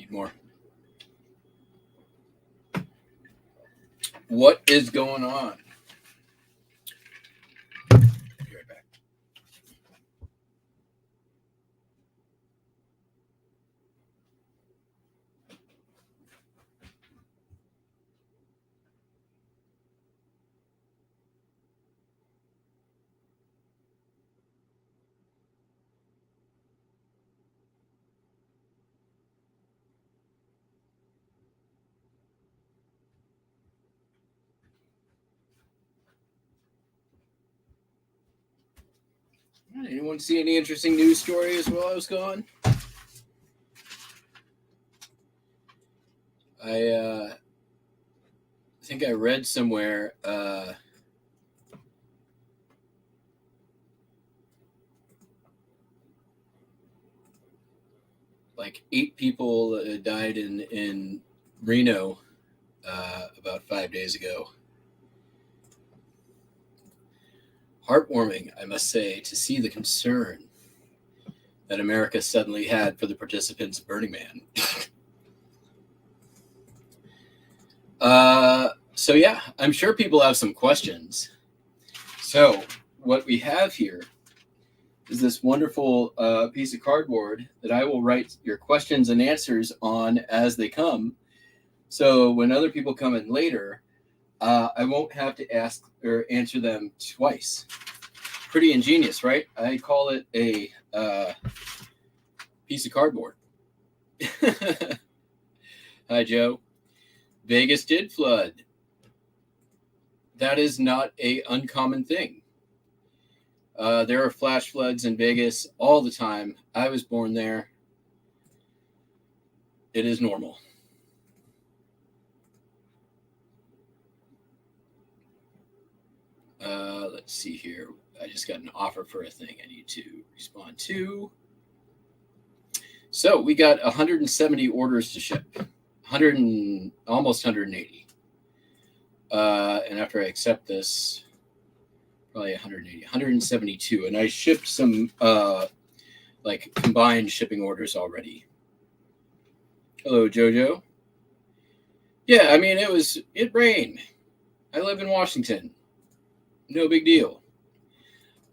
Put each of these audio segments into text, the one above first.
need more. What is going on? Be right back. Anyone see any interesting news stories while I was gone? I think I read somewhere like 8 people died in Reno about 5 days ago. Heartwarming, I must say, to see the concern that America suddenly had for the participants of Burning Man. So yeah, I'm sure people have some questions. So what we have here is this wonderful piece of cardboard that I will write your questions and answers on as they come. So when other people come in later, I won't have to ask or answer them twice. Pretty ingenious, right? I call it a piece of cardboard. Hi, Joe. Vegas did flood. That is not an uncommon thing. There are flash floods in Vegas all the time. I was born there. It is normal. Let's see here. I just got an offer for a thing I need to respond to. So we got 170 orders to ship, almost 180. And after I accept this, probably 180, 172. And I shipped some like combined shipping orders already. Hello, Jojo. Yeah, I mean, it rained. I live in Washington. No big deal.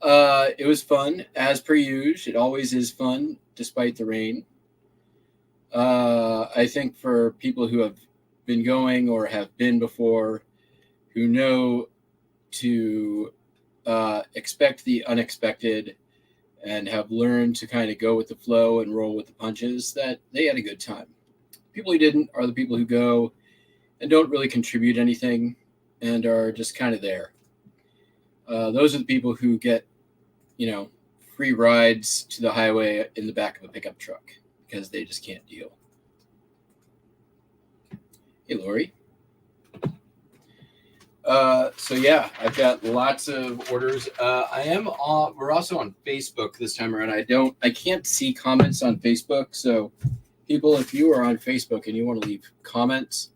It was fun, as per usual. It always is fun, despite the rain. I think for people who have been going or have been before, who know to expect the unexpected and have learned to kind of go with the flow and roll with the punches, that they had a good time. People who didn't are the people who go and don't really contribute anything and are just kind of there. Those are the people who get, free rides to the highway in the back of a pickup truck because they just can't deal. Hey, Lori. So yeah, I've got lots of orders. We're also on Facebook this time around. I can't see comments on Facebook. So people, if you are on Facebook and you want to leave comments,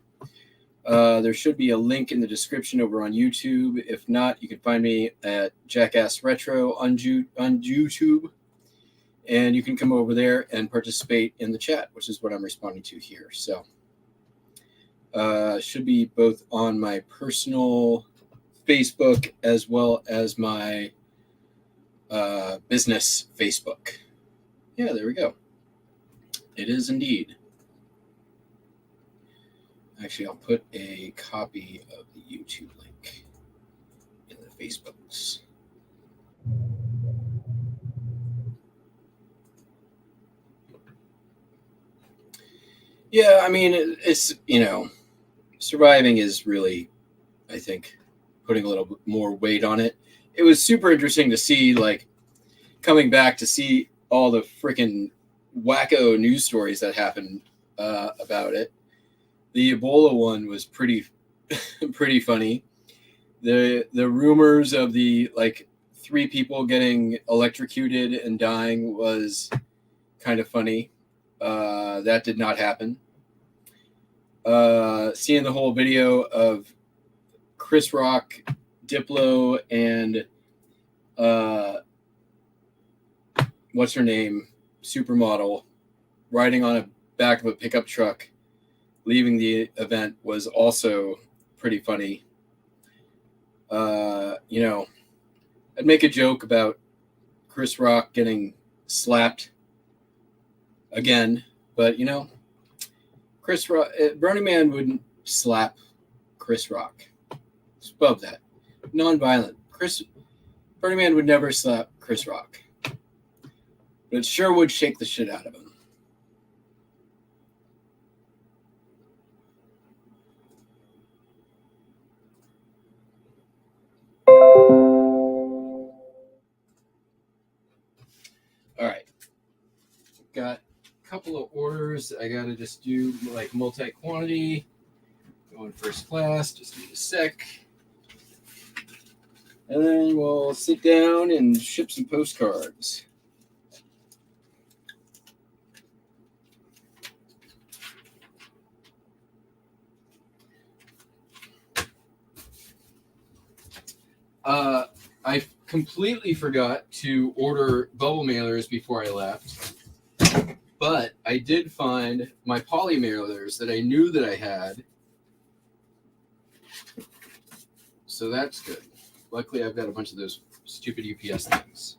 there should be a link in the description over on YouTube. If not, you can find me at Jackass Retro on YouTube, and you can come over there and participate in the chat, which is what I'm responding to here. So should be both on my personal Facebook as well as my business Facebook. Yeah, there we go. It is indeed. Actually, I'll put a copy of the YouTube link in the Facebooks. Yeah, I mean, it's, surviving is really, I think, putting a little bit more weight on it. It was super interesting to see, coming back to see all the freaking wacko news stories that happened about it. The Ebola one was pretty funny. The rumors of the 3 people getting electrocuted and dying was kind of funny. That did not happen. Seeing the whole video of Chris Rock, Diplo, and what's her name, supermodel, riding on back of a pickup truck leaving the event was also pretty funny. You know, I'd make a joke about Chris Rock getting slapped again, but you know, Chris Rock, Burning Man wouldn't slap Chris Rock. It's above that. Non-violent. Burning Man would never slap Chris Rock, but it sure would shake the shit out of him. All right. Got a couple of orders. I got to just do like multi-quantity. Going first class. Just need a sec. And then we'll sit down and ship some postcards. I completely forgot to order bubble mailers before I left, but I did find my poly mailers that I knew that I had, so that's good. Luckily, I've got a bunch of those stupid UPS things.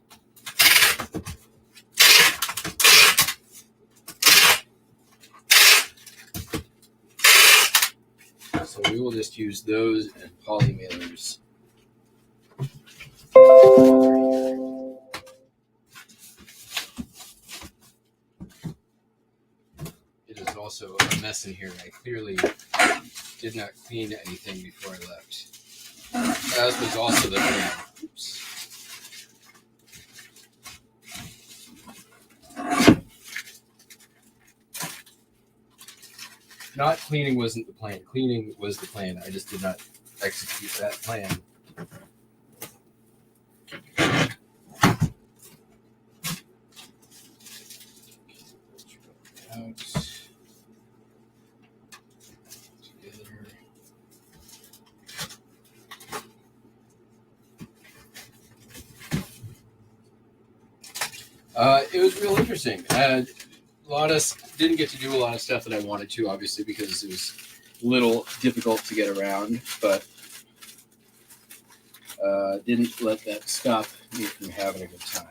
So we will just use those and poly mailers. It is also a mess in here. I clearly did not clean anything before I left. As was also the plan. Oops. Not cleaning wasn't the plan. Cleaning was the plan. I just did not execute that plan. It was real interesting. Didn't get to do a lot of stuff that I wanted to, obviously, because it was a little difficult to get around, but didn't let that stop me from having a good time.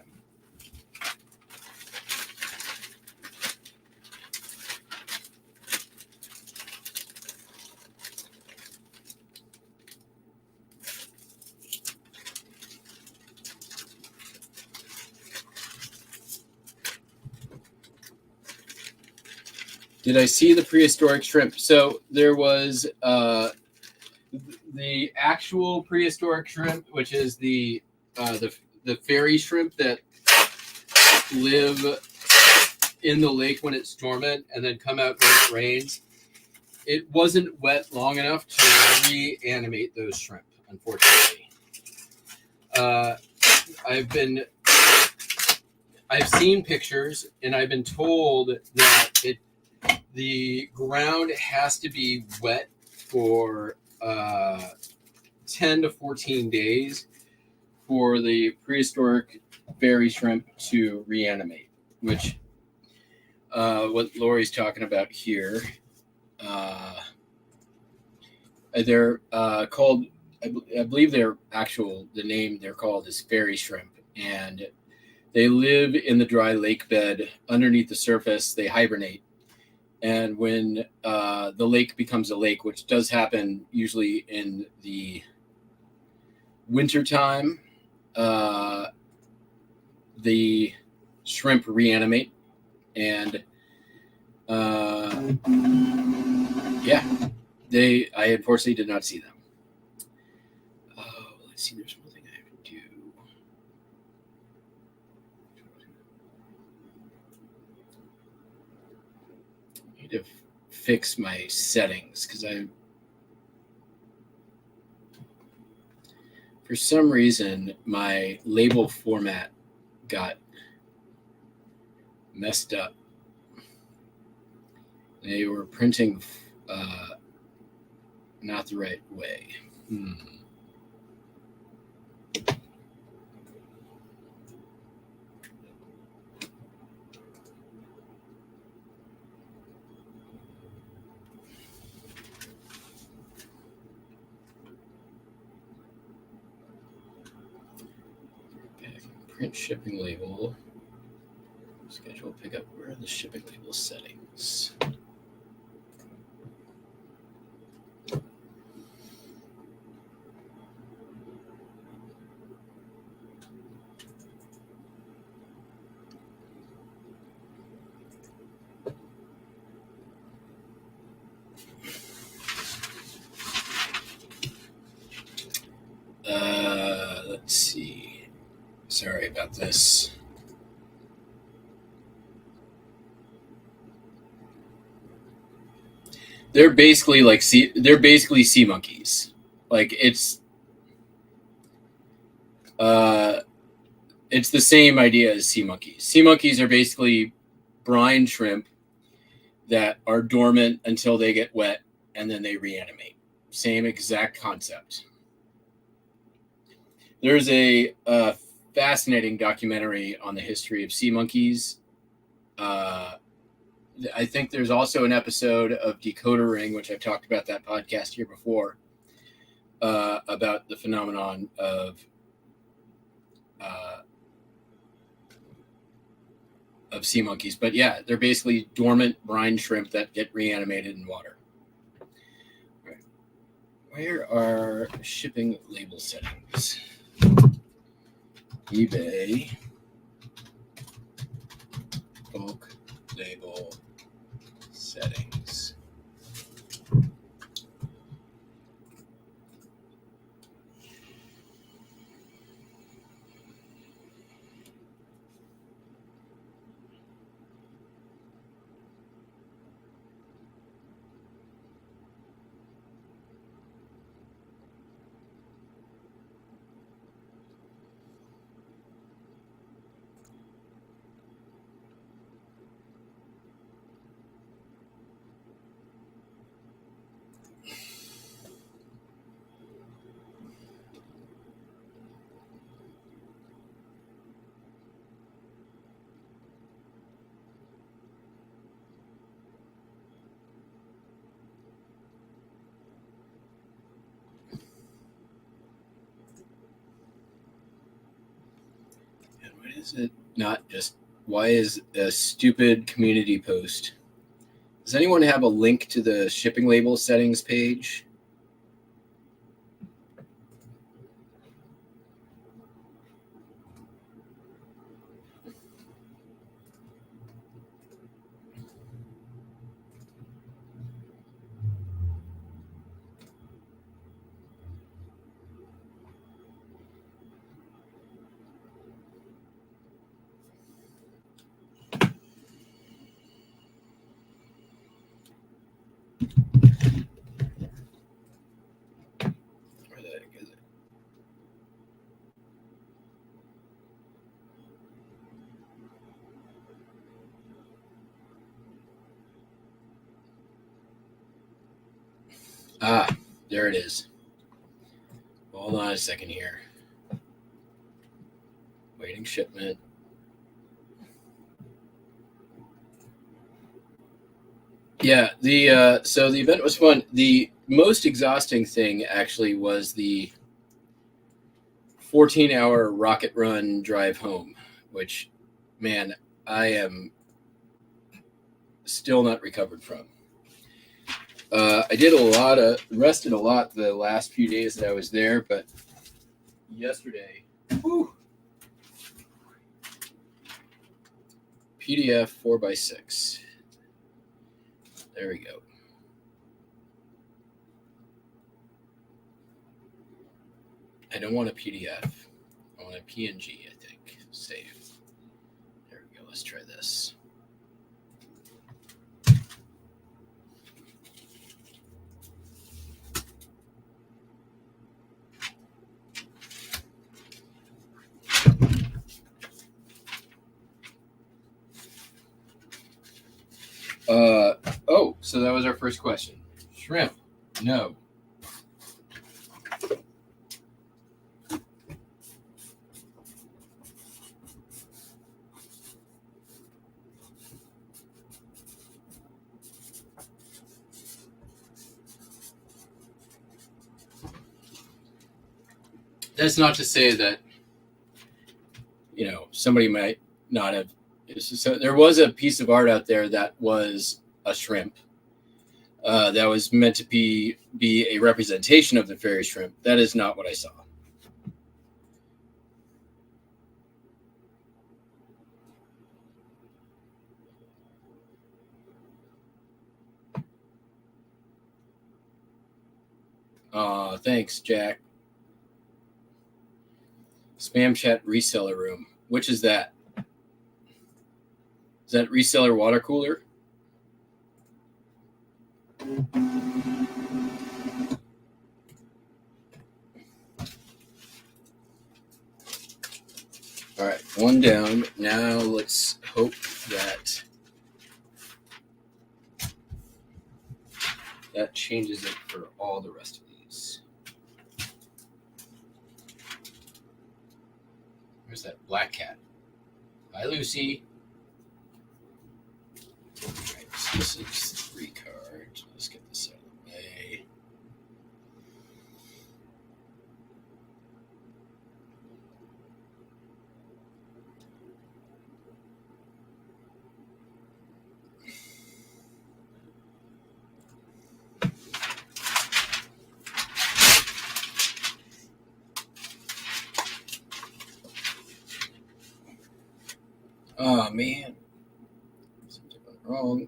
Did I see the prehistoric shrimp? So there was the actual prehistoric shrimp, which is the fairy shrimp that live in the lake when it's dormant and then come out when it rains. It wasn't wet long enough to reanimate those shrimp, unfortunately. I've seen pictures and I've been told that the ground has to be wet for 10 to 14 days for the prehistoric fairy shrimp to reanimate, which what Lori's talking about here. They're called, I believe the name they're called is fairy shrimp, and they live in the dry lake bed underneath the surface. They hibernate. And when the lake becomes a lake, which does happen usually in the wintertime, the shrimp reanimate. And I unfortunately did not see them. Let's see, there's one thing I have to do. I need to fix my settings because for some reason my label format got messed up. They were printing not the right way. Print shipping label. Schedule pickup. Where are the shipping label settings? Let's see. Sorry about this. They're basically like sea monkeys. Like it's the same idea as sea monkeys. Sea monkeys are basically brine shrimp that are dormant until they get wet and then they reanimate. Same exact concept. There's a fascinating documentary on the history of sea monkeys. I think there's also an episode of Decoder Ring, which I've talked about that podcast here before, about the phenomenon of sea monkeys. But yeah, they're basically dormant brine shrimp that get reanimated in water. Right. Where are shipping label settings? eBay bulk label settings. Is it not just, why is a stupid community post? Does anyone have a link to the shipping label settings page? Ah, there it is. Hold on a second here. Waiting shipment. Yeah, so the event was fun. The most exhausting thing actually was the 14-hour rocket run drive home, which, man, I am still not recovered from. I did rested a lot the last few days that I was there, but yesterday, PDF 4x6. There we go. I don't want a PDF. I want a PNG, I think. Save. There we go. Let's try this. So that was our first question. Shrimp, no. That's not to say that, you know, somebody might not have. So there was a piece of art out there that was a shrimp. That was meant to be a representation of the fairy shrimp. That is not what I saw. Thanks, Jack. Spam chat reseller room. Which is that? Is that reseller water cooler? All right, one down. Now let's hope that that changes it for all the rest of these. Where's that black cat? Hi, Lucy. All right, so this is 3 cards. Let's get this out of the way. Oh, man. Something went wrong.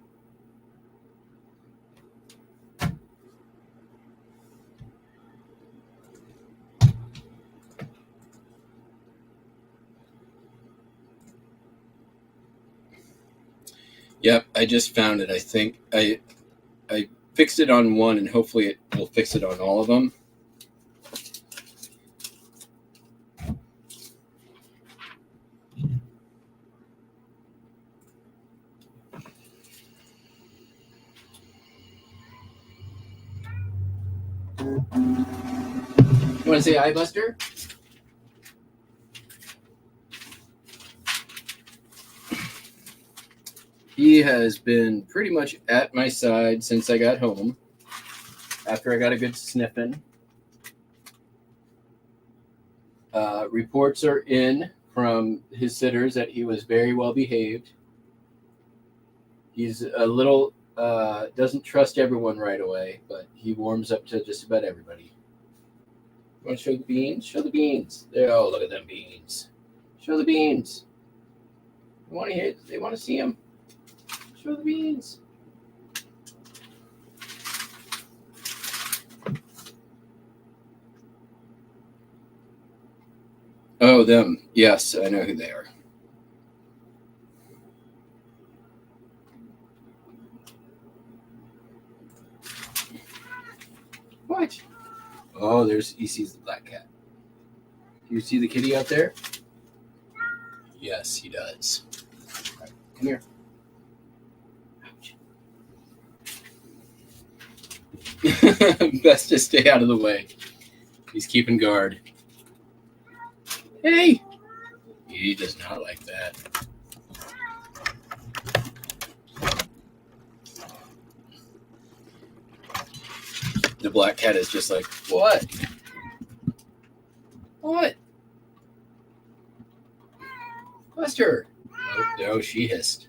Yep, I just found it. I think I fixed it on one, and hopefully it will fix it on all of them. You want to say hi, Buster? He has been pretty much at my side since I got home. After I got a good sniffing. Reports are in from his sitters that he was very well behaved. He's a little, doesn't trust everyone right away, but he warms up to just about everybody. Want to show the beans? Show the beans. There, oh, look at them beans. Show the beans. They want to see them. Show the beans. Oh, them. Yes, I know who they are. What? Oh, he sees the black cat. Do you see the kitty out there? Yes, he does. All right, come here. Ouch. Best to stay out of the way. He's keeping guard. Hey! He does not like that. The black cat is just like, what? What? Buster! Oh, no, she hissed.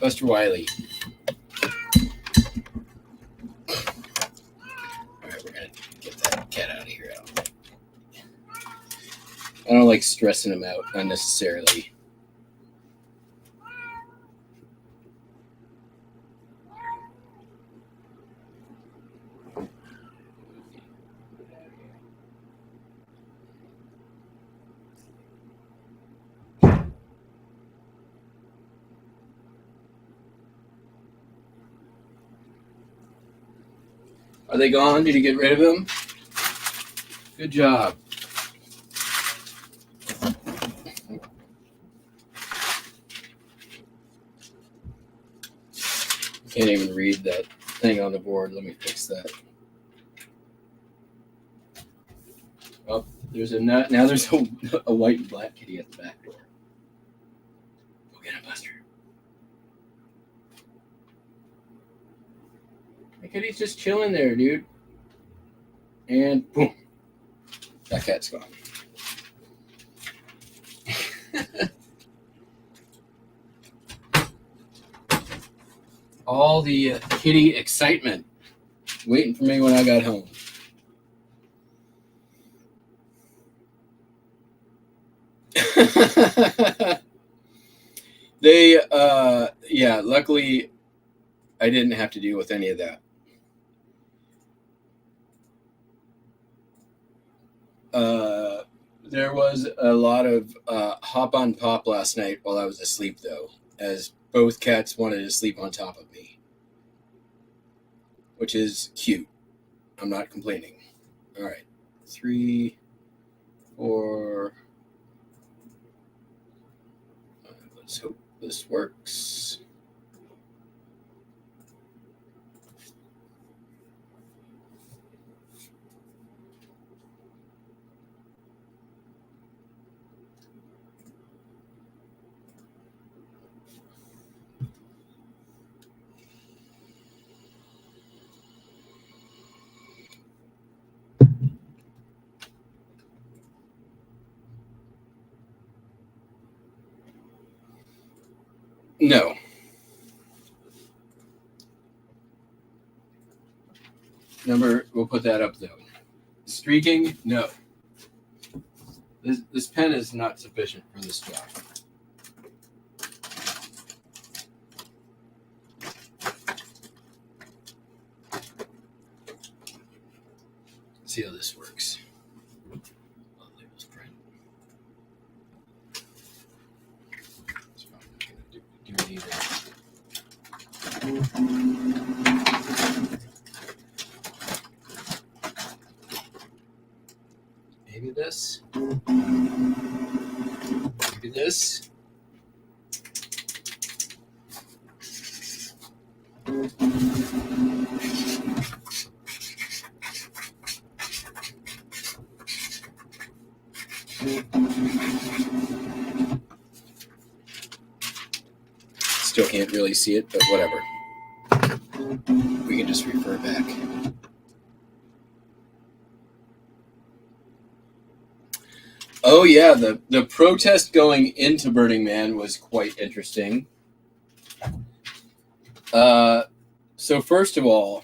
Buster Wiley. Alright, we're going to get that cat out of here. I don't like stressing him out unnecessarily. Are they gone? Did you get rid of them? Good job. Can't even read that thing on the board. Let me fix that. Oh, there's now there's a white and black kitty at the back door. Go get him, Buster. The kitty's just chilling there, dude. And boom, that cat's gone. All the kitty excitement waiting for me when I got home. They, yeah, luckily I didn't have to deal with any of that. There was a lot of hop on pop last night while I was asleep, though, as both cats wanted to sleep on top of me, which is cute. I'm not complaining. All right, 3, 4. Let's hope this works. No. We'll put that up though. Streaking, no. This pen is not sufficient for this job. Let's see how this works. Labels print. It's probably going to do it either. Maybe this. Maybe this. Still can't really see it, but whatever. We can just refer back. Oh yeah, the protest going into Burning Man was quite interesting. So first of all,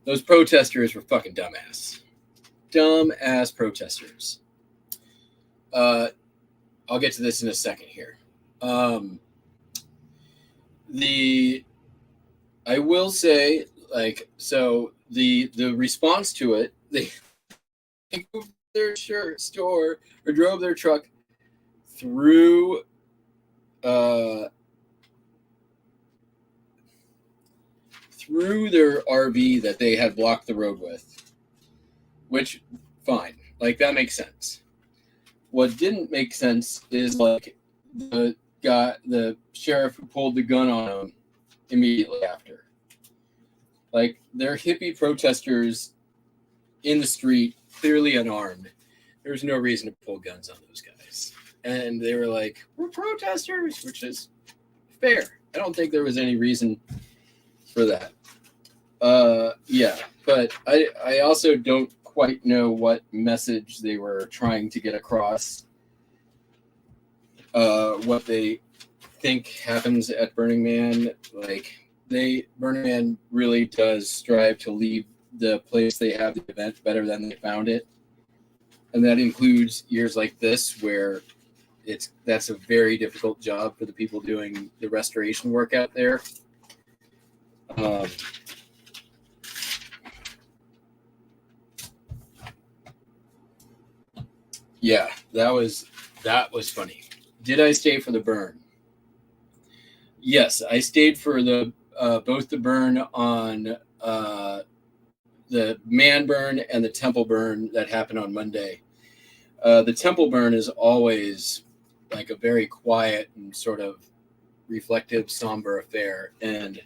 those protesters were fucking dumbass. Dumbass protesters. I'll get to this in a second here. I will say, like, so the response to it, they moved their store or drove their truck through their RV that they had blocked the road with, which fine, like that makes sense. What didn't make sense is like the sheriff who pulled the gun on him immediately after. Like, they're hippie protesters in the street, clearly unarmed. There's no reason to pull guns on those guys. And they were like, we're protesters, which is fair. I don't think there was any reason for that. Yeah, but I also don't quite know what message they were trying to get across. What they think happens at Burning Man. Like, Burning Man really does strive to leave the place they have the event better than they found it. And that includes years like this where that's a very difficult job for the people doing the restoration work out there. Yeah, that was funny. Did I stay for the burn? Yes, I stayed for the both the burn on the man burn and the temple burn that happened on Monday. The temple burn is always like a very quiet and sort of reflective, somber affair, and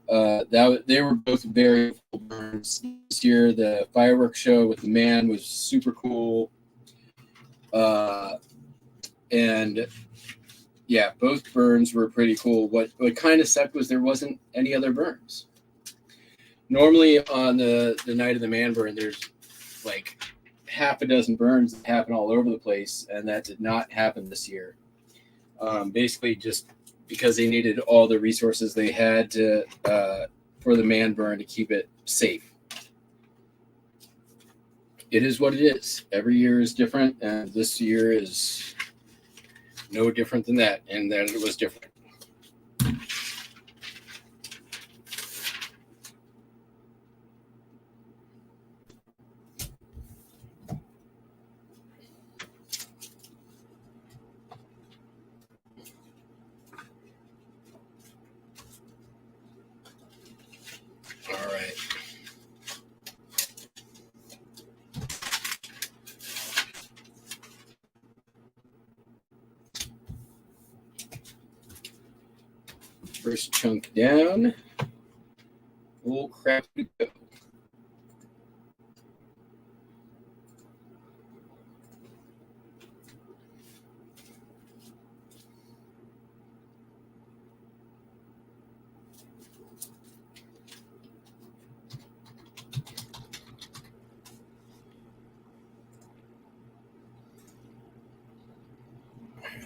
they were both very full burns. This year, the fireworks show with the man was super cool, and yeah, both burns were pretty cool. What kind of sucked was there wasn't any other burns. Normally on the night of the man burn, there's like half a dozen burns that happen all over the place, and that did not happen this year. Basically, just because they needed all the resources they had to for the man burn to keep it safe. It is what it is. Every year is different, and this year is no different than that, and that it was different. All right. First chunk down. Full crap to go.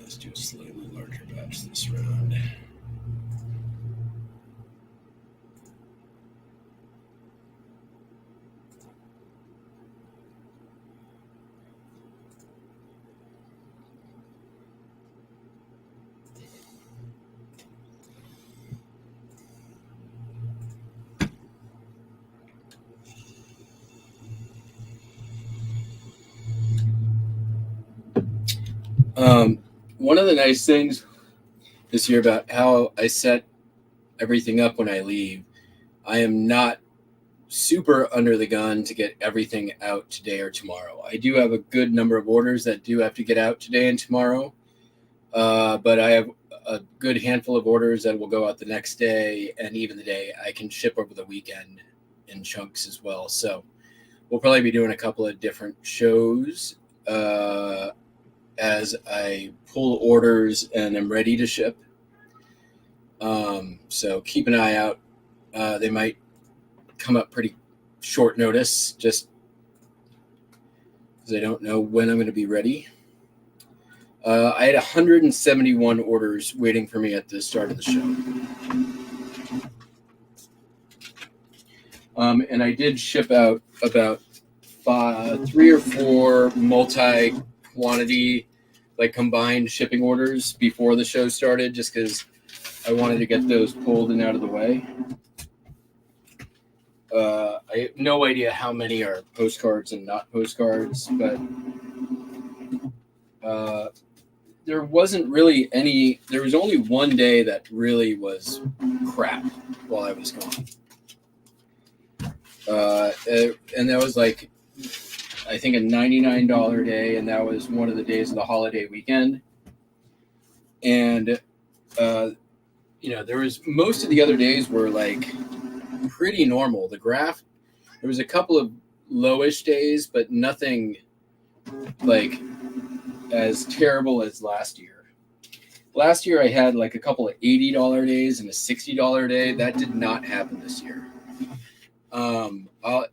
Let's do a slightly larger batch this round. One of the nice things this year about how I set everything up when I leave, I am not super under the gun to get everything out today or tomorrow. I do have a good number of orders that do have to get out today and tomorrow, but I have a good handful of orders that will go out the next day, and even the day I can ship over the weekend in chunks as well. So we'll probably be doing a couple of different shows as I pull orders and am ready to ship. So keep an eye out. They might come up pretty short notice just because I don't know when I'm going to be ready. I had 171 orders waiting for me at the start of the show. And I did ship out about 3 or 4 multi-quantity, like combined shipping orders before the show started, just because I wanted to get those pulled and out of the way. I have no idea how many are postcards and not postcards, but there wasn't really any. There was only one day that really was crap while I was gone. And that was like, I think, a $99 day, and that was one of the days of the holiday weekend. And there was most of the other days were like pretty normal. The graph, there was a couple of lowish days, but nothing like as terrible as last year. Last year I had like a couple of $80 days and a $60 day. That did not happen this year. I'll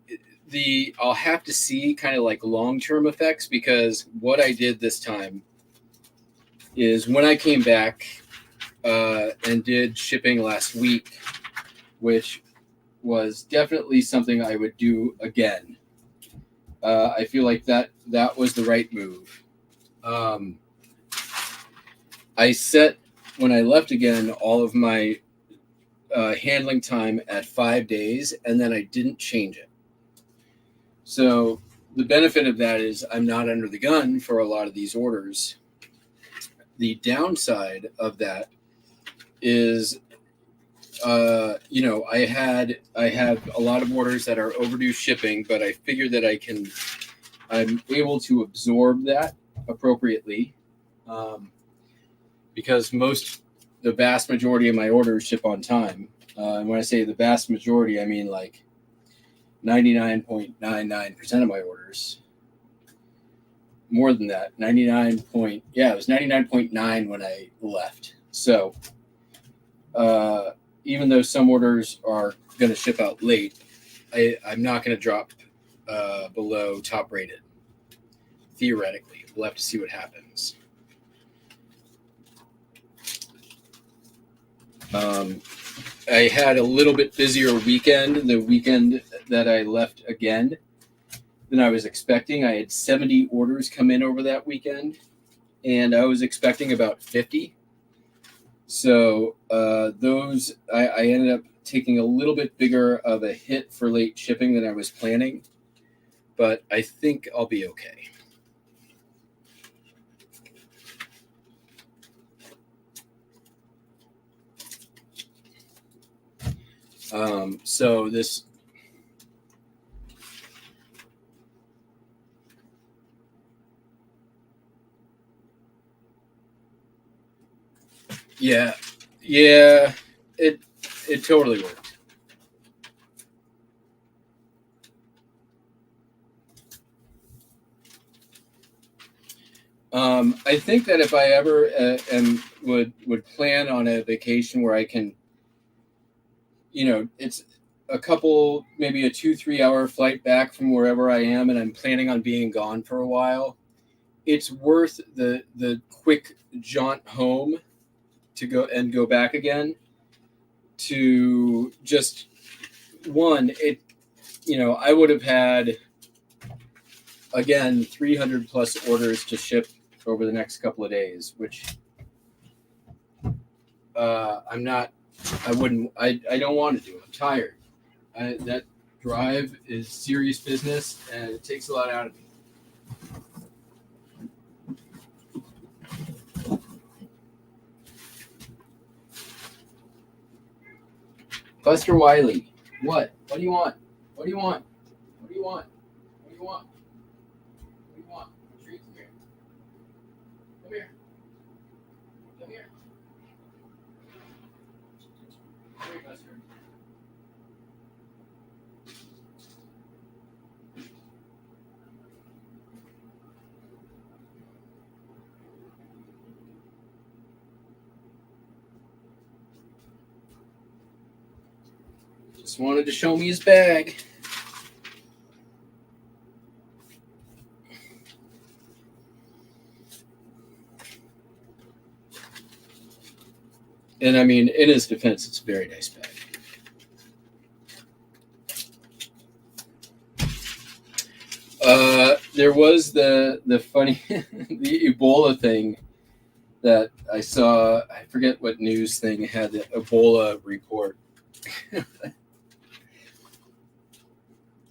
have to see kind of like long-term effects, because what I did this time is when I came back and did shipping last week, which was definitely something I would do again. I feel like that was the right move. I set, when I left again, all of my handling time at 5 days, and then I didn't change it. So the benefit of that is I'm not under the gun for a lot of these orders. The downside of that is, I have a lot of orders that are overdue shipping, but I figure that I'm able to absorb that appropriately, because the vast majority of my orders ship on time. And when I say the vast majority, I mean like 99.99% of my orders. More than that, it was 99.9 when I left. So even though some orders are going to ship out late, I'm not going to drop below top rated. theoretically. We'll have to see what happens. I had a little bit busier weekend, the weekend that I left again, than I was expecting. I had 70 orders come in over that weekend, and I was expecting about 50. So those, I ended up taking a little bit bigger of a hit for late shipping than I was planning, but I think I'll be okay. So this, yeah, it totally worked. I think that if I ever would plan on a vacation where I can, it's a couple, maybe a 2-3 hour flight back from wherever I am, and I'm planning on being gone for a while, it's worth the quick jaunt home to go back again, to just one, I would have had, again, 300 plus orders to ship over the next couple of days, which I don't want to do. I'm tired. That drive is serious business, and it takes a lot out of me. Buster Wiley, what? What do you want? What do you want? What do you want? What do you want? What do you want? Treat, come here. Come here. Come here. Come here, Buster. Just wanted to show me his bag. And I mean, in his defense, it's a very nice bag. There was the funny the Ebola thing that I saw. I forget what news thing had the Ebola report.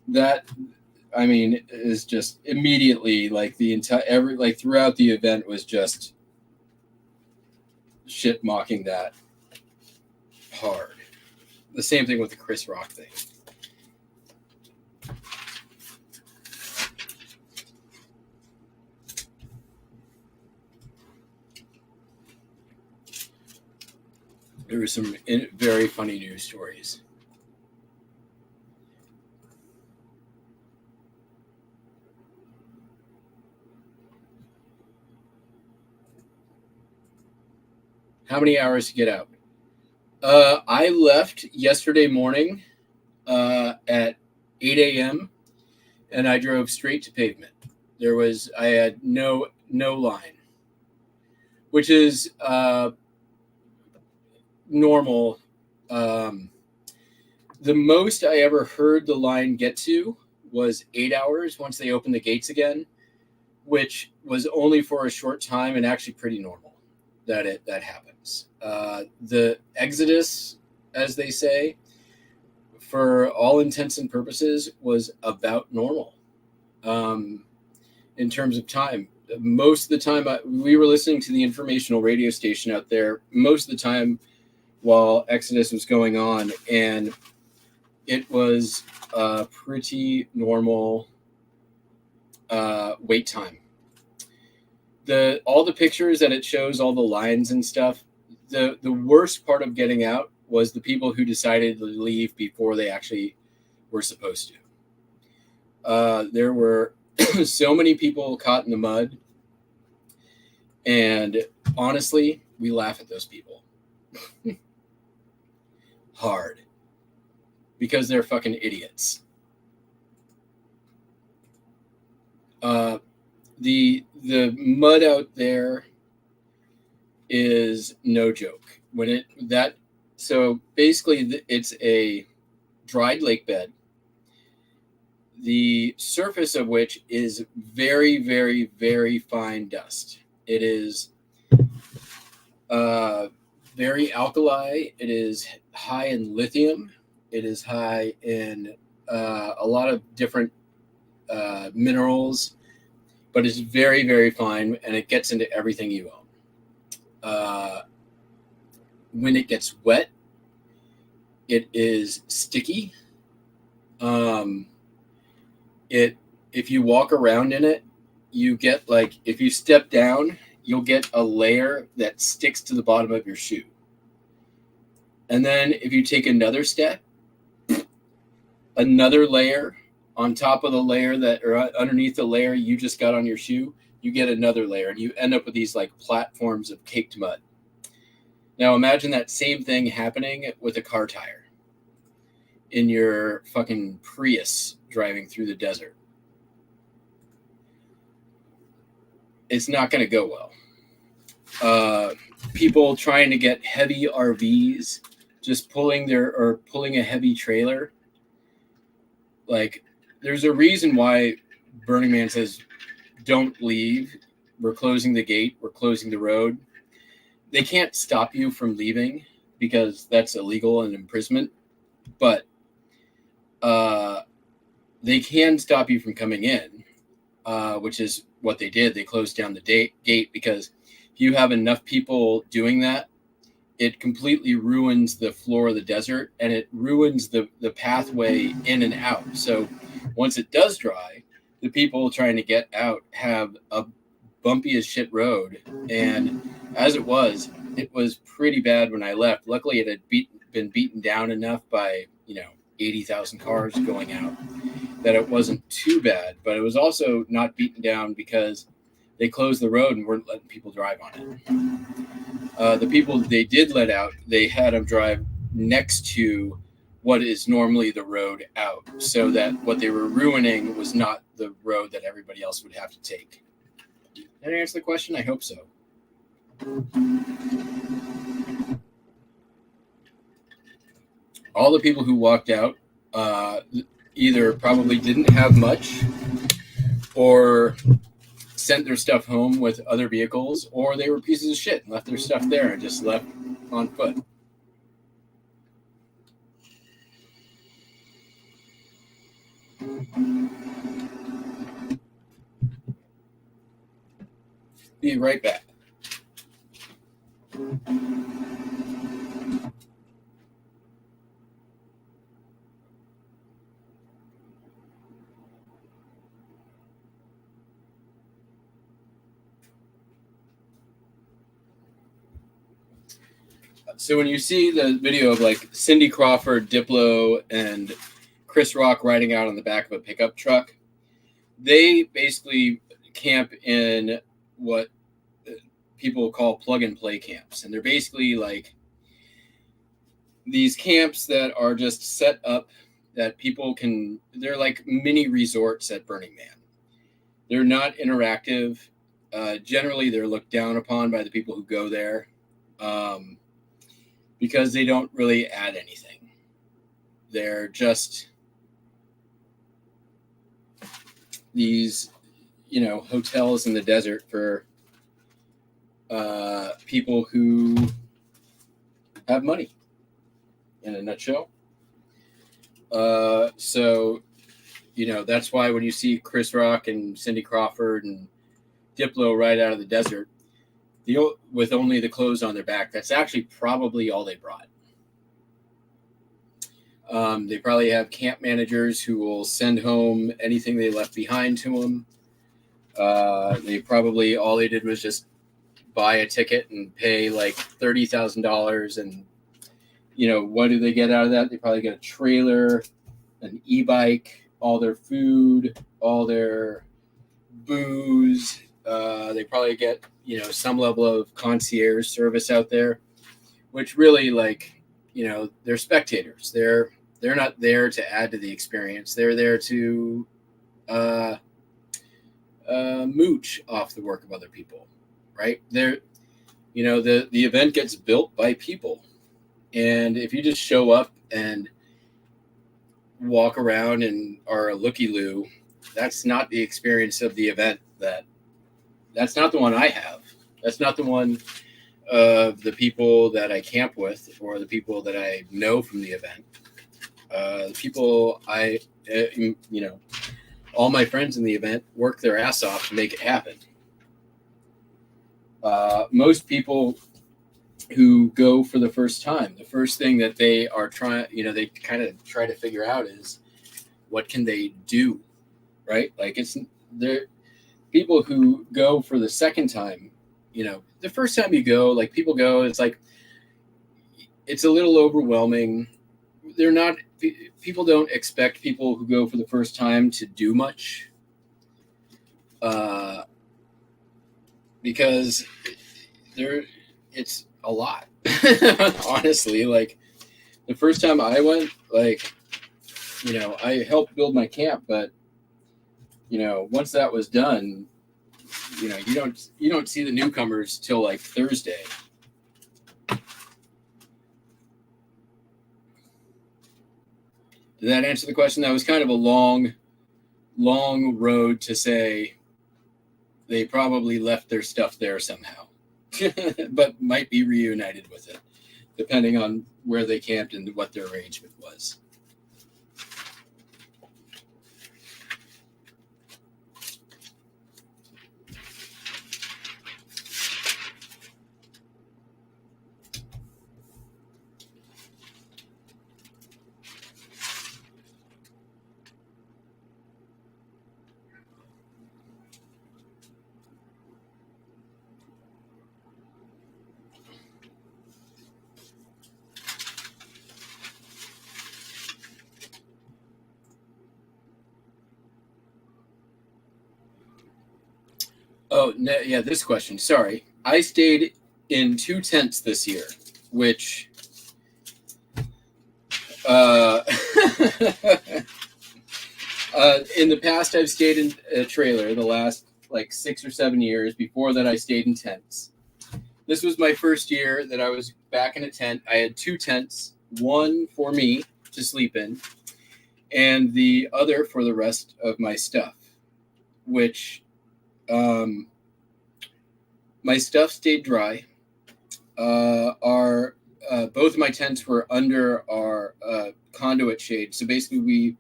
That, I mean, is just immediately like the entire throughout the event was just shit mocking that hard. The same thing with the Chris Rock thing. There were some very funny news stories. How many hours to get out? I left yesterday morning at 8 a.m. and I drove straight to pavement. I had no line, which is normal. The most I ever heard the line get to was 8 hours once they opened the gates again, which was only for a short time and actually pretty normal that happens. The exodus, as they say, for all intents and purposes, was about normal in terms of time. Most of the time, we were listening to the informational radio station out there most of the time while Exodus was going on, and it was a pretty normal wait time. All the pictures that it shows, all the lines and stuff, the worst part of getting out was the people who decided to leave before they actually were supposed to. There were so many people caught in the mud, and honestly, we laugh at those people hard because they're fucking idiots. the mud out there is no joke. So basically it's a dried lake bed, the surface of which is very, very, very fine dust. It is very alkali. It is high in lithium. It is high in a lot of different minerals, but it's very, very fine, and it gets into everything you own. When it gets wet, it is sticky. If you walk around in it, you get like, if you step down, you'll get a layer that sticks to the bottom of your shoe. And then if you take another step, another layer on top of the layer that, or underneath the layer you just got on your shoe, you get another layer, and you end up with these like platforms of caked mud. Now imagine that same thing happening with a car tire in your fucking Prius driving through the desert. It's not going to go well. People trying to get heavy RVs, just pulling a heavy trailer. Like, there's a reason why Burning Man says, don't leave. We're closing the gate. We're closing the road. They can't stop you from leaving because that's illegal and imprisonment. But they can stop you from coming in, which is what they did. They closed down the gate because if you have enough people doing that, it completely ruins the floor of the desert, and it ruins the pathway in and out. So once it does dry, the people trying to get out have a bumpy as shit road. And as it was pretty bad when I left. Luckily, it had been beaten down enough by 80,000 cars going out that it wasn't too bad. But it was also not beaten down because they closed the road and weren't letting people drive on it. The people they did let out, they had them drive next to what is normally the road out, so that what they were ruining was not the road that everybody else would have to take. Did that answer the question? I hope so. All the people who walked out either probably didn't have much, or sent their stuff home with other vehicles, or they were pieces of shit and left their stuff there and just left on foot. Be right back. So when you see the video of like Cindy Crawford, Diplo, and Chris Rock riding out on the back of a pickup truck, they basically camp in what people call plug and play camps. And they're basically like these camps that are just set up that people can, they're like mini resorts at Burning Man. They're not interactive. Generally, they're looked down upon by the people who go there. Because they don't really add anything. They're just these, hotels in the desert for people who have money, in a nutshell. So, that's why when you see Chris Rock and Cindy Crawford and Diplo ride out of the desert, with only the clothes on their back, that's actually probably all they brought. They probably have camp managers who will send home anything they left behind to them. They probably, all they did was just buy a ticket and pay like $30,000. And, what do they get out of that? They probably get a trailer, an e-bike, all their food, all their booze. They probably get, some level of concierge service out there, which really, they're spectators. They're not there to add to the experience. They're there to mooch off the work of other people, right? The event gets built by people, and if you just show up and walk around and are a looky-loo, that's not the experience of the event. That's not the one I have. That's not the one of the people that I camp with or the people that I know from the event. The people all my friends in the event work their ass off to make it happen. Most people who go for the first time, the first thing that they are trying, they kind of try to figure out is what can they do, right? Like there people who go for the second time, the first time you go, like people go, it's like, it's a little overwhelming. People don't expect people who go for the first time to do much, because it's a lot. Honestly, like the first time I went, like, I helped build my camp, but once that was done, you don't see the newcomers till like Thursday. Did that answer the question? That was kind of a long road to say they probably left their stuff there somehow, but might be reunited with it, depending on where they camped and what their arrangement was. Oh, yeah, this question. Sorry. I stayed in 2 tents this year, which in the past I've stayed in a trailer the last like 6 or 7 years. Before that I stayed in tents. This was my first year that I was back in a tent. I had 2 tents, one for me to sleep in and the other for the rest of my stuff, which my stuff stayed dry. Both of my tents were under our conduit shade. So basically we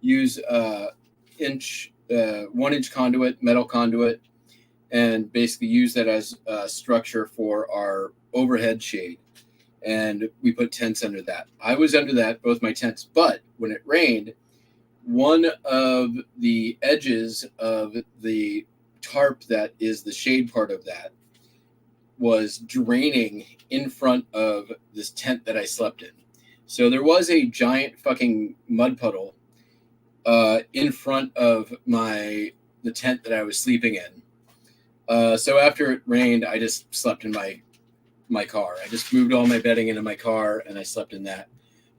use 1-inch conduit, metal conduit, and basically use that as a structure for our overhead shade. And we put tents under that. I was under that, both my tents, but when it rained, one of the edges of the tarp that is the shade part of that was draining in front of this tent that I slept in. So there was a giant fucking mud puddle in front of the tent that I was sleeping in. So after it rained, I just slept in my car. I just moved all my bedding into my car and I slept in that.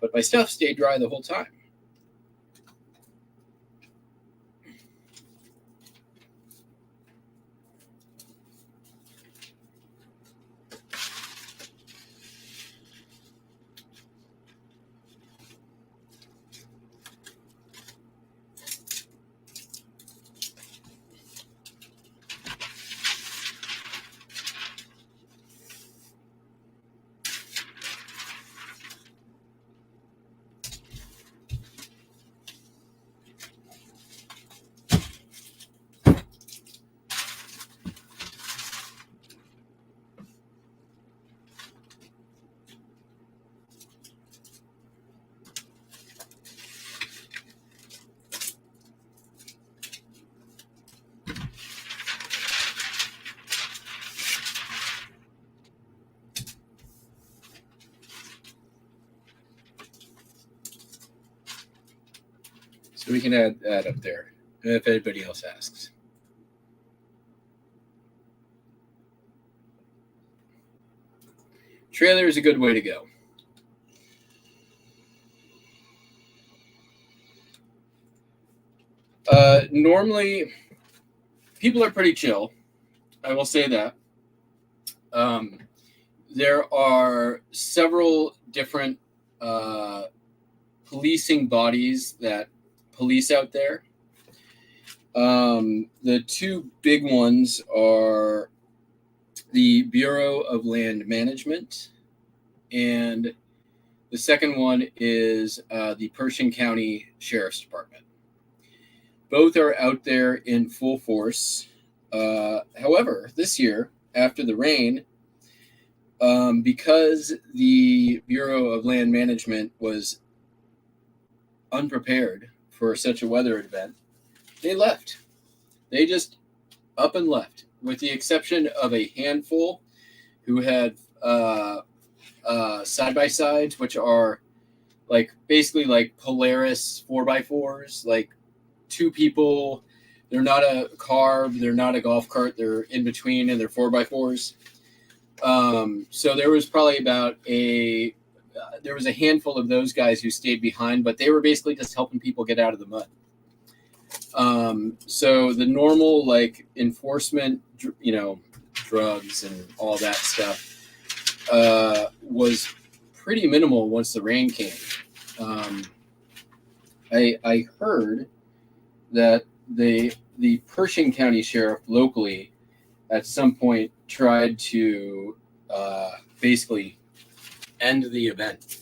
But my stuff stayed dry the whole time. So we can add that up there if anybody else asks. Trailer is a good way to go. Normally, people are pretty chill. I will say that. There are several different policing bodies that police out there. The two big ones are the Bureau of Land Management, and the second one is the Pershing County Sheriff's Department. Both are out there in full force. However, this year, after the rain, because the Bureau of Land Management was unprepared for such a weather event, they left. They just up and left, with the exception of a handful who had side-by-sides, which are basically like Polaris 4x4s, like two people. They're not a car, they're not a golf cart, they're in between, and they're 4x4s. So there was probably there was a handful of those guys who stayed behind, but they were basically just helping people get out of the mud. So the normal enforcement, drugs and all that stuff was pretty minimal once the rain came. I heard that the Pershing County Sheriff locally at some point tried to basically end the event.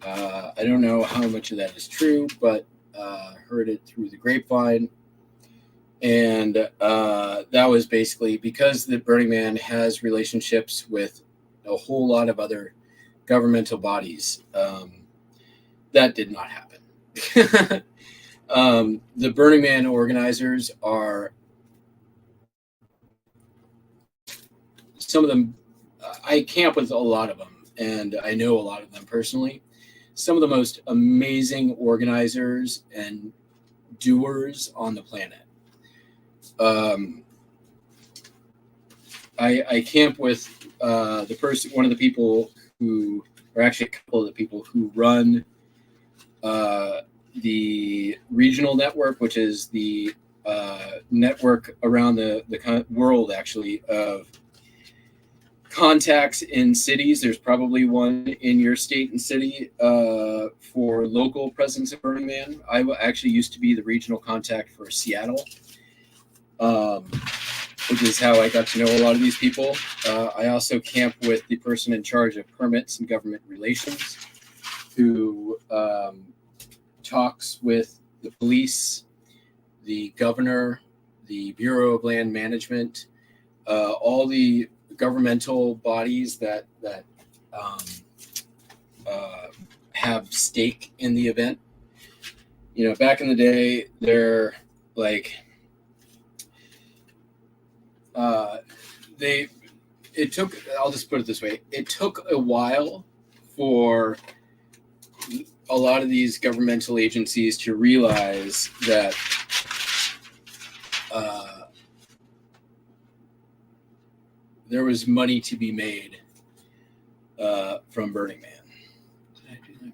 I don't know how much of that is true, but heard it through the grapevine. And that was basically because the Burning Man has relationships with a whole lot of other governmental bodies. That did not happen. The Burning Man organizers are, some of them, I camp with a lot of them, and I know a lot of them personally. Some of the most amazing organizers and doers on the planet. I camp with one of the people who, or actually a couple of the people who run the regional network, which is the network around the world, actually, of contacts in cities. There's probably one in your state and city for local presence of Burning Man. I actually used to be the regional contact for Seattle, which is how I got to know a lot of these people. I also camp with the person in charge of permits and government relations, who talks with the police, the governor, the Bureau of Land Management, all the governmental bodies that have stake in the event. Back in the day, they're I'll just put it this way, it took a while for a lot of these governmental agencies to realize that there was money to be made from Burning Man. Did I do that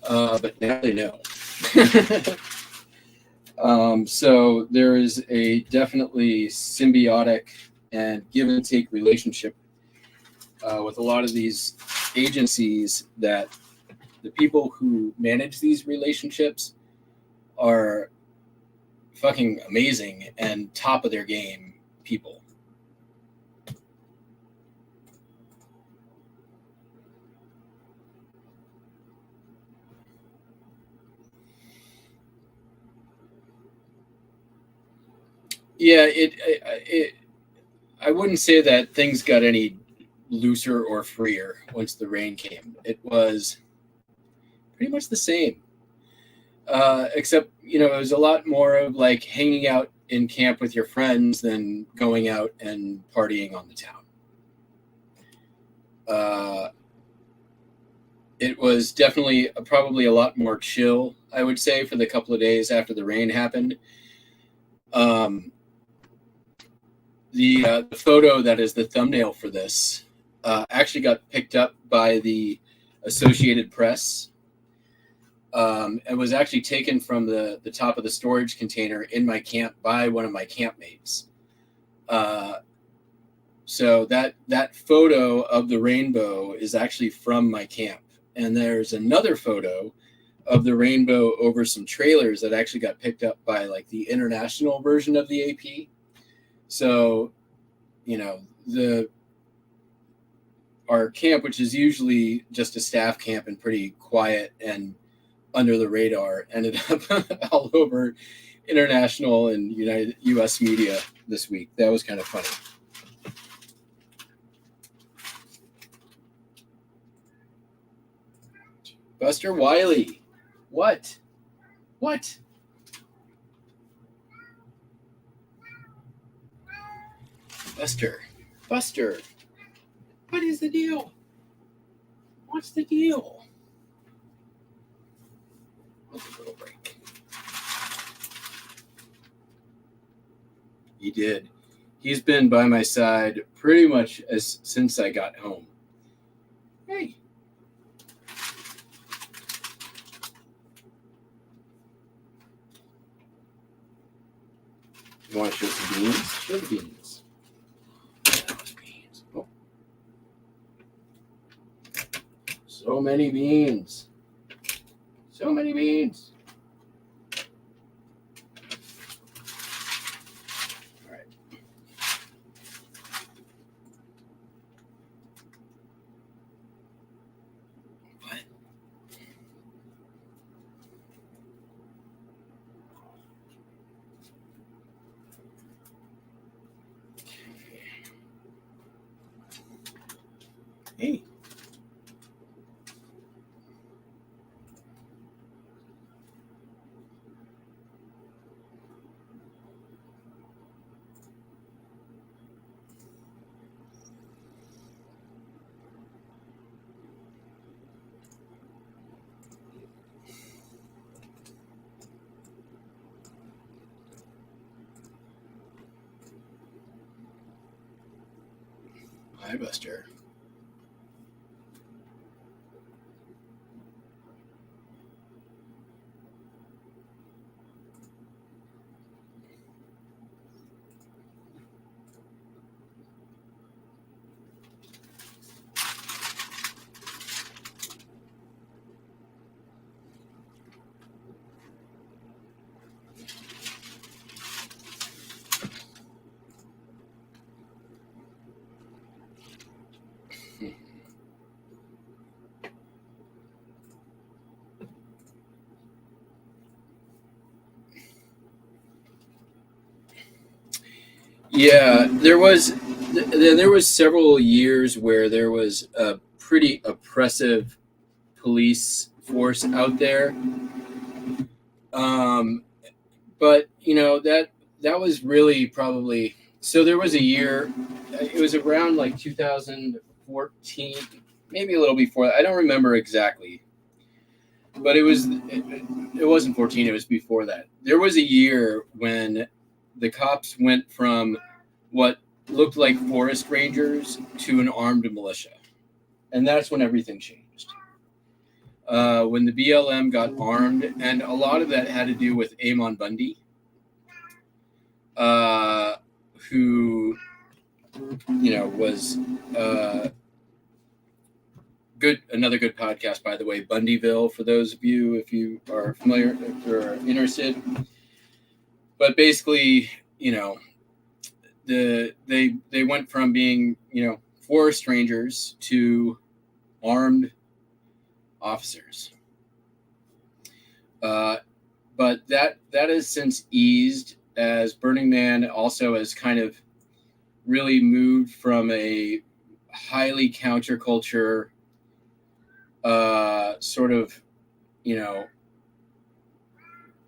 right? But now they know. So there is a definitely symbiotic and give and take relationship with a lot of these agencies, that the people who manage these relationships are fucking amazing and top of their game people. Yeah, I wouldn't say that things got any looser or freer once the rain came. It was pretty much the same, except it was a lot more of hanging out in camp with your friends than going out and partying on the town. It was definitely probably a lot more chill, I would say, for the couple of days after the rain happened. The photo that is the thumbnail for this actually got picked up by the Associated Press. and was actually taken from the top of the storage container in my camp by one of my campmates. So that photo of the rainbow is actually from my camp. And there's another photo of the rainbow over some trailers that actually got picked up by like the international version of the AP. So, our camp, which is usually just a staff camp and pretty quiet and under the radar, ended up all over international and U.S. media this week. That was kind of funny. Buster Wiley. What? Buster. What is the deal? What's the deal? Let's take a little break. He did. He's been by my side pretty much since I got home. Hey. You want to show some beans? Show the beans. Oh. So many beans. So many beans. All right. What? Hey. Hi, Buster. Yeah, there was several years where there was a pretty oppressive police force out there. But that was really probably, so there was a year, it was around like 2014, maybe a little before that. I don't remember exactly, but it wasn't 14, it was before that. There was a year when the cops went from what looked like forest rangers to an armed militia. And that's when everything changed. When the BLM got armed, and a lot of that had to do with Amon Bundy, who, was good. Another good podcast, by the way, Bundyville, for those of you, if you are familiar or interested. But basically, they went from being, forest rangers to armed officers. But that has since eased, as Burning Man also has kind of really moved from a highly counterculture sort of,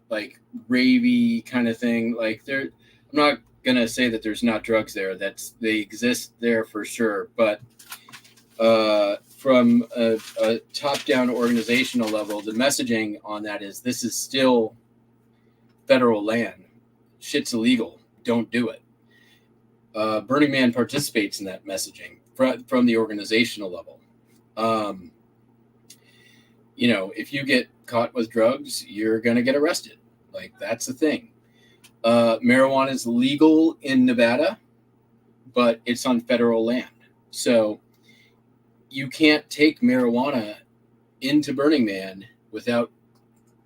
like ravey kind of thing. Like I'm not gonna say that there's not drugs there. They exist there for sure, but from a top-down organizational level, the messaging on that is, this is still federal land. Shit's illegal. Don't do it. Burning Man participates in that messaging from the organizational level. If you get caught with drugs, you're going to get arrested. Like, that's the thing. Marijuana is legal in Nevada, but it's on federal land. So you can't take marijuana into Burning Man without,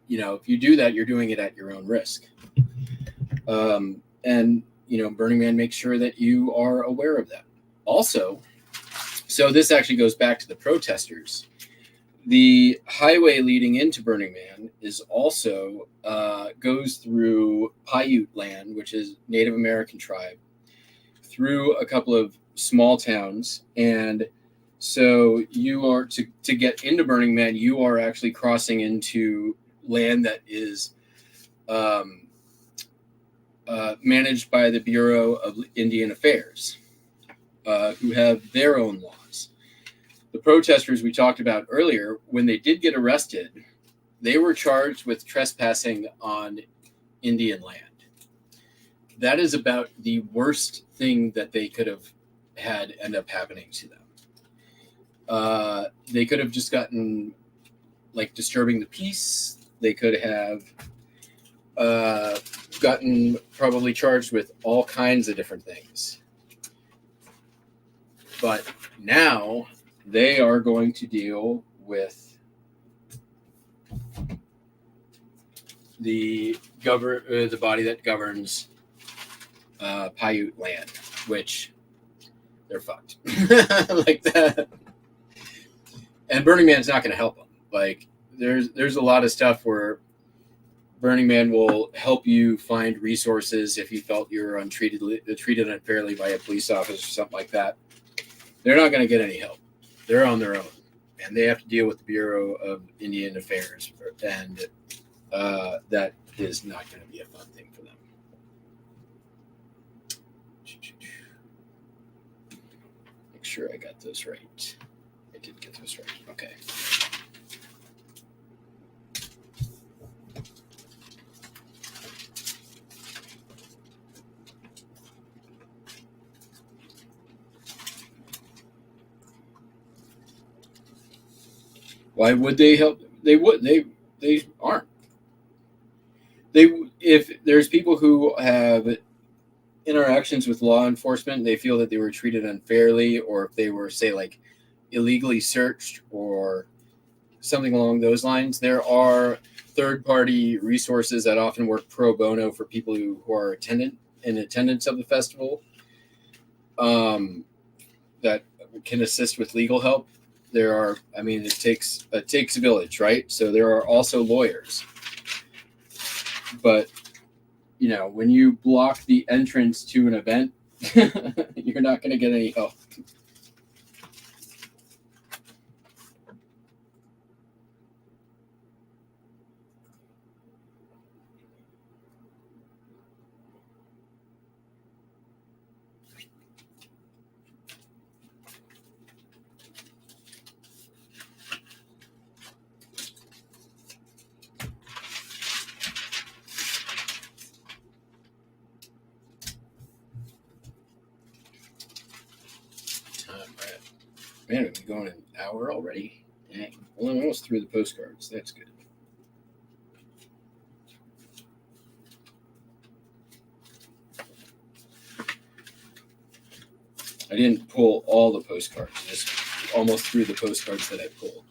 if you do that, you're doing it at your own risk. And, Burning Man makes sure that you are aware of that. Also, so this actually goes back to the protesters. The highway leading into Burning Man is also goes through Paiute land, which is Native American tribe, through a couple of small towns. And so you are to get into Burning Man, you are actually crossing into land that is managed by the Bureau of Indian Affairs, who have their own laws. The protesters we talked about earlier, when they did get arrested, they were charged with trespassing on Indian land. That is about the worst thing that they could have had end up happening to them. They could have just gotten, disturbing the peace. They could have gotten probably charged with all kinds of different things. But now they are going to deal with the body that governs Paiute land, which they're fucked. Like that. And Burning Man's not going to help them. Like, there's a lot of stuff where Burning Man will help you find resources if you felt you were treated unfairly by a police officer or something like that. They're not going to get any help. They're on their own, and they have to deal with the Bureau of Indian Affairs, and that is not going to be a fun thing for them. Make sure I got those right. I did get those right. Okay. Why would they help? They would. They aren't. If there's people who have interactions with law enforcement, they feel that they were treated unfairly, or if they were, say, illegally searched or something along those lines, there are third-party resources that often work pro bono for people who are in attendance of the festival, that can assist with legal help. There are, it takes a village, right? So there are also lawyers. But, when you block the entrance to an event, you're not going to get any help. Man, we've been going an hour already. Dang. Well, I'm almost through the postcards. That's good. I didn't pull all the postcards. Just almost through the postcards that I pulled.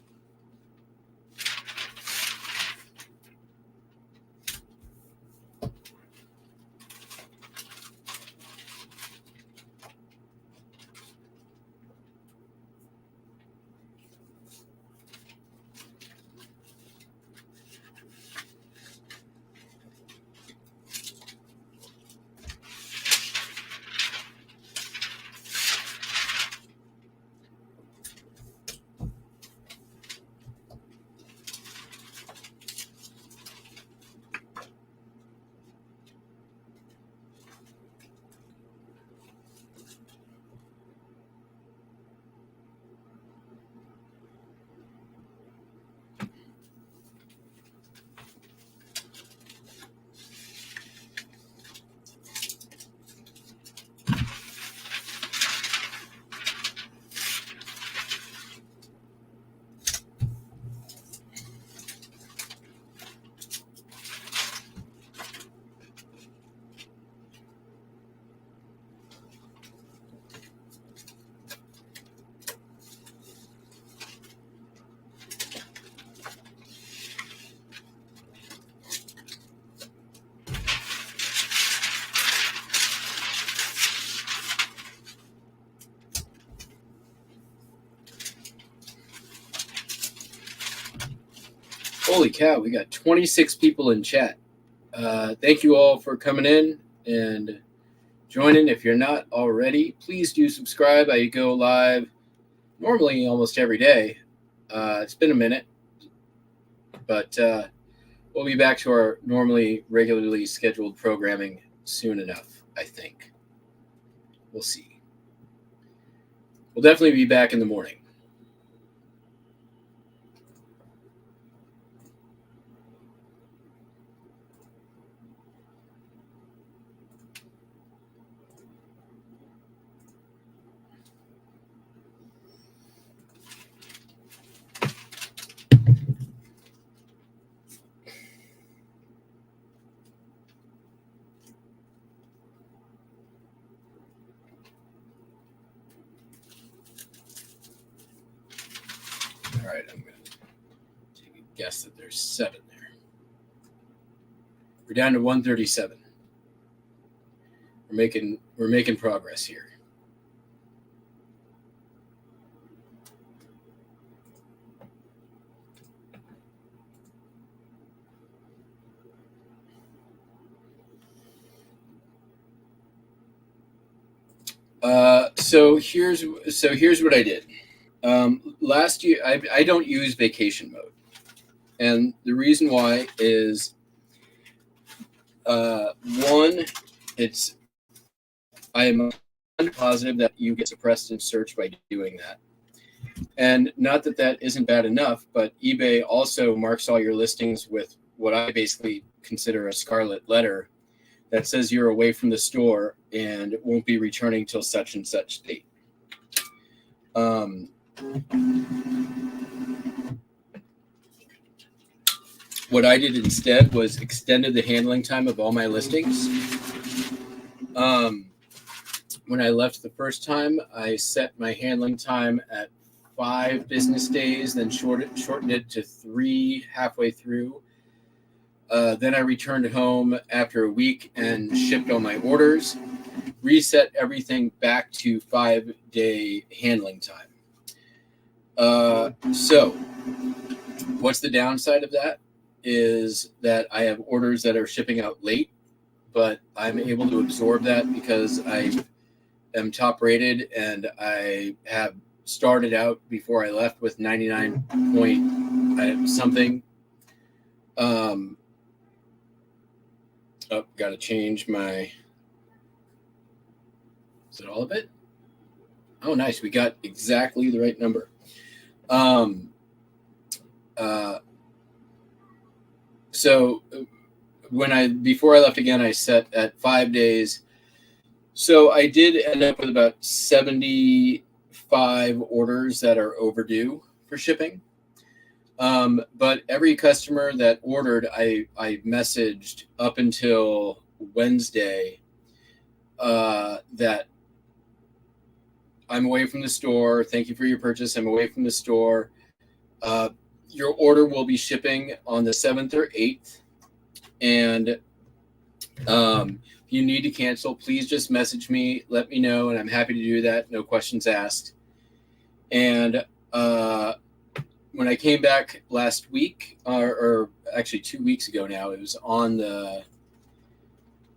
Holy cow, we got 26 people in chat. Thank you all for coming in and joining. If you're not already, please do subscribe. I go live normally almost every day. It's been a minute, but we'll be back to our normally regularly scheduled programming soon enough, I think. We'll see. We'll definitely be back in the morning. All right, I'm going to take a guess that there's 7 there. We're down to 137. We're making progress here. So here's what I did. Last year, I don't use vacation mode, and the reason why is one, I am positive that you get suppressed in search by doing that, and not that that isn't bad enough, but eBay also marks all your listings with what I basically consider a scarlet letter that says you're away from the store and won't be returning till such and such date. What I did instead was extended the handling time of all my listings. When I left the first time, I set my handling time at 5 business days, then shortened it to 3 halfway through. Then I returned home after a week and shipped all my orders, reset everything back to 5-day handling time. So what's the downside of that is that I have orders that are shipping out late, but I'm able to absorb that because I am top rated and I have started out before I left with 99 point something. Got to change my. Is it all of it? Oh, nice. We got exactly the right number. So before I left again, I set at 5 days. So I did end up with about 75 orders that are overdue for shipping. But every customer that ordered, I messaged up until Wednesday that I'm away from the store. Thank you for your purchase. I'm away from the store. Your order will be shipping on the 7th or 8th. And if you need to cancel, please just message me, let me know, and I'm happy to do that. No questions asked. And when I came back last week, or actually 2 weeks ago now, it was on the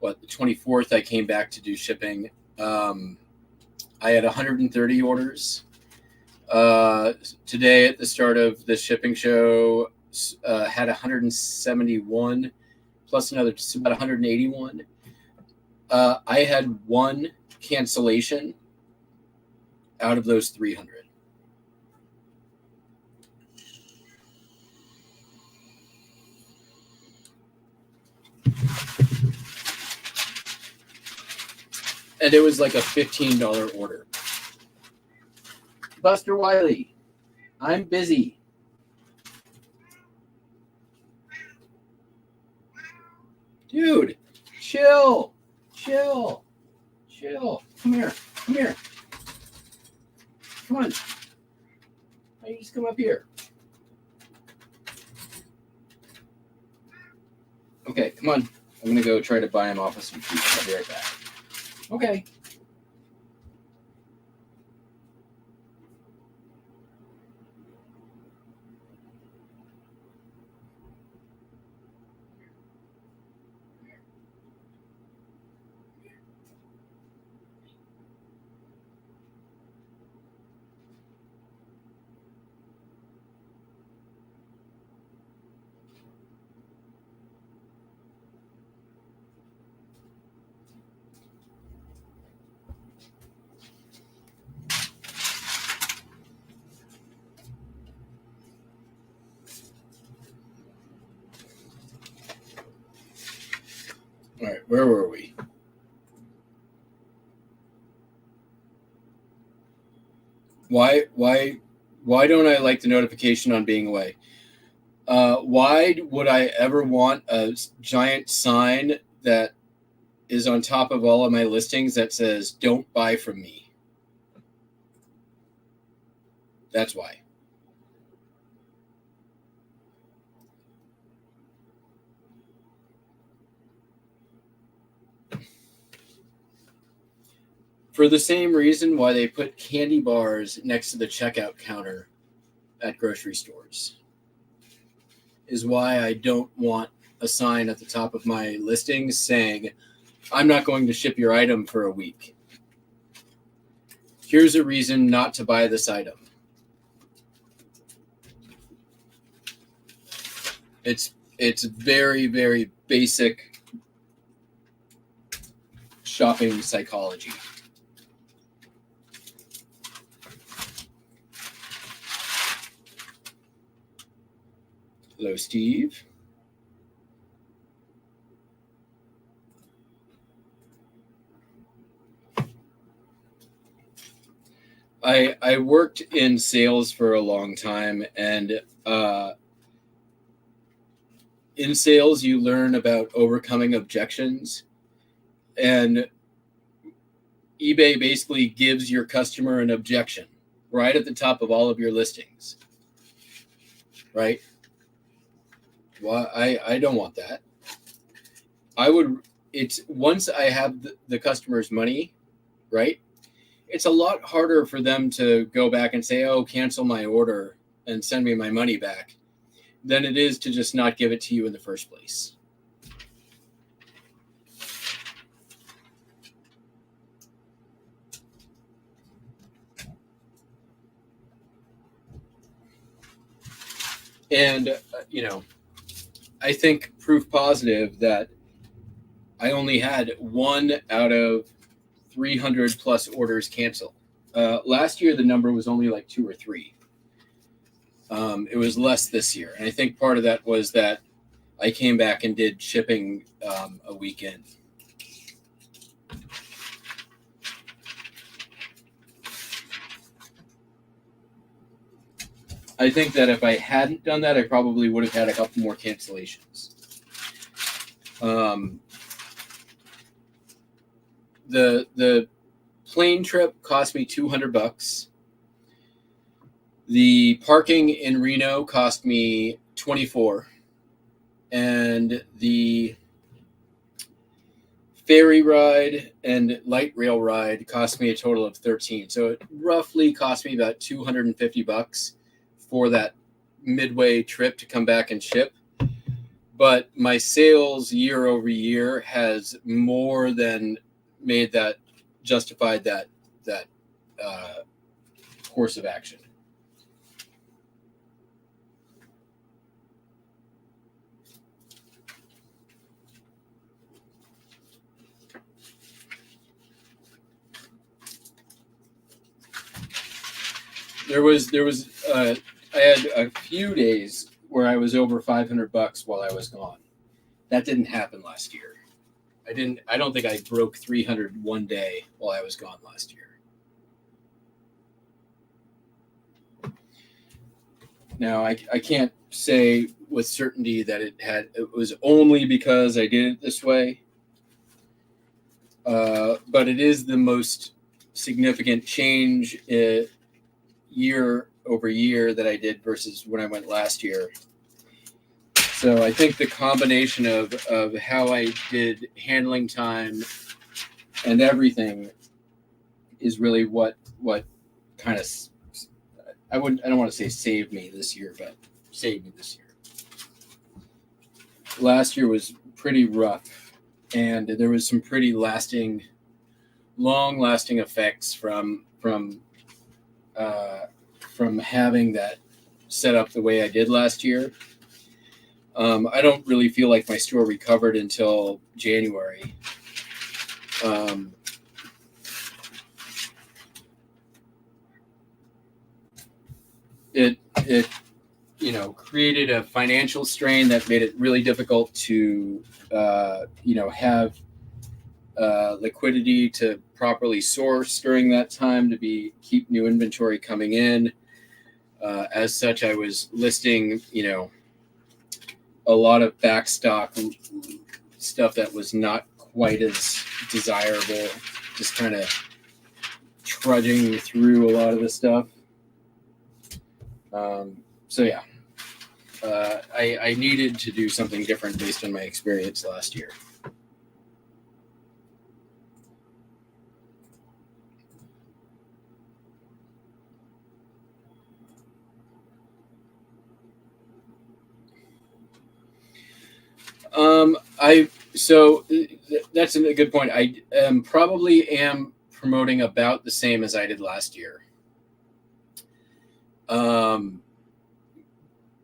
24th, I came back to do shipping. I had 130 orders. Today at the start of the shipping show, had 171 plus another, just about 181. I had 1 cancellation out of those 300. And it was like a $15 order. Buster Wiley, I'm busy. Dude, chill. Come here. Come on. Why don't you just come up here? Okay, come on. I'm going to go try to buy him off of some treats. I'll be right back. Okay. All right, where were we? Why don't I like the notification on being away? Why would I ever want a giant sign that is on top of all of my listings that says "Don't buy from me"? That's why. For the same reason why they put candy bars next to the checkout counter at grocery stores is why I don't want a sign at the top of my listings saying, "I'm not going to ship your item for a week. Here's a reason not to buy this item." It's very, very basic shopping psychology. Hello, Steve. I worked in sales for a long time, and in sales you learn about overcoming objections, and eBay basically gives your customer an objection right at the top of all of your listings, right? Well, I don't want that. It's once I have the customer's money, right? It's a lot harder for them to go back and say, "Oh, cancel my order and send me my money back," than it is to just not give it to you in the first place. And, I think proof positive that I only had 1 out of 300 plus orders cancel. Last year, the number was only like 2 or 3. It was less this year. And I think part of that was that I came back and did shipping a weekend. I think that if I hadn't done that, I probably would have had a couple more cancellations. The plane trip cost me $200. The parking in Reno cost me $24, and the ferry ride and light rail ride cost me a total of $13. So it roughly cost me about $250 for that midway trip to come back and ship. But my sales year over year has more than made that justified that course of action. There was I had a few days where I was over $500 while I was gone. That didn't happen last year. I don't think I broke 300 one day while I was gone last year. Now I can't say with certainty that it was only because I did it this way. But it is the most significant change year over year that I did versus when I went last year. So I think the combination of how I did handling time and everything is really what kind of I don't want to say saved me this year, but saved me this year. Last year was pretty rough, and there was some pretty long lasting effects from having that set up the way I did last year. I don't really feel like my store recovered until January. It created a financial strain that made it really difficult to, have liquidity to properly source during that time to keep new inventory coming in. As such, I was listing, a lot of backstock stuff that was not quite as desirable, just kind of trudging through a lot of the stuff. So yeah, I needed to do something different based on my experience last year. That's a good point. I probably am promoting about the same as I did last year.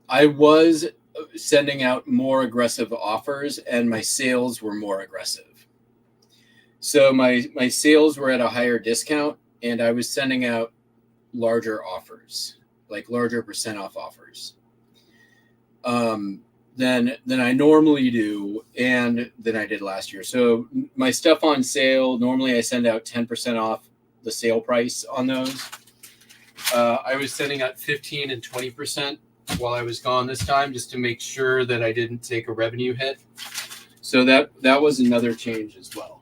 I was sending out more aggressive offers, and my sales were more aggressive. So my sales were at a higher discount, and I was sending out larger offers, like larger percent off offers. Than I normally do, and than I did last year. So my stuff on sale, normally I send out 10% off the sale price on those. I was sending out 15 and 20% while I was gone this time, just to make sure that I didn't take a revenue hit. So that was another change as well.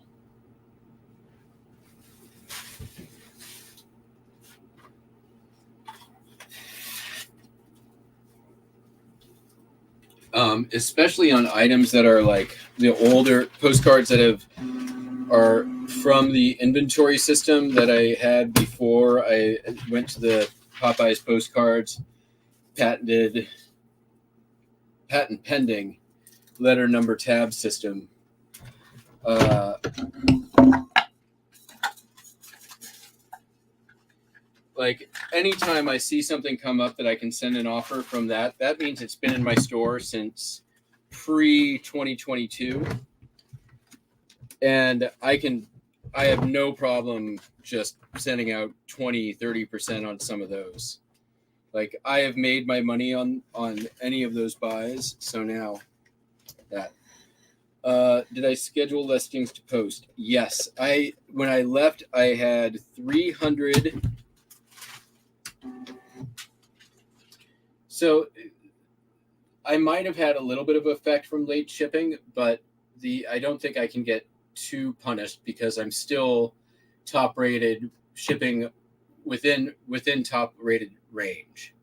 Especially on items that are like the older postcards that are from the inventory system that I had before I went to the Popeyes postcards, patent pending letter number tab system. Like anytime I see something come up that I can send an offer from that means it's been in my store since pre-2022. And I have no problem just sending out 20-30% on some of those. Like I have made my money on any of those buys. So now that did I schedule listings to post? Yes. When I left, I had 300. So I might have had a little bit of effect from late shipping, but I don't think I can get too punished because I'm still top rated, shipping within top rated range.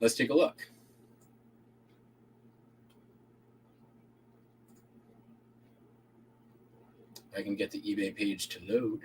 Let's take a look. I can get the eBay page to load.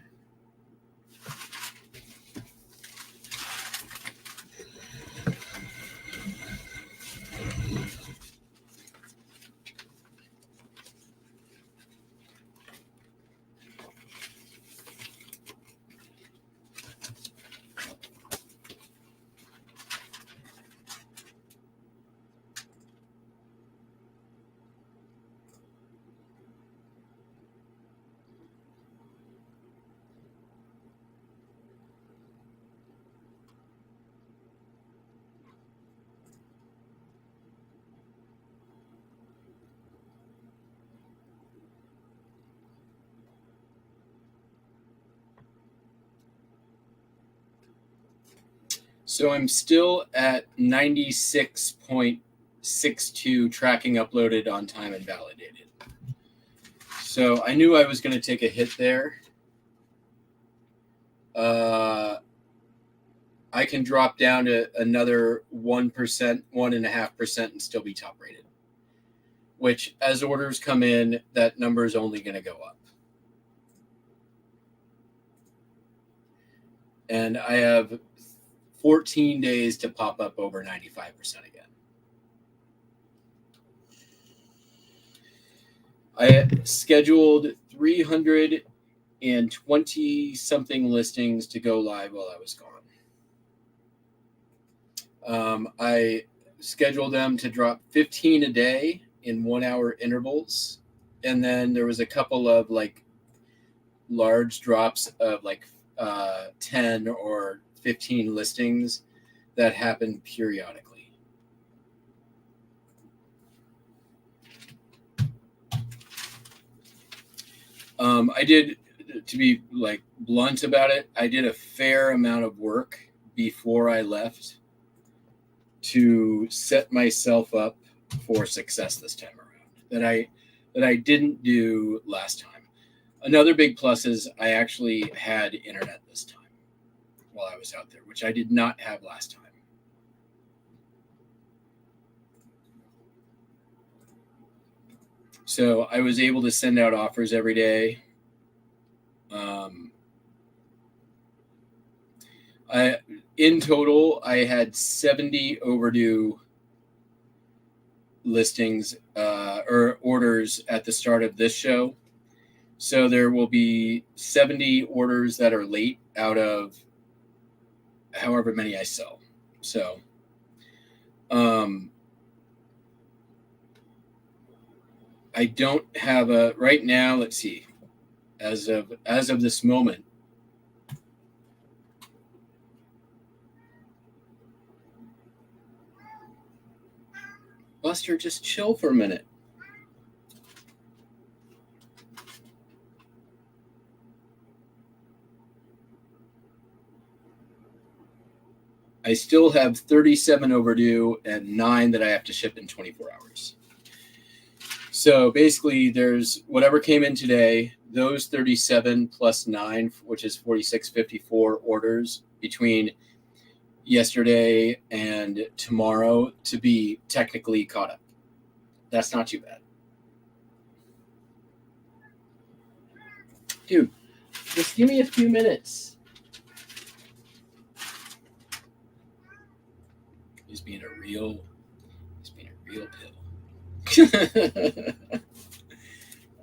So I'm still at 96.62 tracking uploaded on time and validated. So I knew I was going to take a hit there. I can drop down to another 1%, 1.5% and still be top rated. Which, as orders come in, that number is only going to go up. And I have 14 days to pop up over 95% again. I scheduled 320 something listings to go live while I was gone. I scheduled them to drop 15 a day in 1 hour intervals. And then there was a couple of like large drops of like 10 or 15 listings that happen periodically. I did, to be like blunt about it, I did a fair amount of work before I left to set myself up for success this time around that I didn't do last time. Another big plus is I actually had internet this time while I was out there, which I did not have last time. So I was able to send out offers every day. In total, I had 70 overdue listings or orders at the start of this show. So there will be 70 orders that are late out of however many I sell. So I don't have a right now. Let's see. As of this moment, Buster, just chill for a minute. I still have 37 overdue and 9 that I have to ship in 24 hours. So basically, there's whatever came in today, those 37 plus 9, which is 4654 orders between yesterday and tomorrow to be technically caught up. That's not too bad. Dude, just give me a few minutes. He's being a real pill.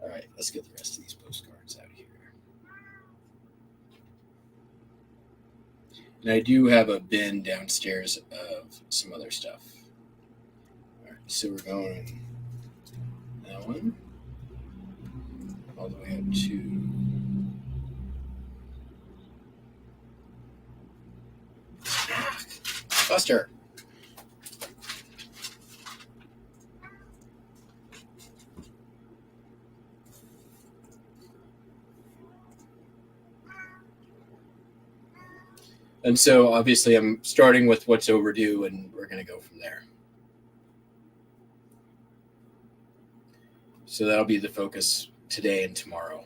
All right, let's get the rest of these postcards out here. And I do have a bin downstairs of some other stuff. All right, so we're going that one all the way up to Buster. And so obviously I'm starting with what's overdue and we're going to go from there. So that'll be the focus today and tomorrow.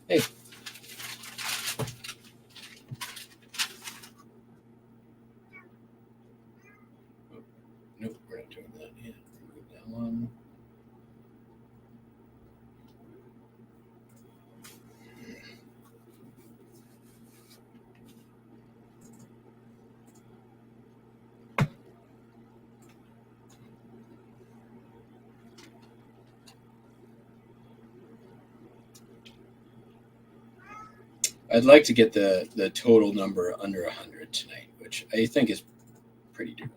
Hey. Oh, nope, we're not doing that yet. Remove that one. I'd like to get the total number under 100 tonight, which I think is pretty doable.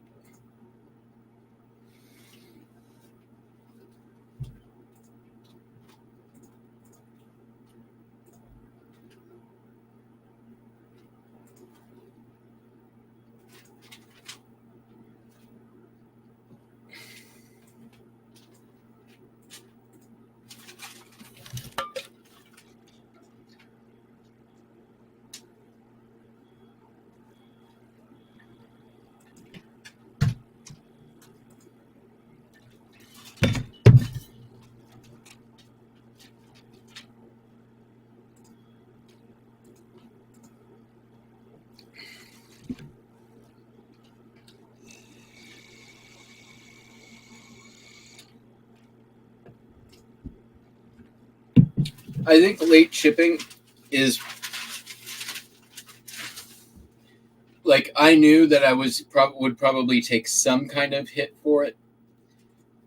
I think late shipping is like I knew that I would probably take some kind of hit for it.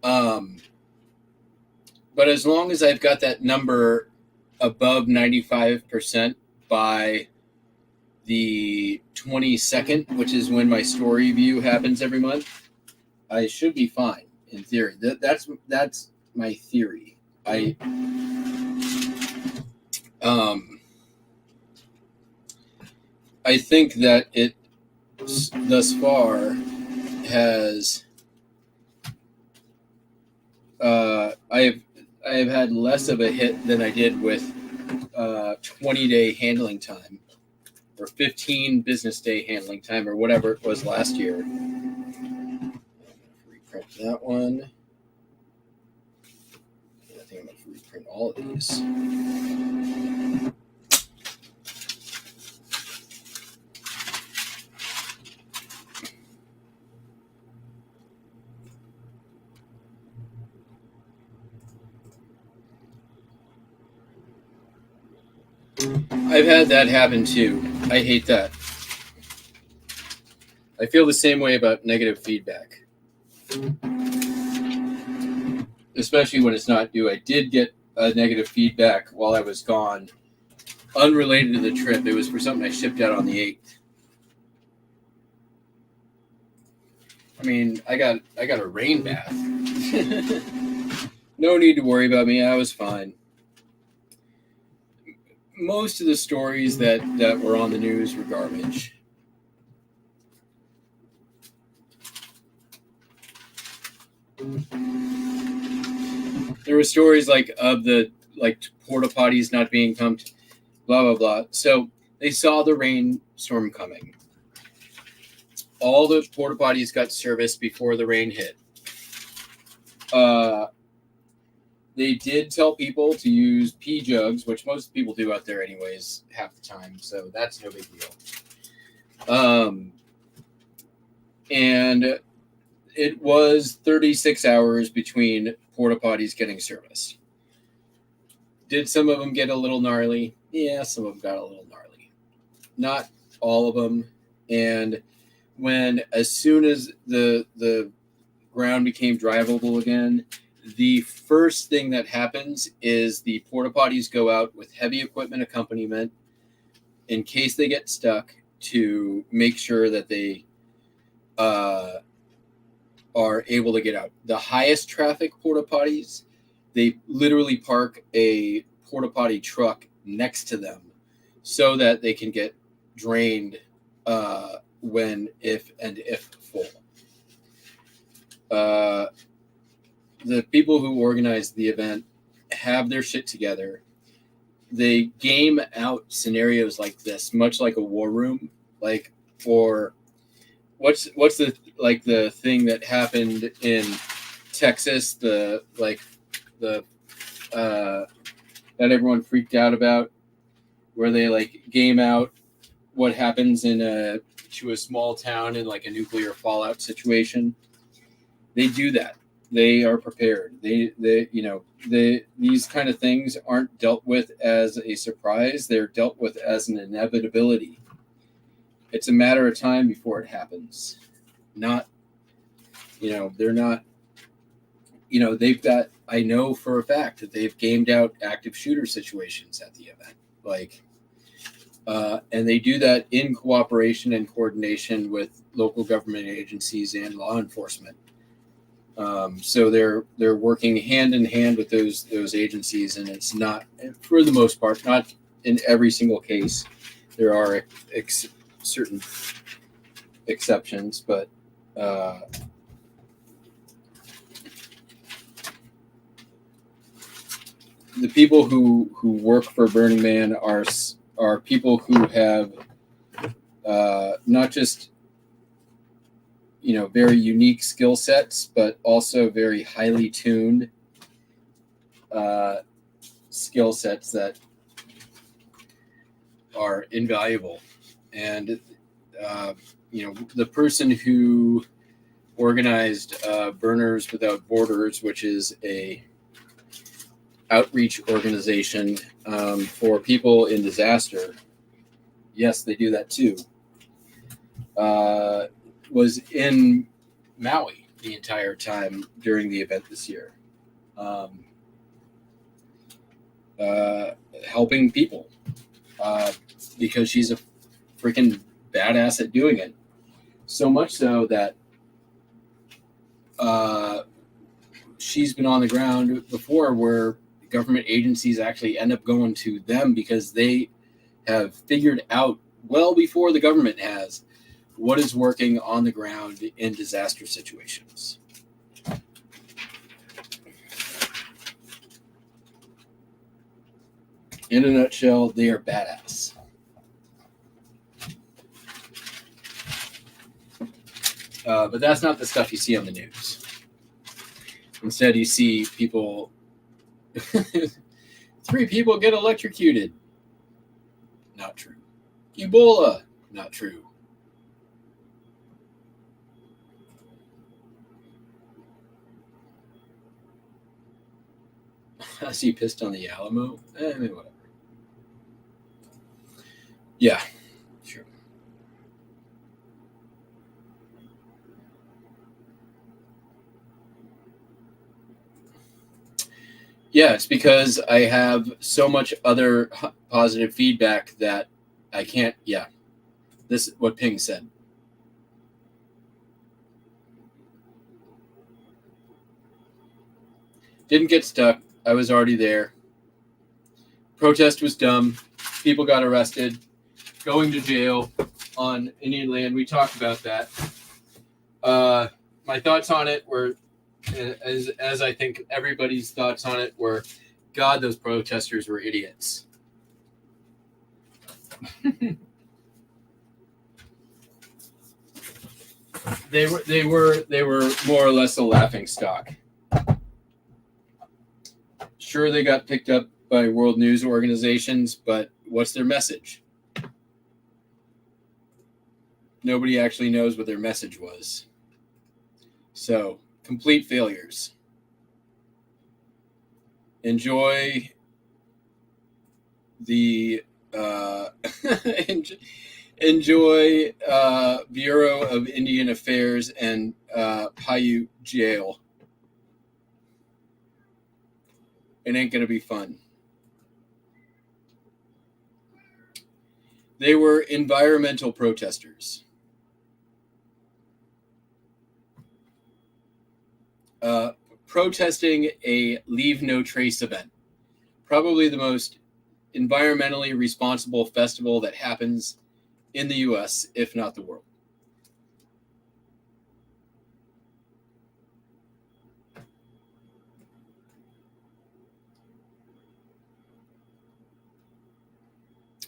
But as long as I've got that number above 95% by the 22nd, which is when my story view happens every month, I should be fine in theory. That's my theory. I think that it thus far has I have had less of a hit than I did with 20-day handling time or 15 business day handling time or whatever it was last year. Reprint that one. I think I'm going to reprint all of these. I've had that happen too. I hate that. I feel the same way about negative feedback, especially when it's not due. I did get a negative feedback while I was gone, unrelated to the trip. It was for something I shipped out on the 8th. I mean, I got a rain bath. No need to worry about me. I was fine. Most of the stories that were on the news were garbage. There were stories of the porta potties not being pumped, blah blah blah. So they saw the rainstorm coming. All the porta potties got serviced before the rain hit. They did tell people to use pee jugs, which most people do out there anyways, half the time. So that's no big deal. And it was 36 hours between porta potties getting serviced. Did some of them get a little gnarly? Yeah, some of them got a little gnarly. Not all of them. And as soon as the ground became drivable again, the first thing that happens is the porta potties go out with heavy equipment accompaniment in case they get stuck to make sure that they are able to get out. The highest traffic porta potties, they literally park a porta potty truck next to them so that they can get drained if full. The people who organized the event have their shit together. They game out scenarios like this, much like a war room. Or what's the thing that happened in Texas? That everyone freaked out about, where they game out what happens to a small town in a nuclear fallout situation. They do that. They are prepared. These kind of things aren't dealt with as a surprise. They're dealt with as an inevitability. It's a matter of time before it happens. They're not, they've got, I know for a fact that they've gamed out active shooter situations at the event. And they do that in cooperation and coordination with local government agencies and law enforcement. So they're working hand in hand with those agencies, and it's not, for the most part, not in every single case. There are certain exceptions, but the people who work for Burning Man are people who have not just very unique skill sets, but also very highly tuned skill sets that are invaluable. And the person who organized Burners Without Borders, which is a outreach organization for people in disaster, yes, they do that too, was in Maui the entire time during the event this year, helping people because she's a freaking badass at doing it. So much so that she's been on the ground before where government agencies actually end up going to them because they have figured out well before the government has what is working on the ground in disaster situations. In a nutshell, they are badass. But that's not the stuff you see on the news. Instead, you see people, 3 people get electrocuted. Not true. Ebola. Not true. I see pissed on the Alamo. Whatever. Yeah, sure. Yeah, it's because I have so much other positive feedback that I can't. Yeah, this is what Ping said. Didn't get stuck. I was already there. Protest was dumb. People got arrested. Going to jail on Indian land. We talked about that. My thoughts on it were, as I think everybody's thoughts on it were, God, those protesters were idiots. They were more or less a laughing stock. Sure, they got picked up by world news organizations, but what's their message? Nobody actually knows what their message was. So, complete failures. Enjoy the enjoy Bureau of Indian Affairs and Paiute Jail. It ain't gonna be fun. They were environmental protesters. Protesting a Leave No Trace event. Probably the most environmentally responsible festival that happens in the US, if not the world.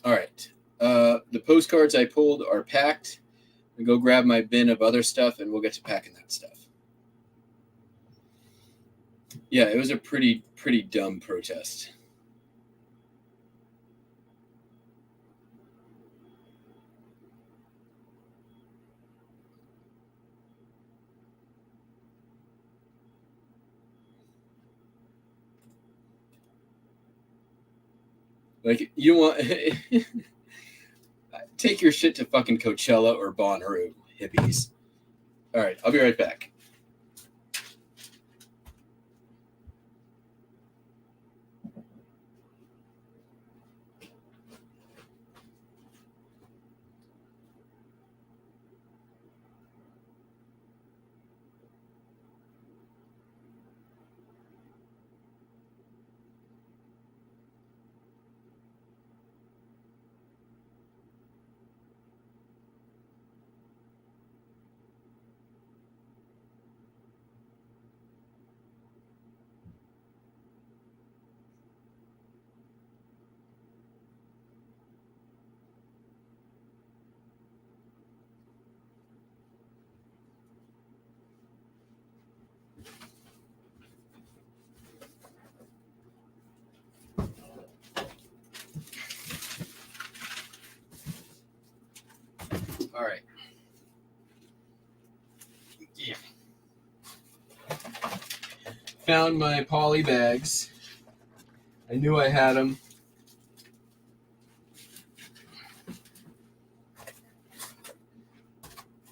All right. The postcards I pulled are packed. I'll go grab my bin of other stuff and we'll get to packing that stuff. Yeah, it was a pretty dumb protest. Like, you want take your shit to fucking Coachella or Bonnaroo, hippies. All right, I'll be right back. All right. Yeah. Found my poly bags. I knew I had them. I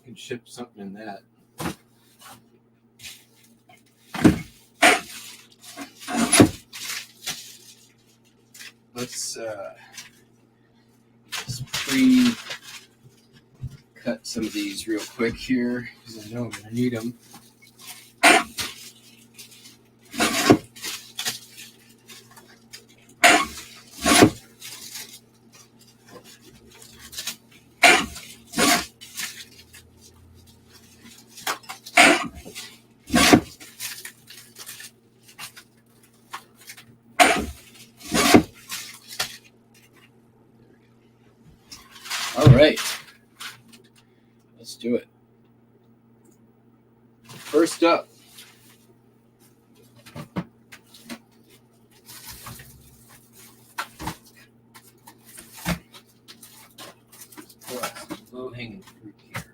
could ship something in that. Let's just pre-cut some of these real quick here because I know I'm going to need them. All right. Let's do it. First up. Low-hanging fruit here.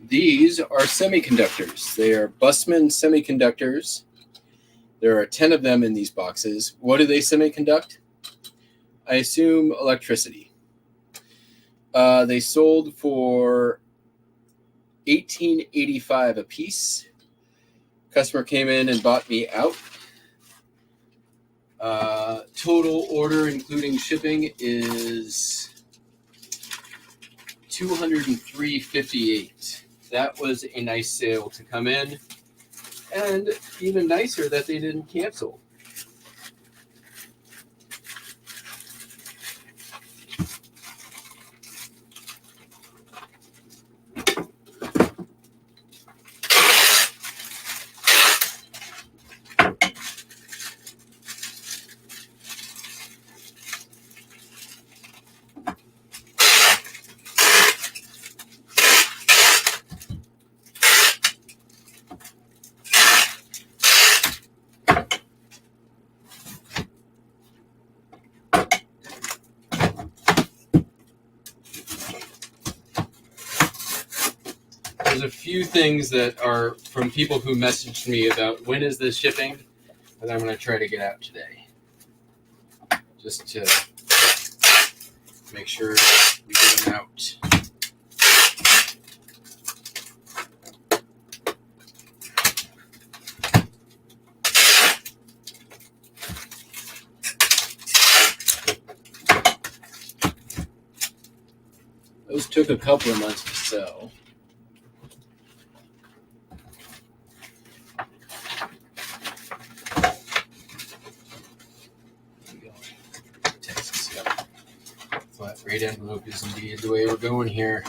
These are semiconductors. They are Bussmann semiconductors. There are 10 of them in these boxes. What do they semiconduct? I assume electricity. They sold for $18.85 a piece. Customer came in and bought me out. Total order, including shipping, is $203.58. That was a nice sale to come in, and even nicer that they didn't cancel. There's a few things that are from people who messaged me about when is this shipping, that I'm going to try to get out today. Just to make sure we get them out. Those took a couple of months to sell. Texas, yep. Flat rate envelope is indeed the way we're going here.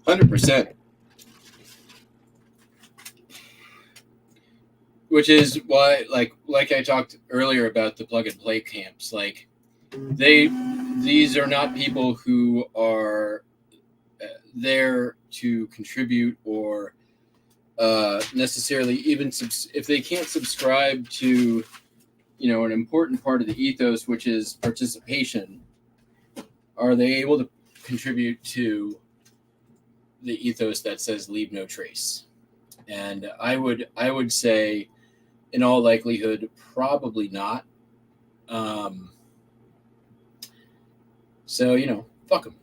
%. Which is why, like I talked earlier about the plug and play camps, like these are not people who are there to contribute or necessarily even if they can't subscribe to, an important part of the ethos, which is participation. Are they able to contribute to the ethos that says leave no trace? And I would say, in all likelihood, probably not. So, fuck them.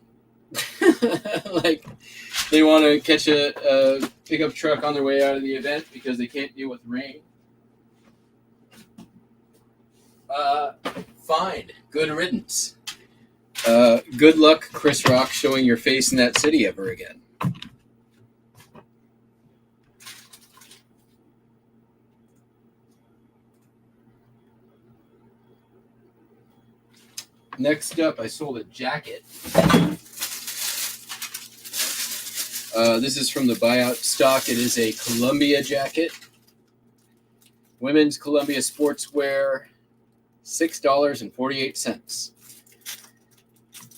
Like, they want to catch a pickup truck on their way out of the event because they can't deal with rain. Fine. Good riddance. Good luck, Chris Rock, showing your face in that city ever again. Next up, I sold a jacket. This is from the buyout stock. It is a Columbia jacket. Women's Columbia sportswear, $6.48.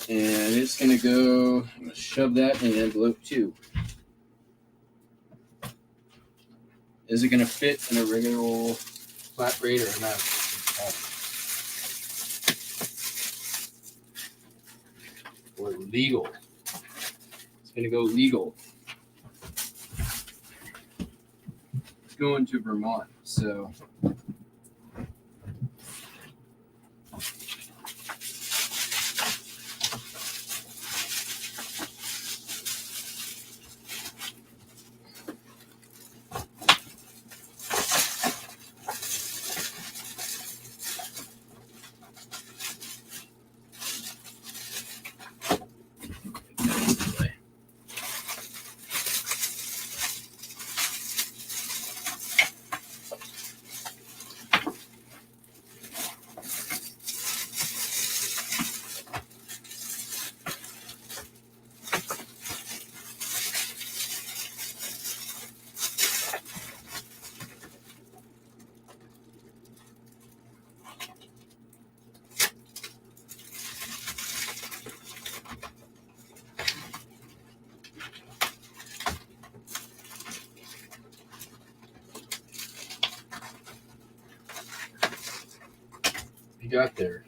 And it's going to go, I'm going to shove that in an envelope too. Is it going to fit in a regular flat rate or not? legal. It's going to go legal. It's going to Vermont, so... You got there.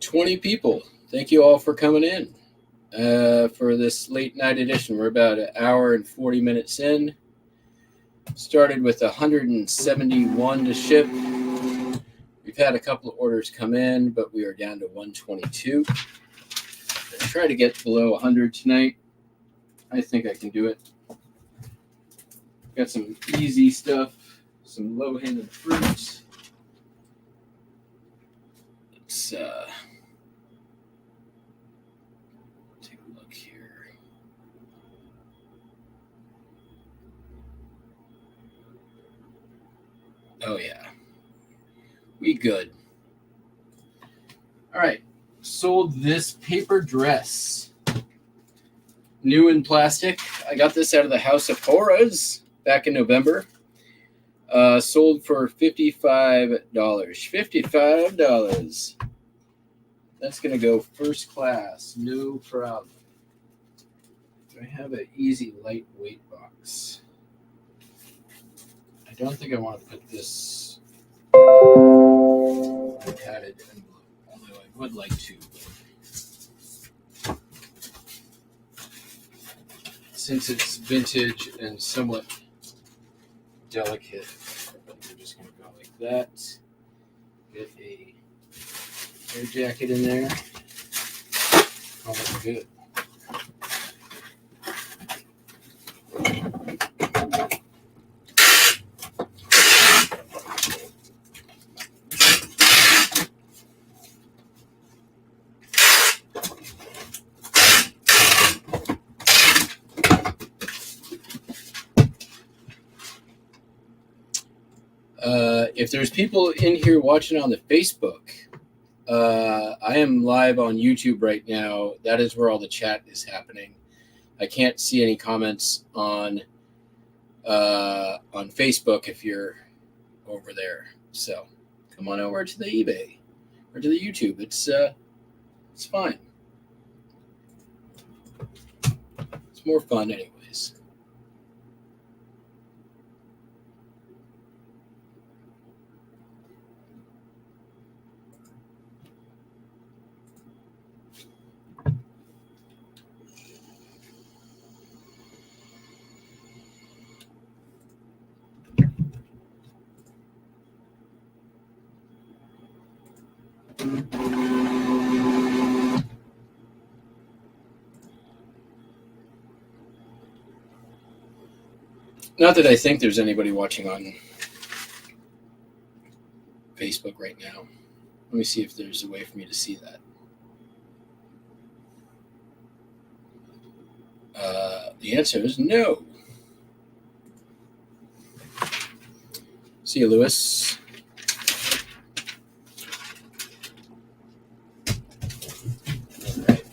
$20 people. Thank you all for coming in for this late night edition. We're about an hour and 40 minutes in. Started with 171 to ship. We've had a couple of orders come in, but we are down to 122. I'll try to get below 100 tonight. I think I can do it. Got some easy stuff, some low-hanging fruits. Let's take a look here. Oh, yeah. We good. All right. Sold this paper dress. New in plastic. I got this out of the House of Horrors back in November. Sold for $55. $55. That's going to go first class. No problem. Do I have an easy lightweight box? I don't think I want to put this padded envelope, although I would like to. Since it's vintage and somewhat delicate, we're just going to go like that. Get a air jacket in there. Call it good. If there's people in here watching on the Facebook, I am live on YouTube right now. That is where all the chat is happening. I can't see any comments on Facebook if you're over there. So come on over to the eBay or to the YouTube. It's fine. It's more fun anyways. Not that I think there's anybody watching on Facebook right now. Let me see if there's a way for me to see that. The answer is no. See you, Lewis. All right.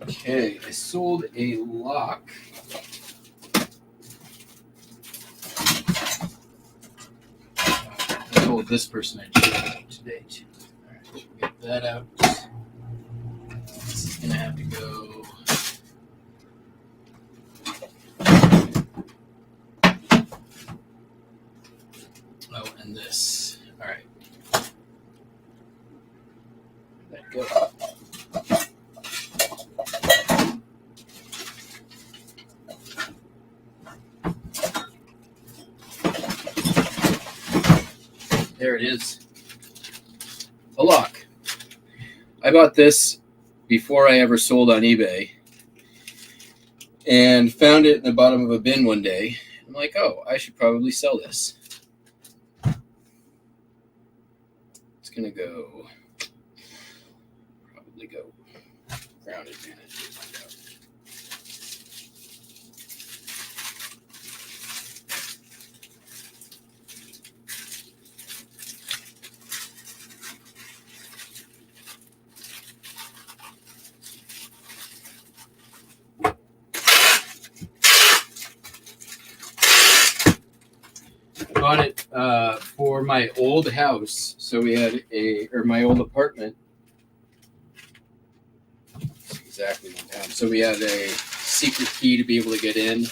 Okay, I sold a lock. I told this person I'd show it today too. All right, we'll get that out. This is gonna have to go. Oh, and this. All right. Let that go. There it is. A lock. I bought this before I ever sold on eBay and found it in the bottom of a bin one day. I'm like, oh, I should probably sell this. It's going to go, probably go grounded management. Bought it for my old house. So we had my old apartment. That's exactly one time. So we had a secret key to be able to get in.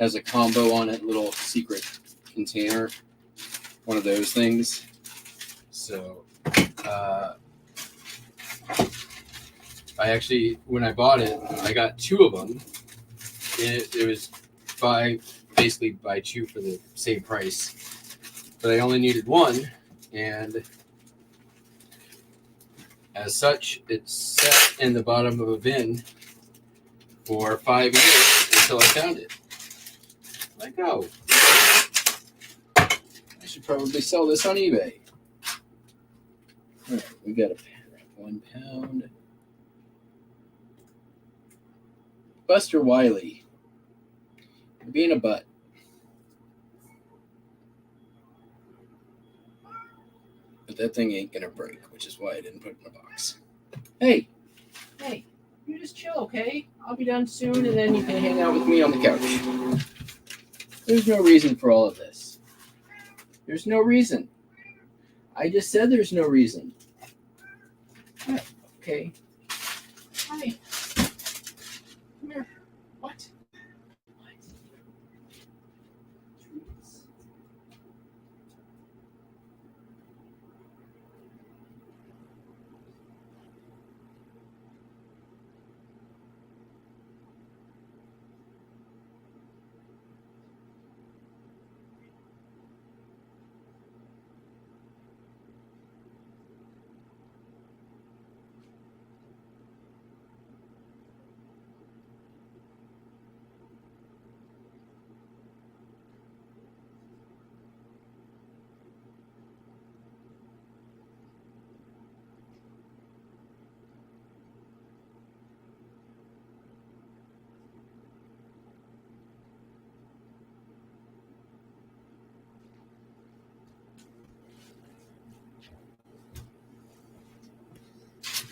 Has a combo on it, little secret container. One of those things. So I actually, when I bought it, I got two of them. It was basically buy two for the same price. But I only needed one, and as such, it's sat in the bottom of a bin for 5 years until I found it. Like, oh, I should probably sell this on eBay. All right, we got a 1 pound. Buster Wiley. You're being a butt. But that thing ain't gonna break, which is why I didn't put it in a box. Hey, you just chill, okay? I'll be done soon, and then you can hang out with me on the couch. There's no reason for all of this. There's no reason. I just said there's no reason. Okay. Hi. Come here. What?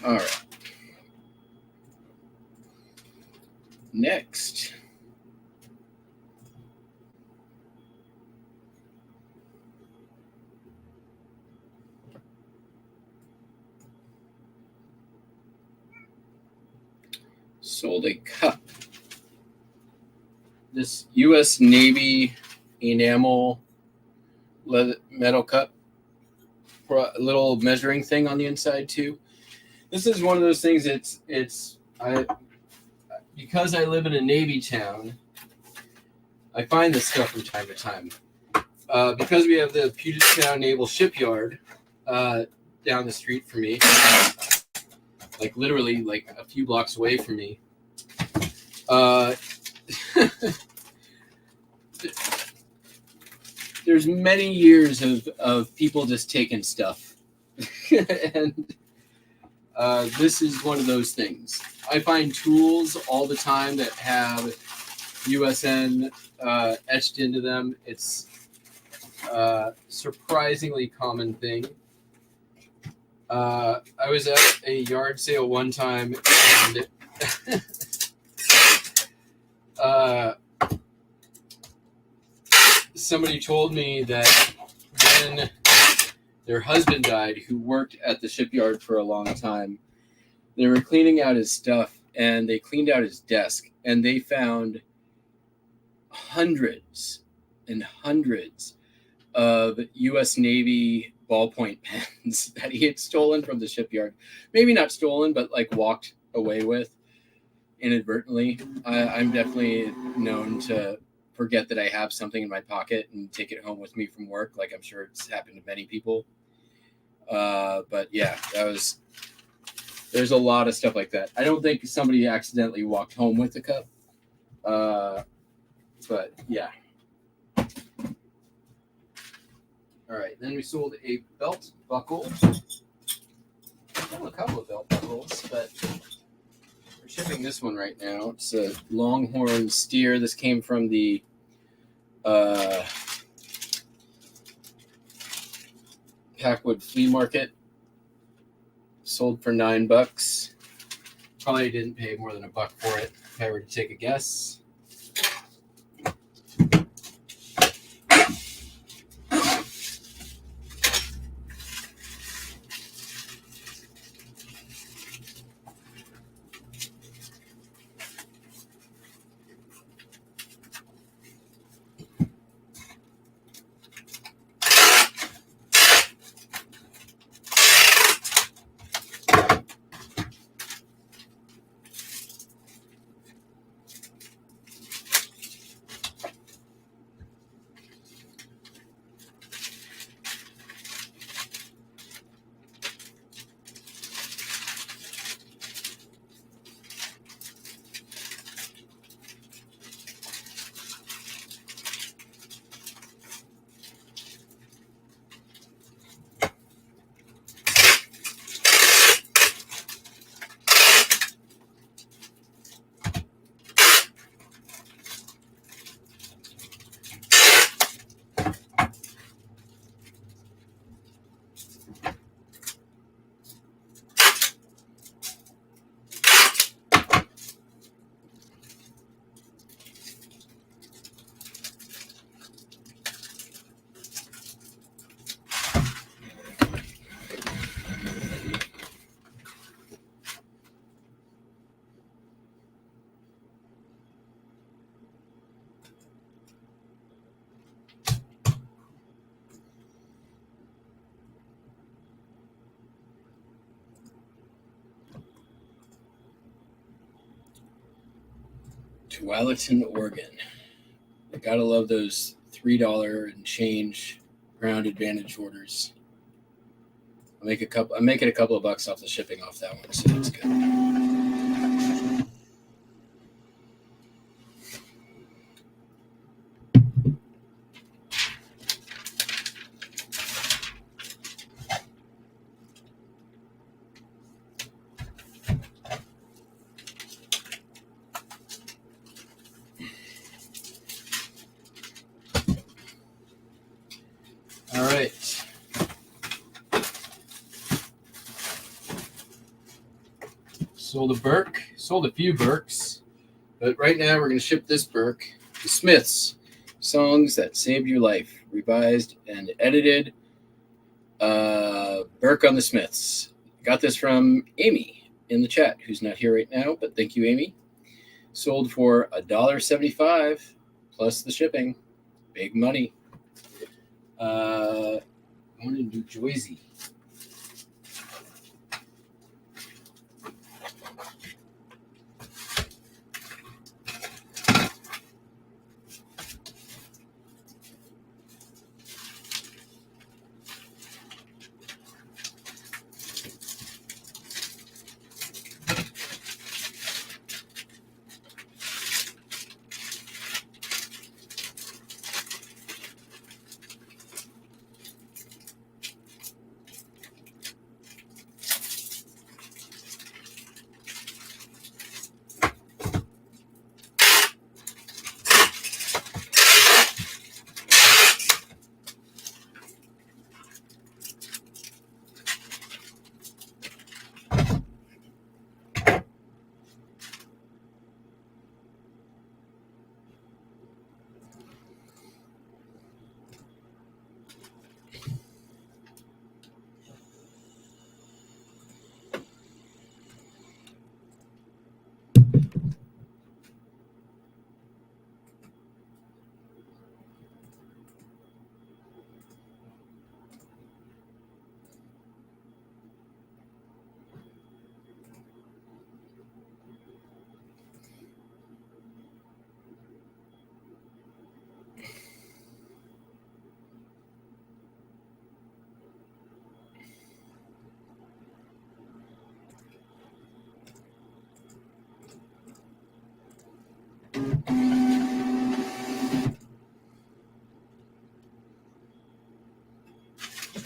All right. Next. Sold a cup. This U.S. Navy enamel metal cup. A little measuring thing on the inside too. This is one of those things. Because I live in a Navy town, I find this stuff from time to time. Because we have the Puget Sound Naval Shipyard down the street from me, like literally like a few blocks away from me, There's many years of people just taking stuff. And this is one of those things. I find tools all the time that have USN etched into them. It's a surprisingly common thing. I was at a yard sale one time, and somebody told me that when their husband died, who worked at the shipyard for a long time, they were cleaning out his stuff, and they cleaned out his desk, and they found hundreds and hundreds of U.S. Navy ballpoint pens that he had stolen from the shipyard. Maybe not stolen, but like walked away with inadvertently. I'm definitely known to forget that I have something in my pocket and take it home with me from work. Like I'm sure it's happened to many people. But yeah, there's a lot of stuff like that. I don't think somebody accidentally walked home with the cup. But yeah. All right, then we sold a belt buckle. Well, a couple of belt buckles, but we're shipping this one right now. It's a Longhorn Steer. This came from the Packwood Flea Market. Sold for $9. Probably didn't pay more than $1 for it if I were to take a guess. Tualatin, Oregon. I gotta love those $3 and change Ground Advantage orders. I'm making a couple of bucks off the shipping off that one, so that's good. All right. Sold a Burke, sold a few Burks, but right now we're going to ship this Burke, The Smiths, Songs That Saved Your Life, revised and edited. Burke on the Smiths. Got this from Amy in the chat, who's not here right now, but thank you, Amy. Sold for $1.75 plus the shipping. Big money. One in New Jersey.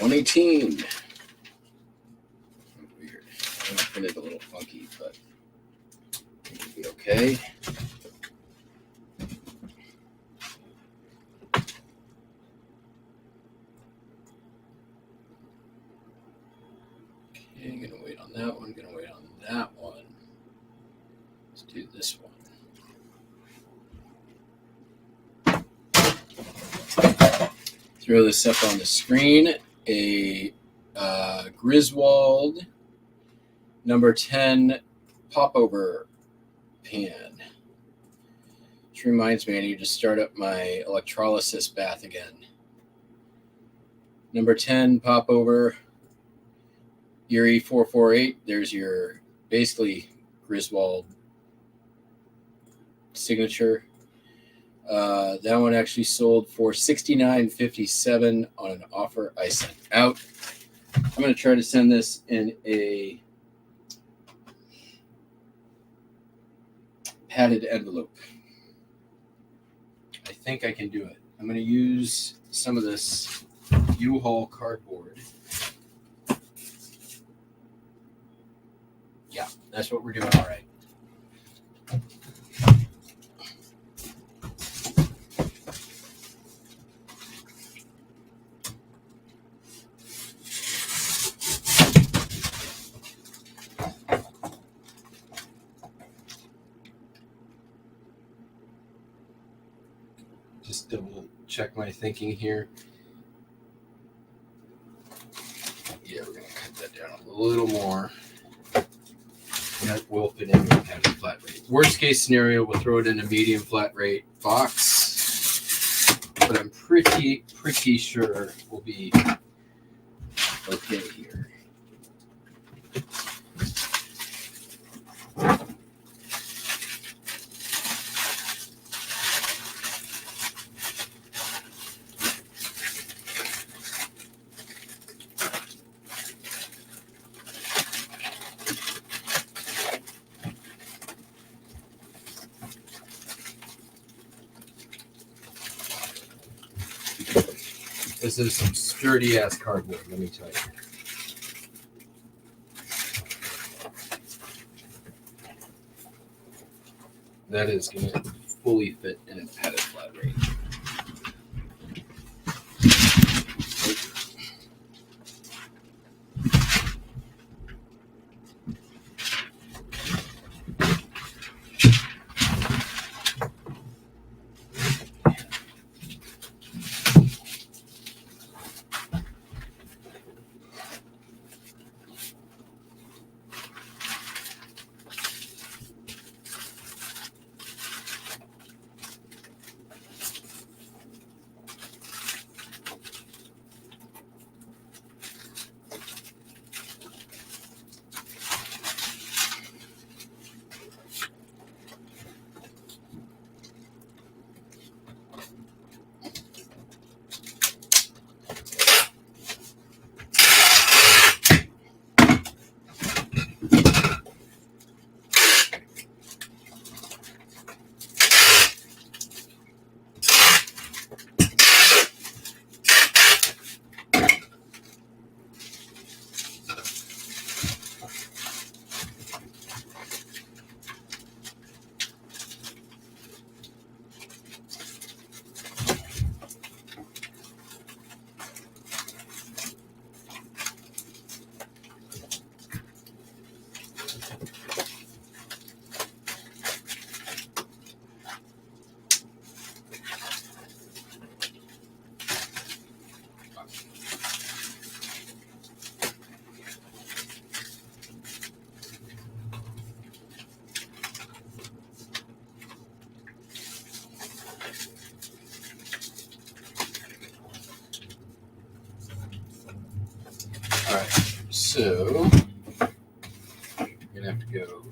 $118. Weird. I'm gonna print it a little funky, but it'll be okay. Okay, gonna wait on that one. Gonna wait on that one. Let's do this one. Throw this up on the screen. A Griswold number 10 popover pan. Which reminds me, I need to start up my electrolysis bath again. Number 10 popover, Erie 448. There's your basically Griswold signature. That one actually sold for $69.57 on an offer I sent out. I'm going to try to send this in a padded envelope. I think I can do it. I'm going to use some of this U-Haul cardboard. Yeah, that's what we're doing. All right. Just double check my thinking here. Yeah, we're going to cut that down a little more. That will fit in with kind of flat rate. Worst case scenario, we'll throw it in a medium flat rate box, but I'm pretty sure we'll be okay here. This is some sturdy ass cardboard, let me tell you. That is going to fully fit in a padded flat rate. All right, so I'm gonna have to go.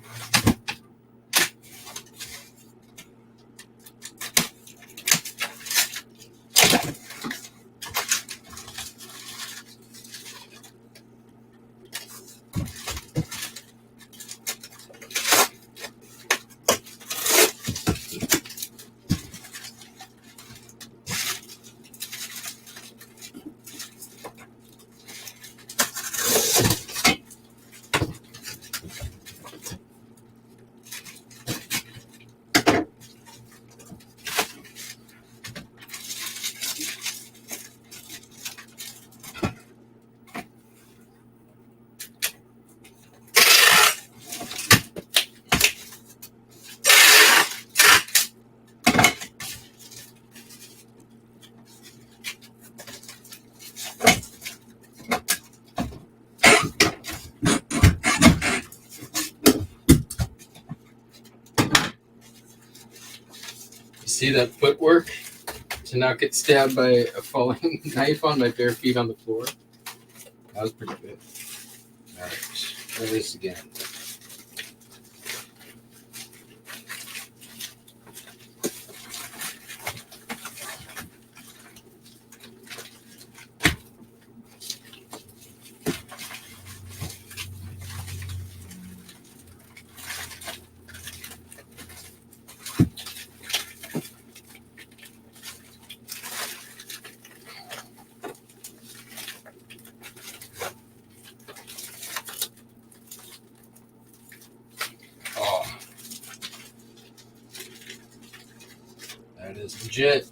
See that footwork to not get stabbed by a falling knife on my bare feet on the floor? That was pretty good. All right, try this again. Oh, that is legit.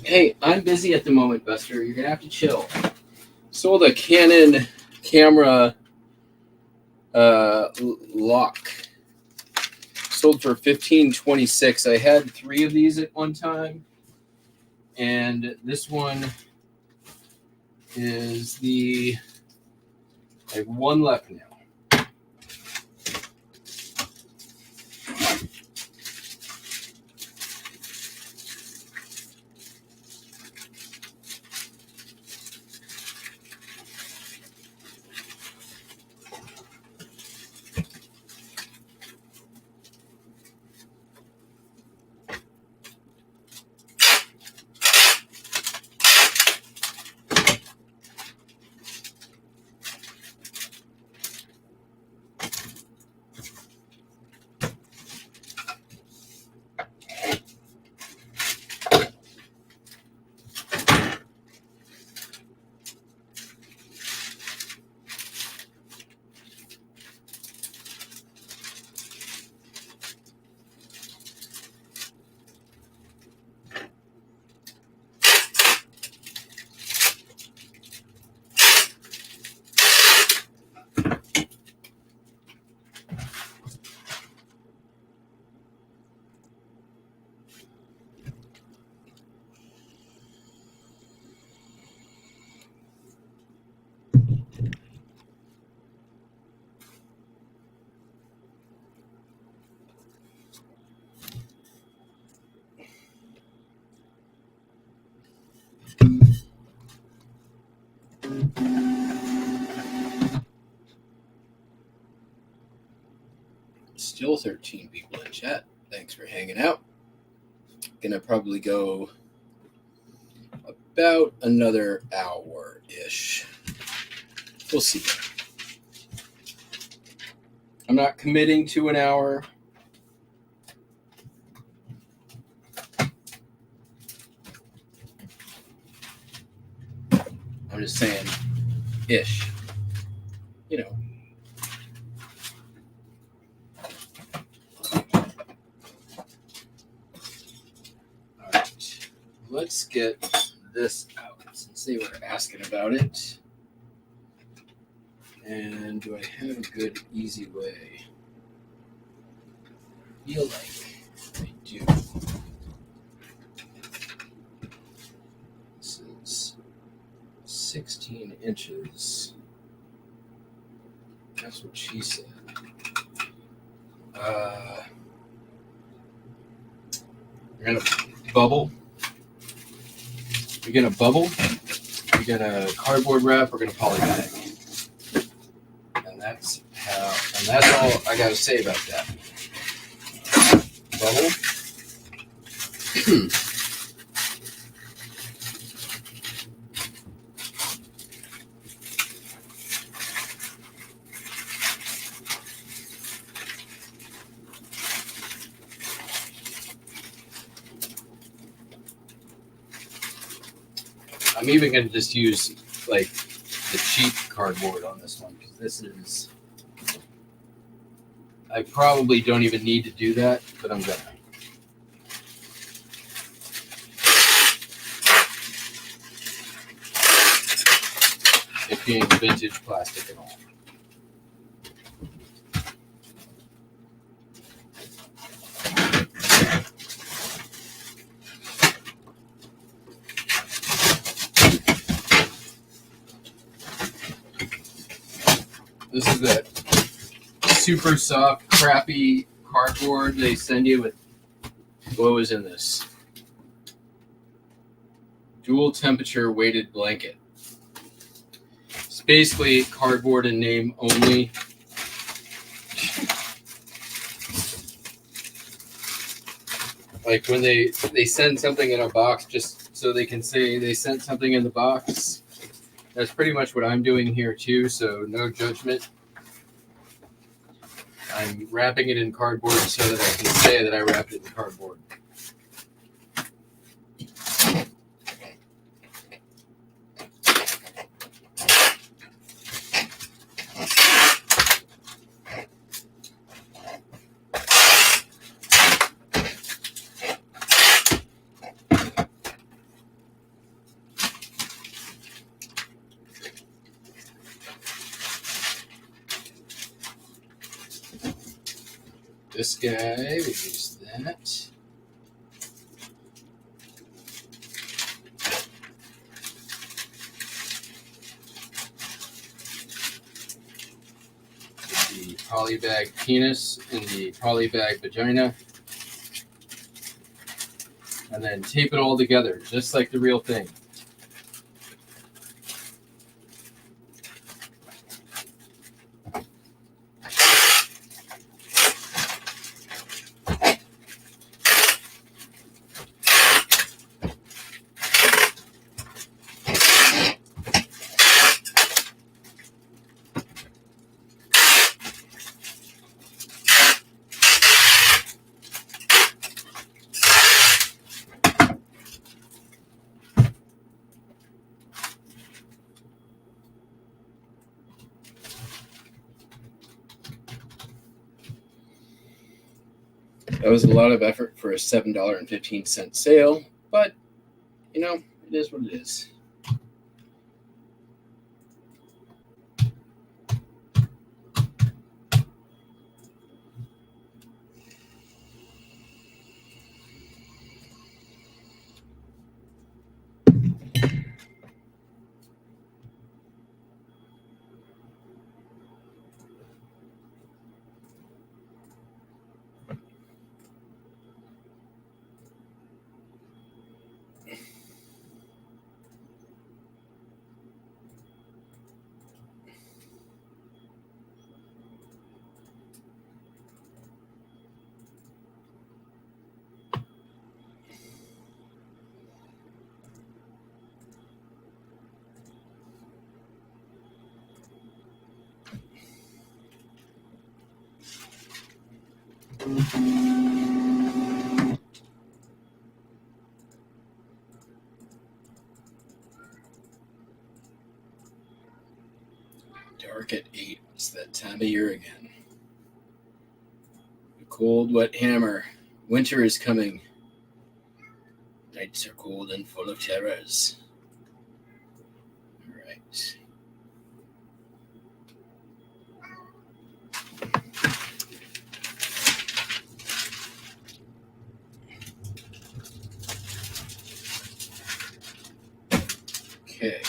Hey, I'm busy at the moment, Buster. You're gonna have to chill. Sold a Canon camera lock. Sold for $15.26. I had 3 of these at one time, and this one is I have 1 left now. Still 13 people in chat. Thanks for hanging out. Gonna probably go about another hour-ish. We'll see. I'm not committing to an hour. I'm just saying, ish. You know. All right. Let's get this out. since they were asking about it. And do I have a good, easy way? I feel like I do. This is 16 inches. That's what she said. We're going to bubble. We're going to bubble. We're going to cardboard wrap. We're going to poly bag. And that's all I got to say about that. Bubble. I'm even going to just use like the cheap cardboard on this one because this is, I probably don't even need to do that, but I'm going to. It being vintage plastic and all. This is that super soft, crappy cardboard they send you with. What was in this? Dual temperature weighted blanket. It's basically cardboard in name only. Like when they send something in a box just so they can say they sent something in the box. That's pretty much what I'm doing here too, so no judgment. I'm wrapping it in cardboard so that I can say that I wrapped it in cardboard. This guy, we use that. The polybag penis and the polybag vagina. And then tape it all together, just like the real thing. That was a lot of effort for a $7.15 sale, but, you know, it is what it is. Dark at 8. It's that time of year again. The cold, wet hammer. Winter is coming. Nights are cold and full of terrors. right. Okay.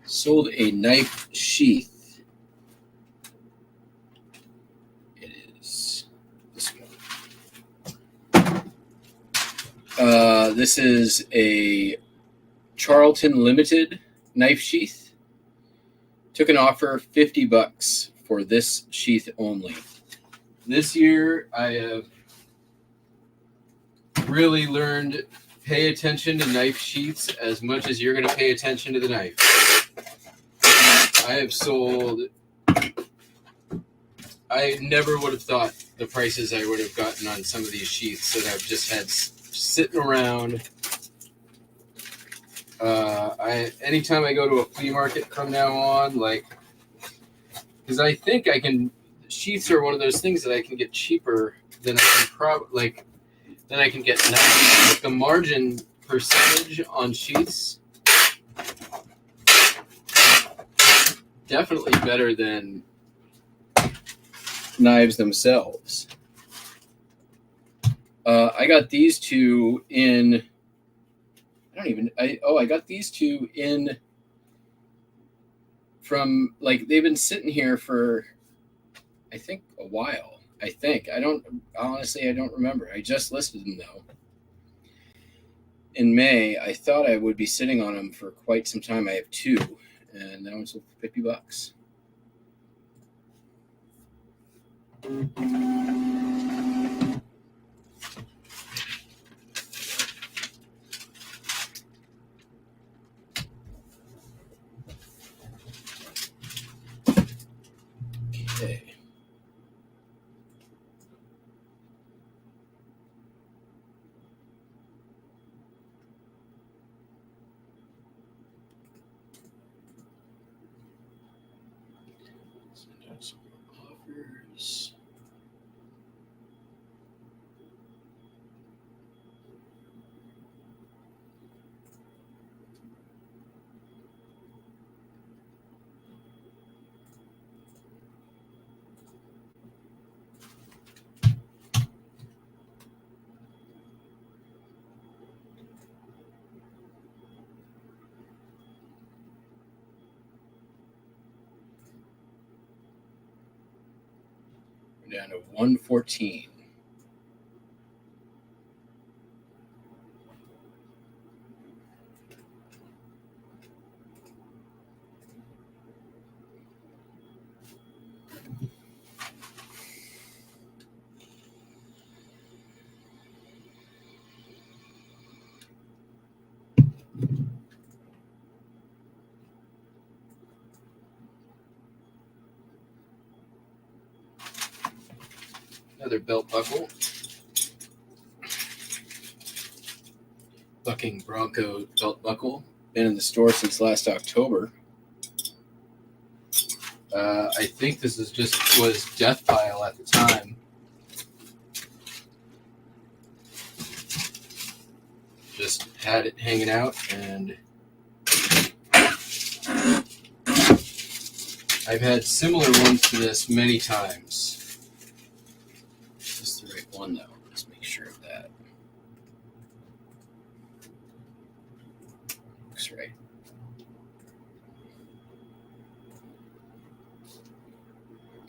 Sold a knife sheath. It is this one. This is a Charlton Limited knife sheath. Took an offer, $50 for this sheath only. This year, I have really learned pay attention to knife sheaths as much as you're going to pay attention to the knife. I have sold. I never would have thought the prices I would have gotten on some of these sheaths that I've just had sitting around. Anytime I go to a flea market from now on, like, because I think I can. Sheaths are one of those things that I can get cheaper than I can than I can get knives. Like the margin percentage on sheaths definitely better than knives themselves. I got these two in. I got these two in from, like, they've been sitting here for, I think, a while. I don't remember. I just listed them though. In May, I thought I would be sitting on them for quite some time. I have two, and that one's $50. Okay. Send out some offers. We're down to 114. Another belt buckle. Bucking Bronco belt buckle. Been in the store since last October. I think this was Death Pile at the time. Just had it hanging out, and I've had similar ones to this many times. Is this the right one, though? Let's make sure of that. Looks right.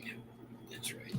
Yeah, that's right.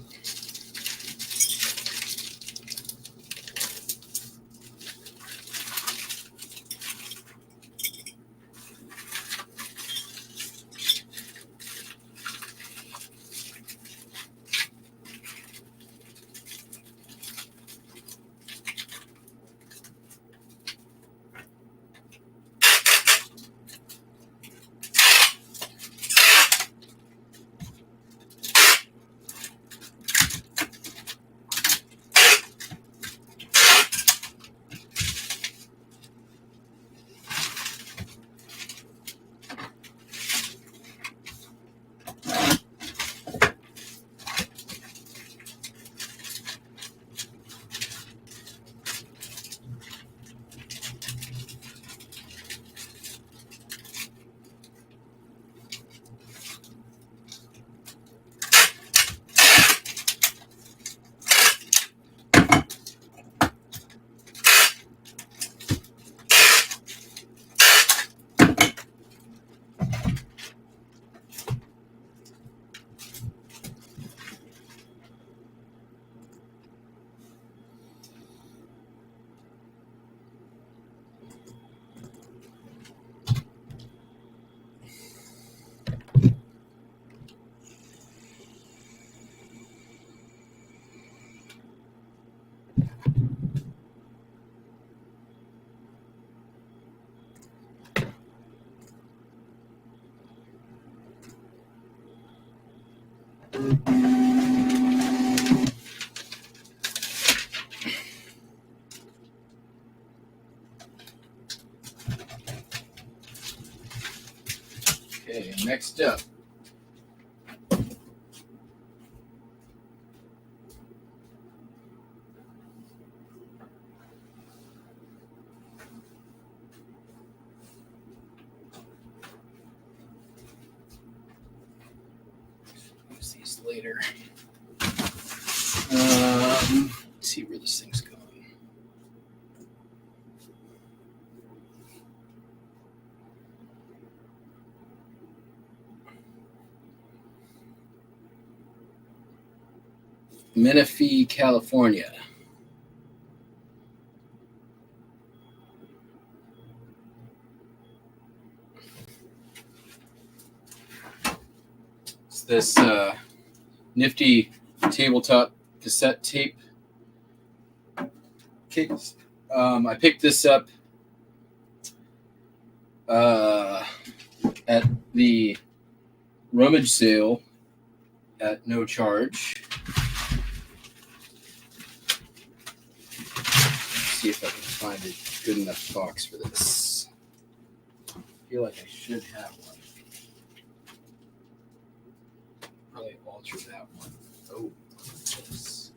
Okay, next up. Use these later. Let's see where this thing's going. Menifee, California. It's this nifty tabletop cassette tape case. I picked this up at the rummage sale at no charge. Let's see if I can find a good enough box for this. I feel like I should have one. Probably alter that one. Oh, yes.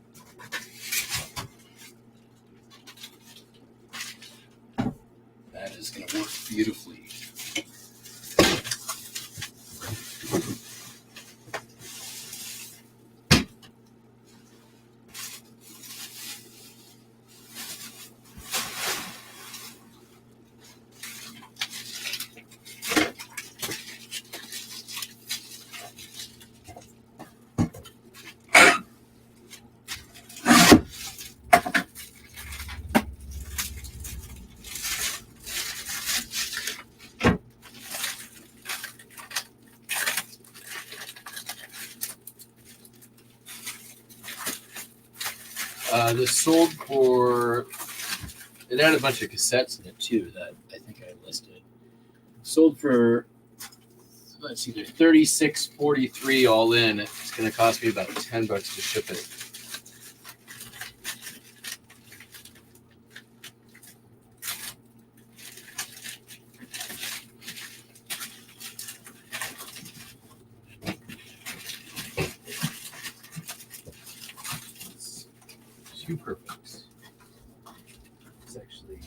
That is going to work beautifully. This sold for, it had a bunch of cassettes in it too that I think I listed. Sold for, let's see, they're $36.43 all in. It's going to cost me about $10 to ship it. Two perfects. It's actually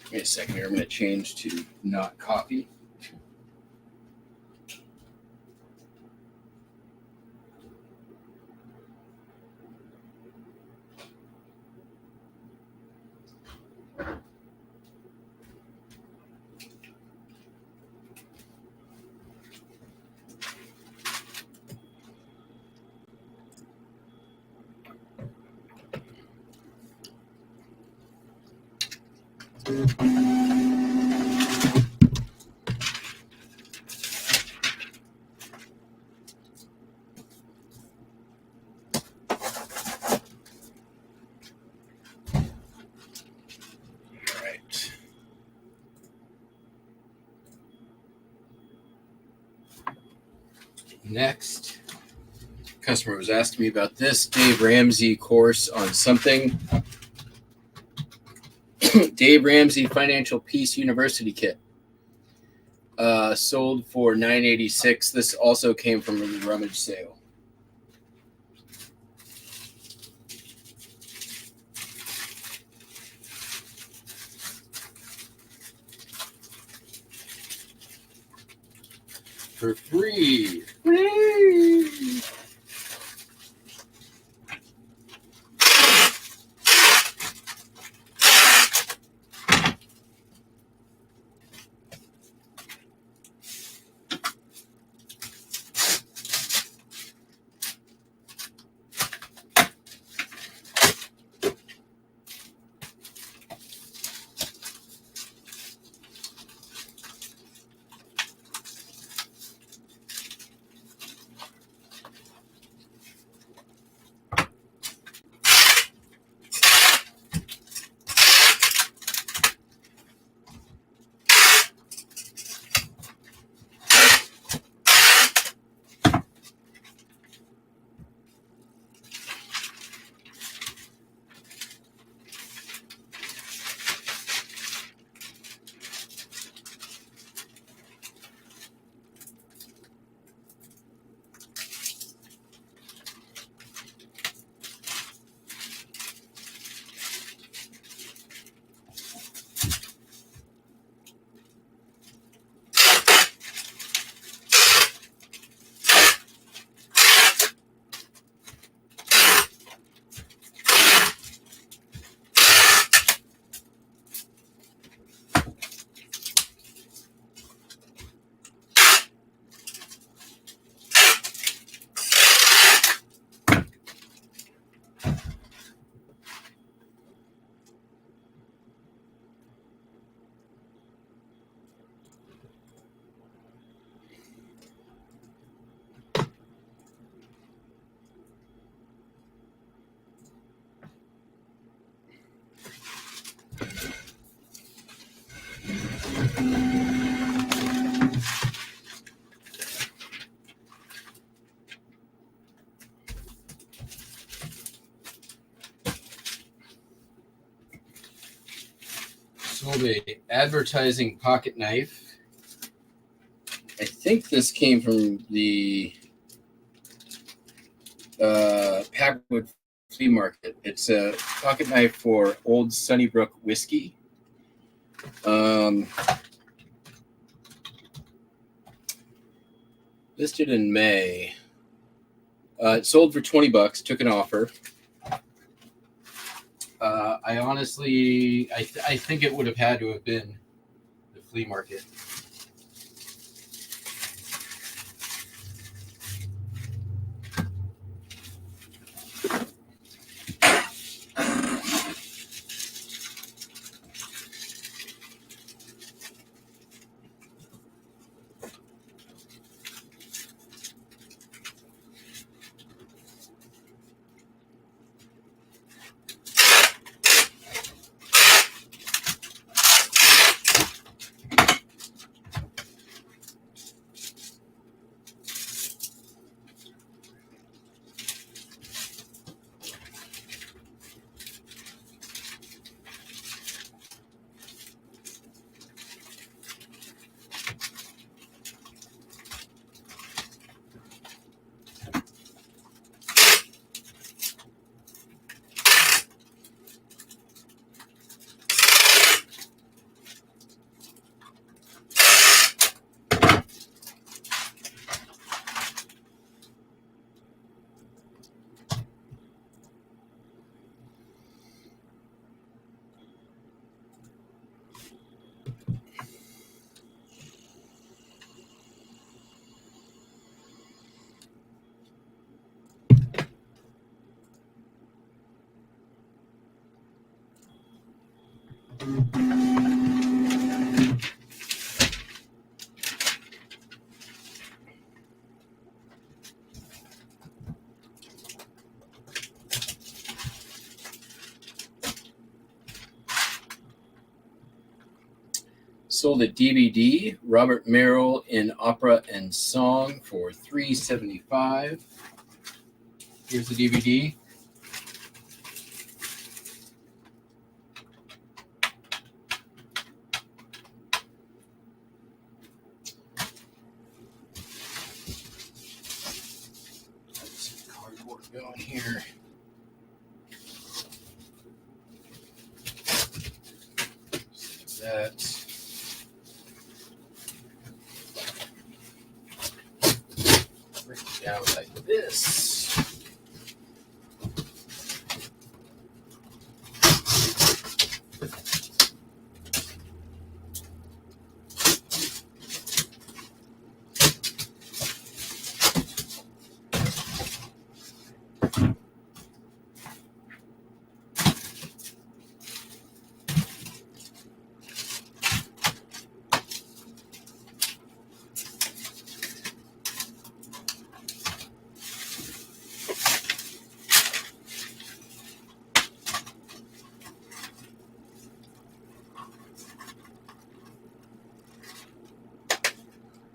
Wait a second here. I'm going to change to not copy. Next, customer was asking me about this Dave Ramsey course on something. Dave Ramsey Financial Peace University Kit. Sold for $9.86. This also came from a rummage sale. For free. Whee! Sold a advertising pocket knife. I think this came from the Packwood Flea Market. It's a pocket knife for Old Sunnybrook whiskey. Listed in May. It sold for $20. Took an offer. I honestly, I think it would have had to have been the flea market. Sold a DVD, Robert Merrill in Opera and Song for $3.75. Here's the DVD. Some cardboard going here. That. Break it down like this.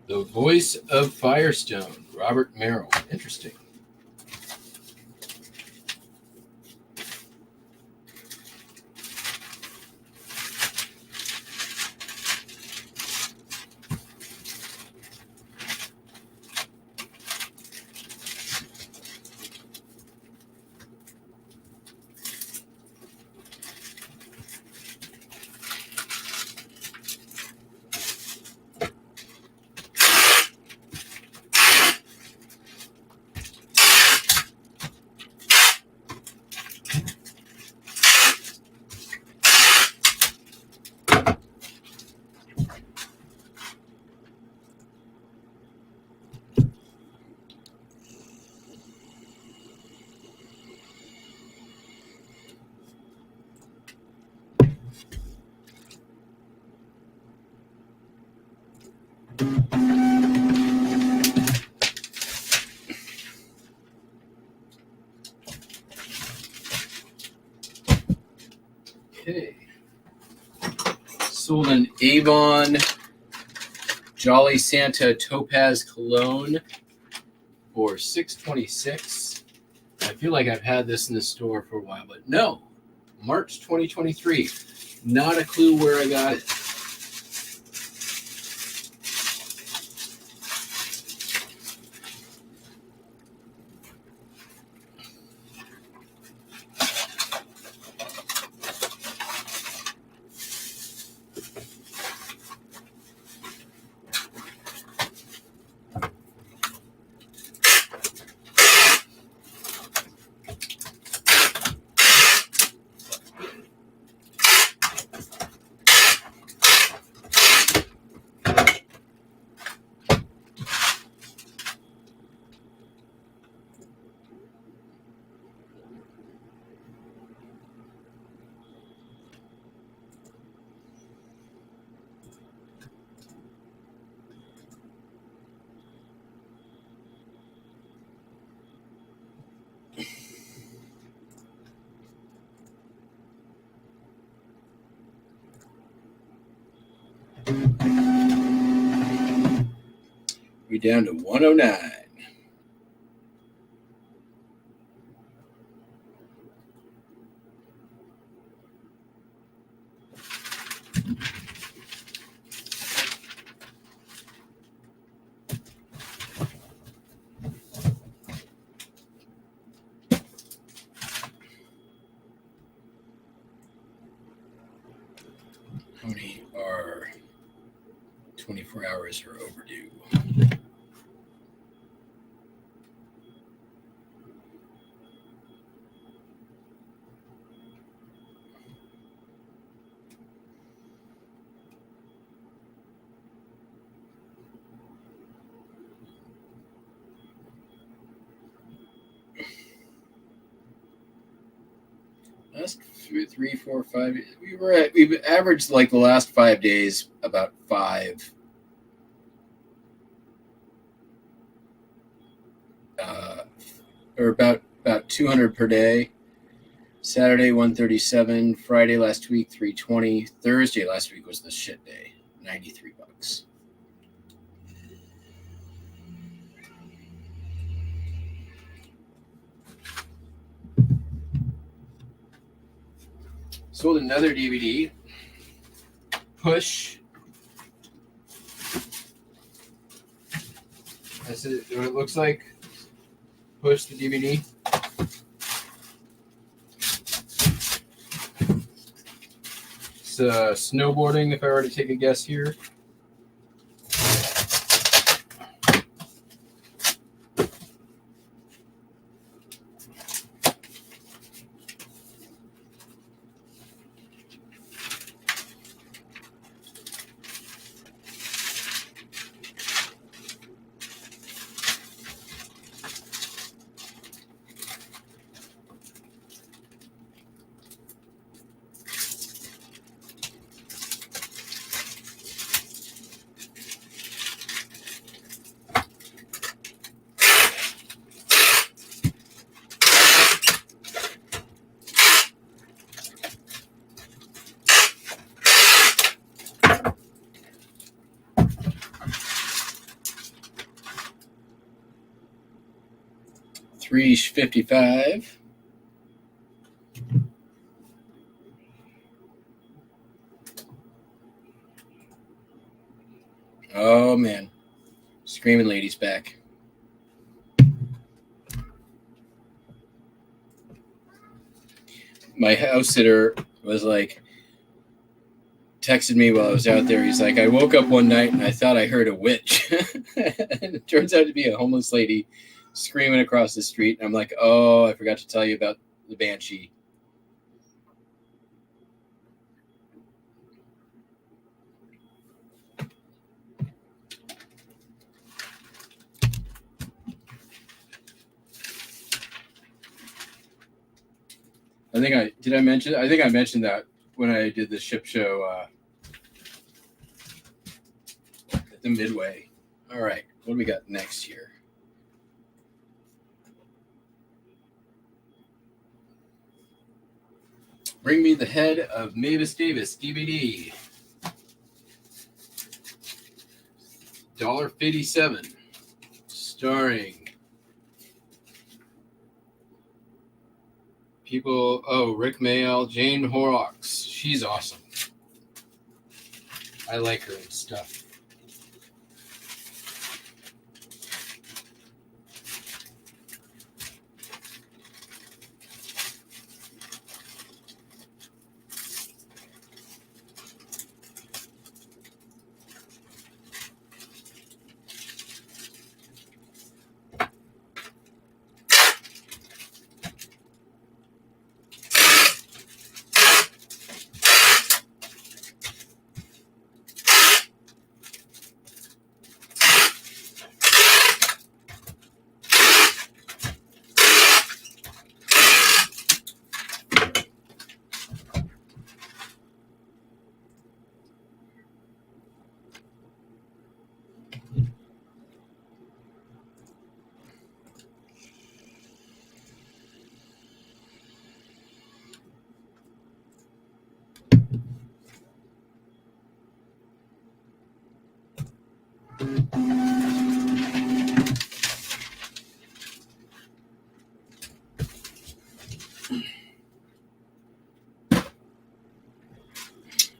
The Voice of Firestone, Robert Merrill. Interesting. Okay. Sold an Avon Jolly Santa Topaz Cologne for $6.26. I feel like I've had this in the store for a while, but no. March 2023. Not a clue where I got it. We're down to 109. How many are 24 hours or overdue? last 3, 4, 5. We've averaged like the last 5 days about 5. Or about 200 per day. Saturday 137. Friday last week 320. Thursday last week was the shit day. $93. Sold another DVD. Push. That's what it looks like. Push the DVD. It's snowboarding, if I were to take a guess here. $355. Oh man, Screaming Lady's back. My house sitter was like, texted me while I was out there. He's like, I woke up one night and I thought I heard a witch. And it turns out to be a homeless lady screaming across the street. And I'm like, oh, I forgot to tell you about the banshee. I think I mentioned that when I did the ship show at the Midway. All right, what do we got next here? Bring Me the Head of Mavis Davis DVD. $1.57. Starring people. Oh, Rick Mayall, Jane Horrocks. She's awesome. I like her and stuff.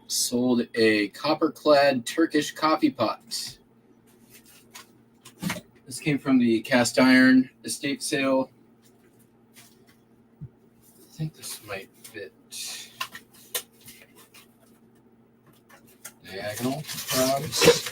Sold a copper-clad Turkish coffee pot. This came from the cast iron estate sale. I think this might fit. Diagonal, perhaps.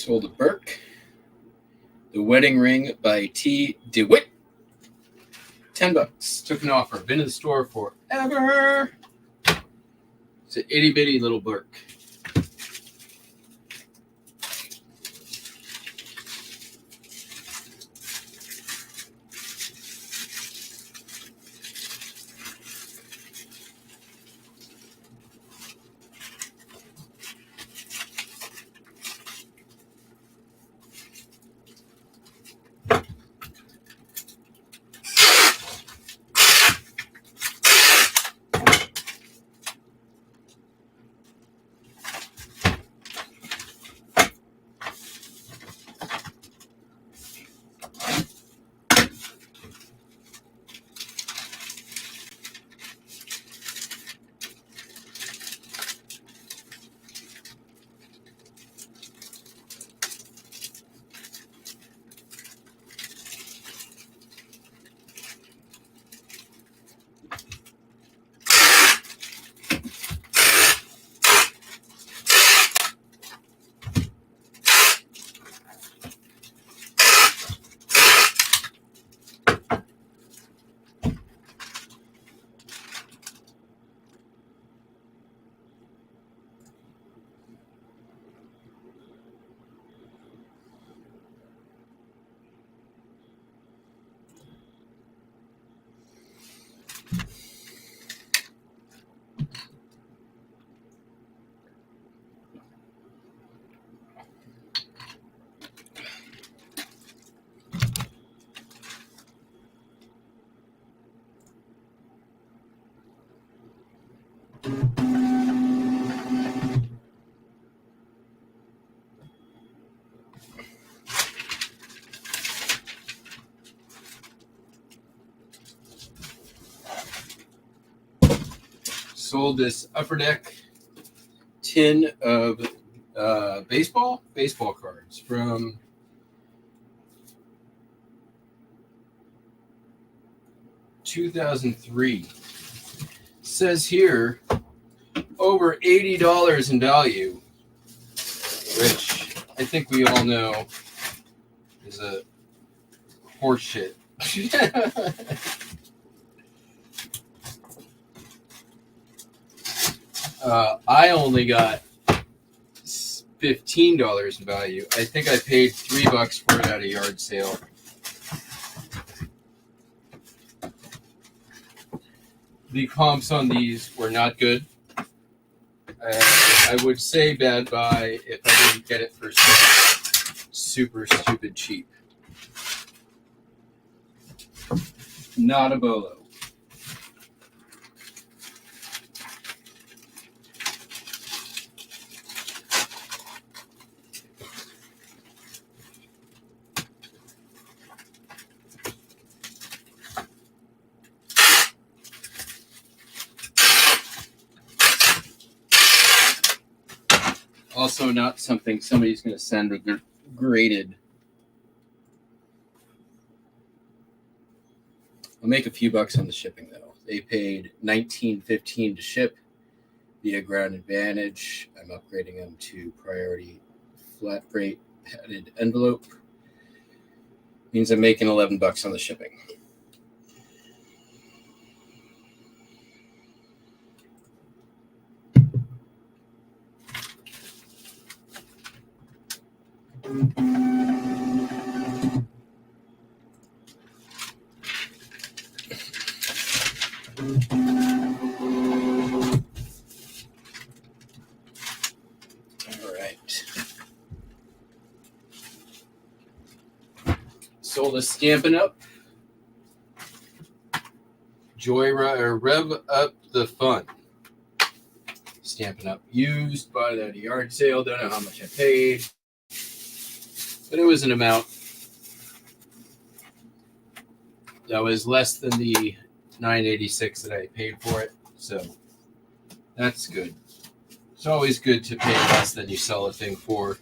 Sold a Burke. The Wedding Ring by T. DeWitt. $10. Took an offer. Been in the store forever. It's an itty bitty little Burke. Sold this Upper Deck tin of baseball cards from (2003). Says here over $80 in value, which I think we all know is a horseshit. I only got $15 in value. I think I paid $3 for it at a yard sale. The comps on these were not good. I would say bad buy if I didn't get it for super stupid cheap. Not a bolo. Also not something somebody's going to send graded. I'll make a few bucks on the shipping though. They paid $19.15 to ship via Ground Advantage. I'm upgrading them to priority flat rate padded envelope. Means I'm making $11 on the shipping. All right. Sold a Stampin' Up. Rev Up the Fun. Stampin' Up. Used, bought it at a yard sale. Don't know how much I paid. But it was an amount that was less than the $9.86 that I paid for it. So that's good. It's always good to pay less than you sell a thing for,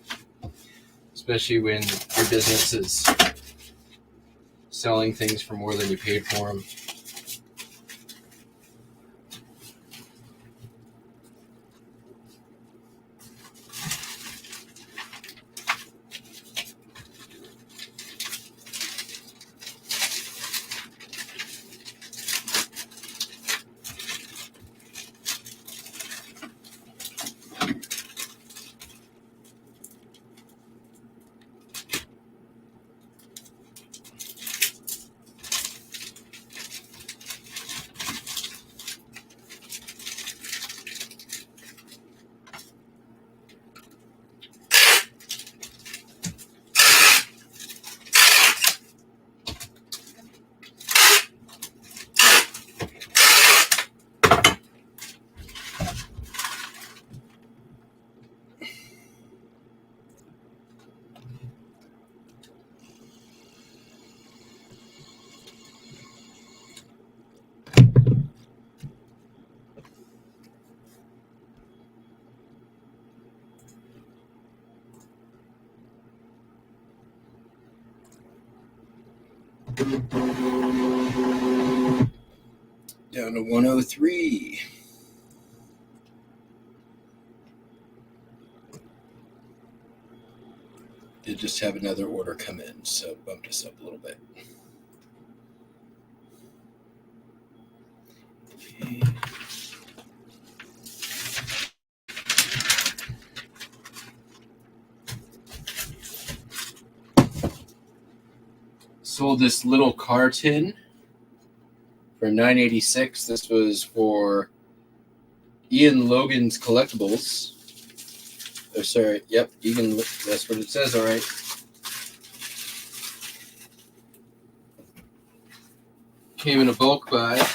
especially when your business is selling things for more than you paid for them. Down to 103. Did just have another order come in, so bumped us up a little bit. Okay. Sold this little car tin for $9.86. This was for Ian Logan's Collectibles. Oh, sorry. Yep, Ian. That's what it says. All right. Came in a bulk buy.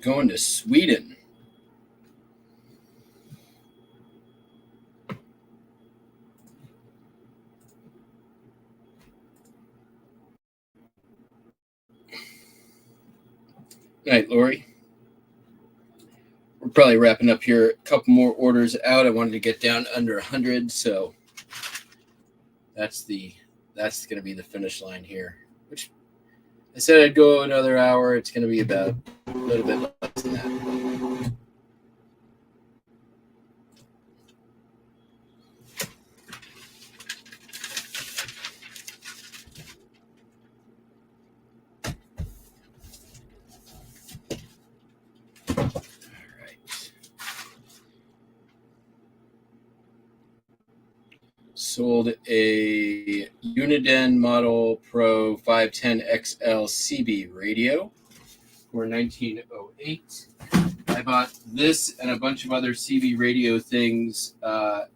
Going to Sweden. Good night, Lori. We're probably wrapping up here. A couple more orders out. I wanted to get down under 100, so that's going to be the finish line here. Which I said I'd go another hour. It's going to be about a little bit less than that. Sold a Uniden Model Pro 510XL CB radio for $19.08. I bought this and a bunch of other CB radio things on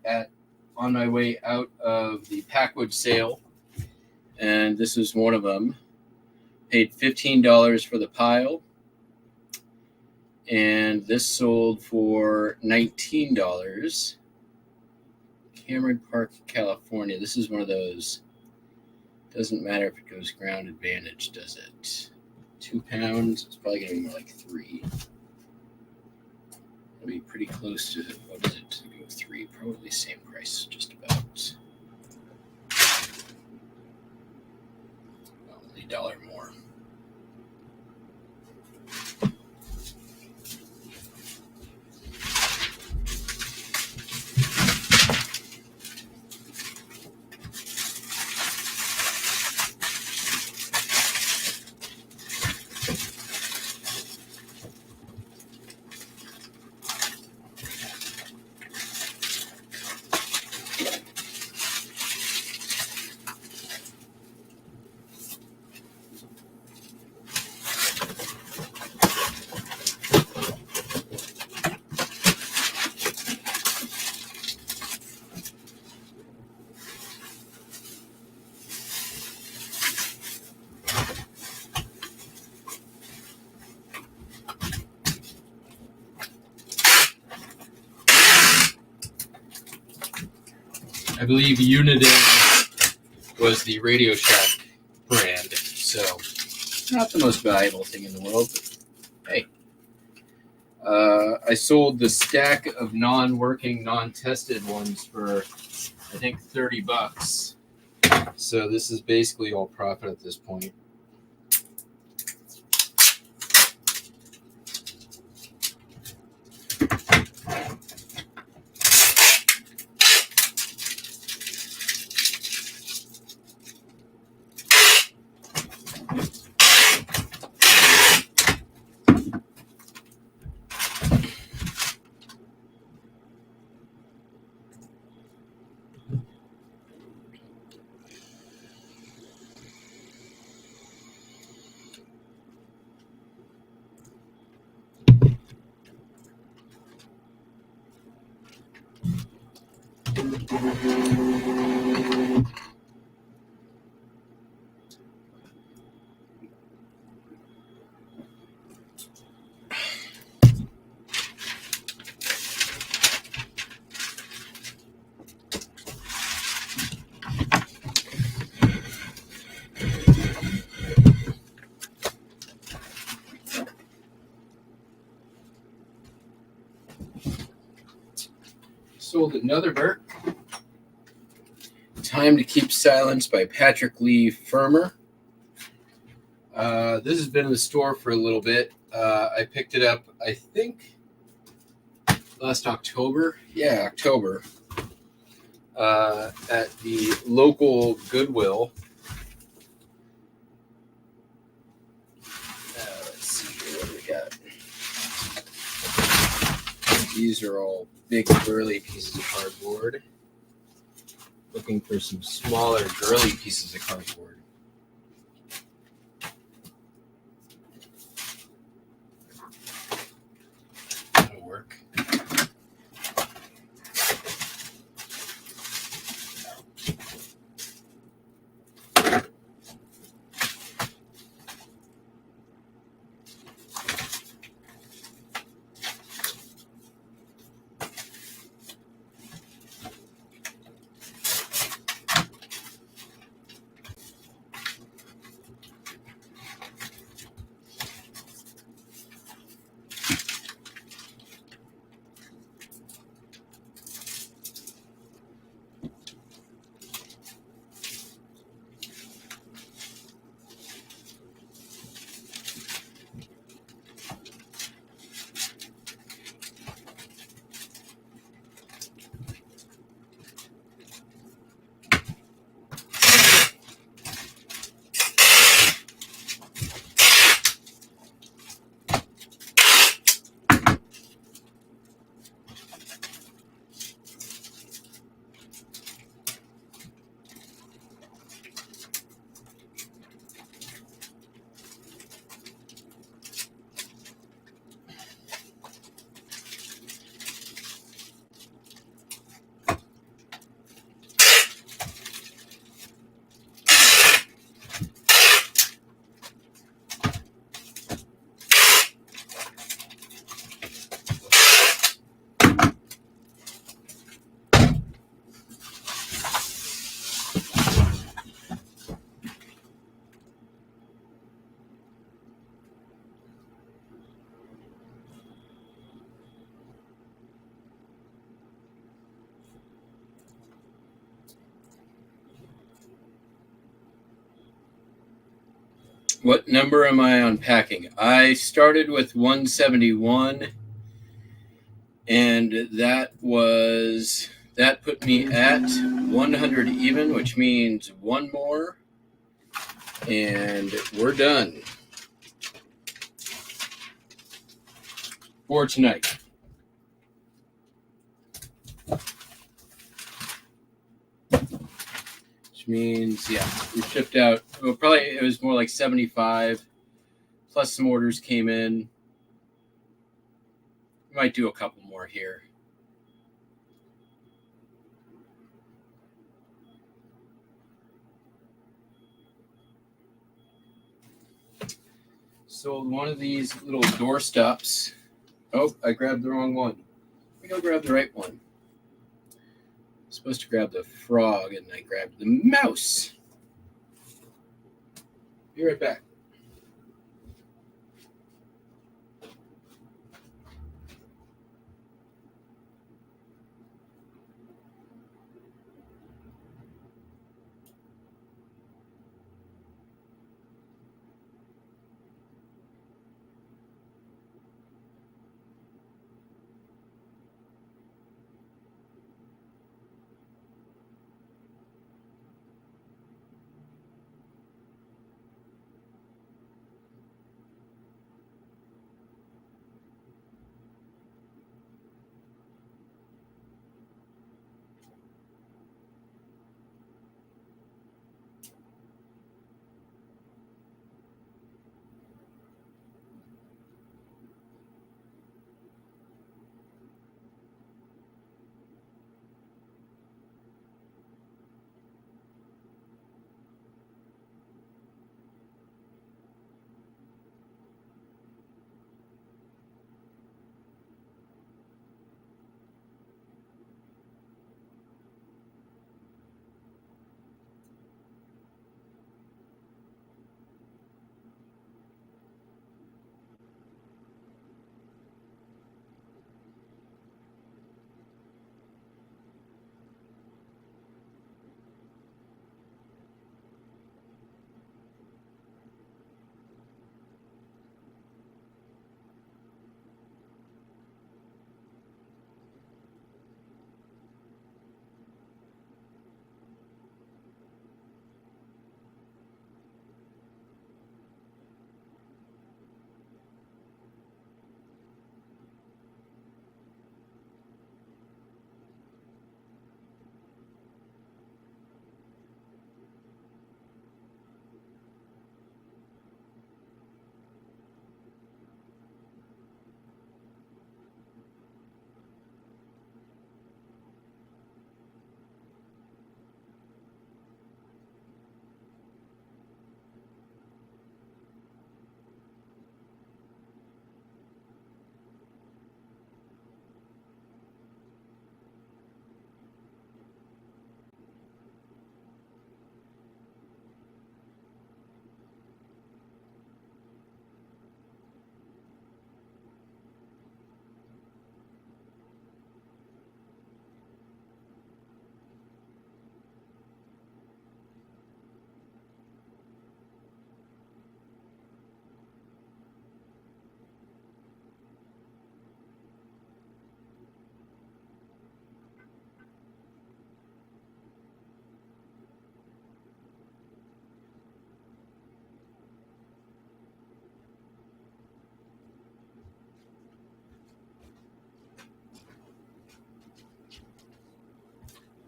my way out of the Packwood sale, and this was one of them. Paid $15 for the pile, and this sold for $19. Cameron Park, California. This is one of those. Doesn't matter if it goes ground advantage, does it? 2 pounds. It's probably going to be more like 3. It'll be pretty close to, what is it to go 3? Probably same price, just about. Only $1 more. I believe Uniden was the Radio Shack brand, so not the most valuable thing in the world, but hey. I sold the stack of non-working, non-tested ones for, I think, $30. So this is basically all profit at this point. Sold another book. Time to Keep Silence by Patrick Lee Fermer. This has been in the store for a little bit. I picked it up, I think, last October. Yeah, October. At the local Goodwill. Let's see here, what do we got? These are all big, burly pieces of cardboard. Looking for some smaller, girly pieces of cardboard. That'll work. What number am I unpacking? I started with 171, and that put me at 100 even, which means one more, and we're done for tonight. Which means, yeah, we shipped out, well, probably it was more like 75, plus some orders came in. We might do a couple more here. Sold one of these little door stops. Oh, I grabbed the wrong one. Let me go grab the right one. I'm supposed to grab the frog, and I grabbed the mouse. Be right back.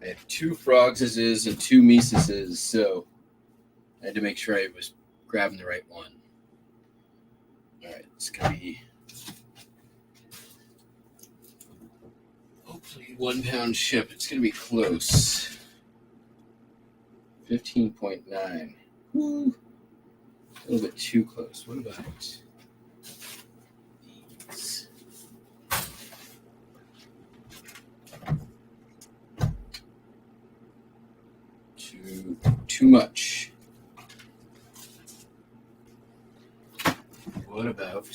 I have 2 Frogses and 2 Miseses, so I had to make sure I was grabbing the right one. All right, it's going to be hopefully 1 pound ship. It's going to be close. 15.9. Woo. A little bit too close. What about these? Too much. What about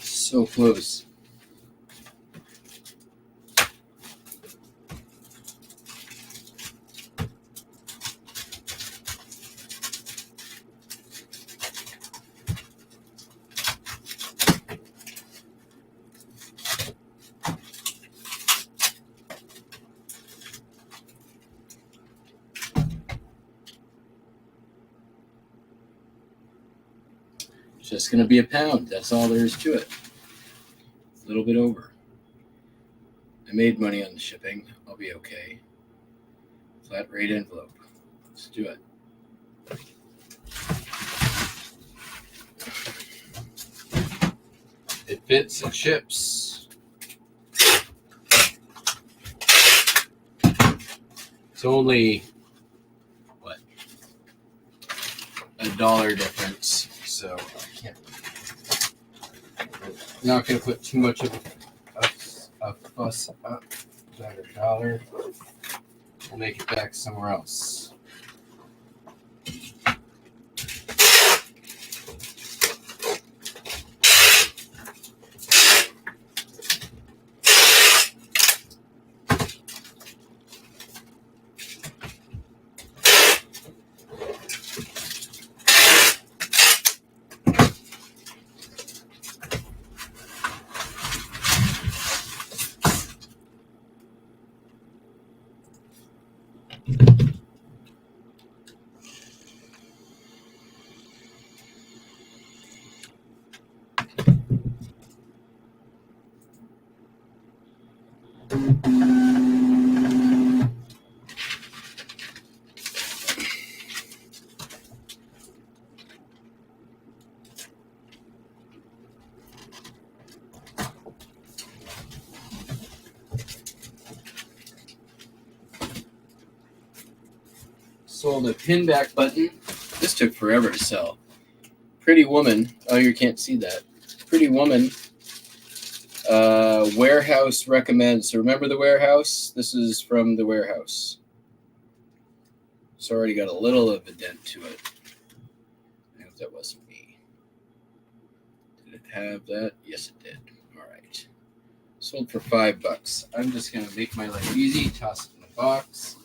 so close? Just going to be a pound. That's all there is to it. A little bit over. I made money on the shipping. I'll be okay. Flat rate envelope. Let's do it. It fits and ships. It's only, what, $1 difference. So I'm not going to put too much of a fuss up. About $1. We'll make it back somewhere else. Sold a pin back button. This took forever to sell. Pretty Woman. Oh, you can't see that. Pretty Woman. Warehouse recommends. So remember the Warehouse? This is from the Warehouse. It's already got a little of a dent to it. I hope that wasn't me. Did it have that? Yes, it did. All right. Sold for $5. I'm just going to make my life easy. Toss it in the box.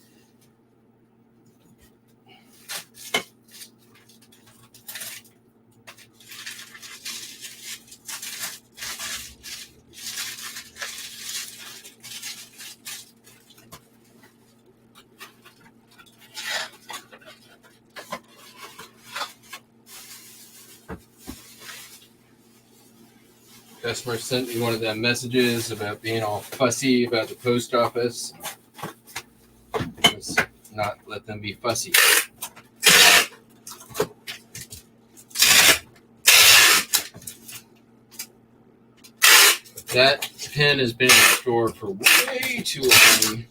Customer sent me one of them messages about being all fussy about the post office. Let's not let them be fussy. That pen has been in the store for way too long.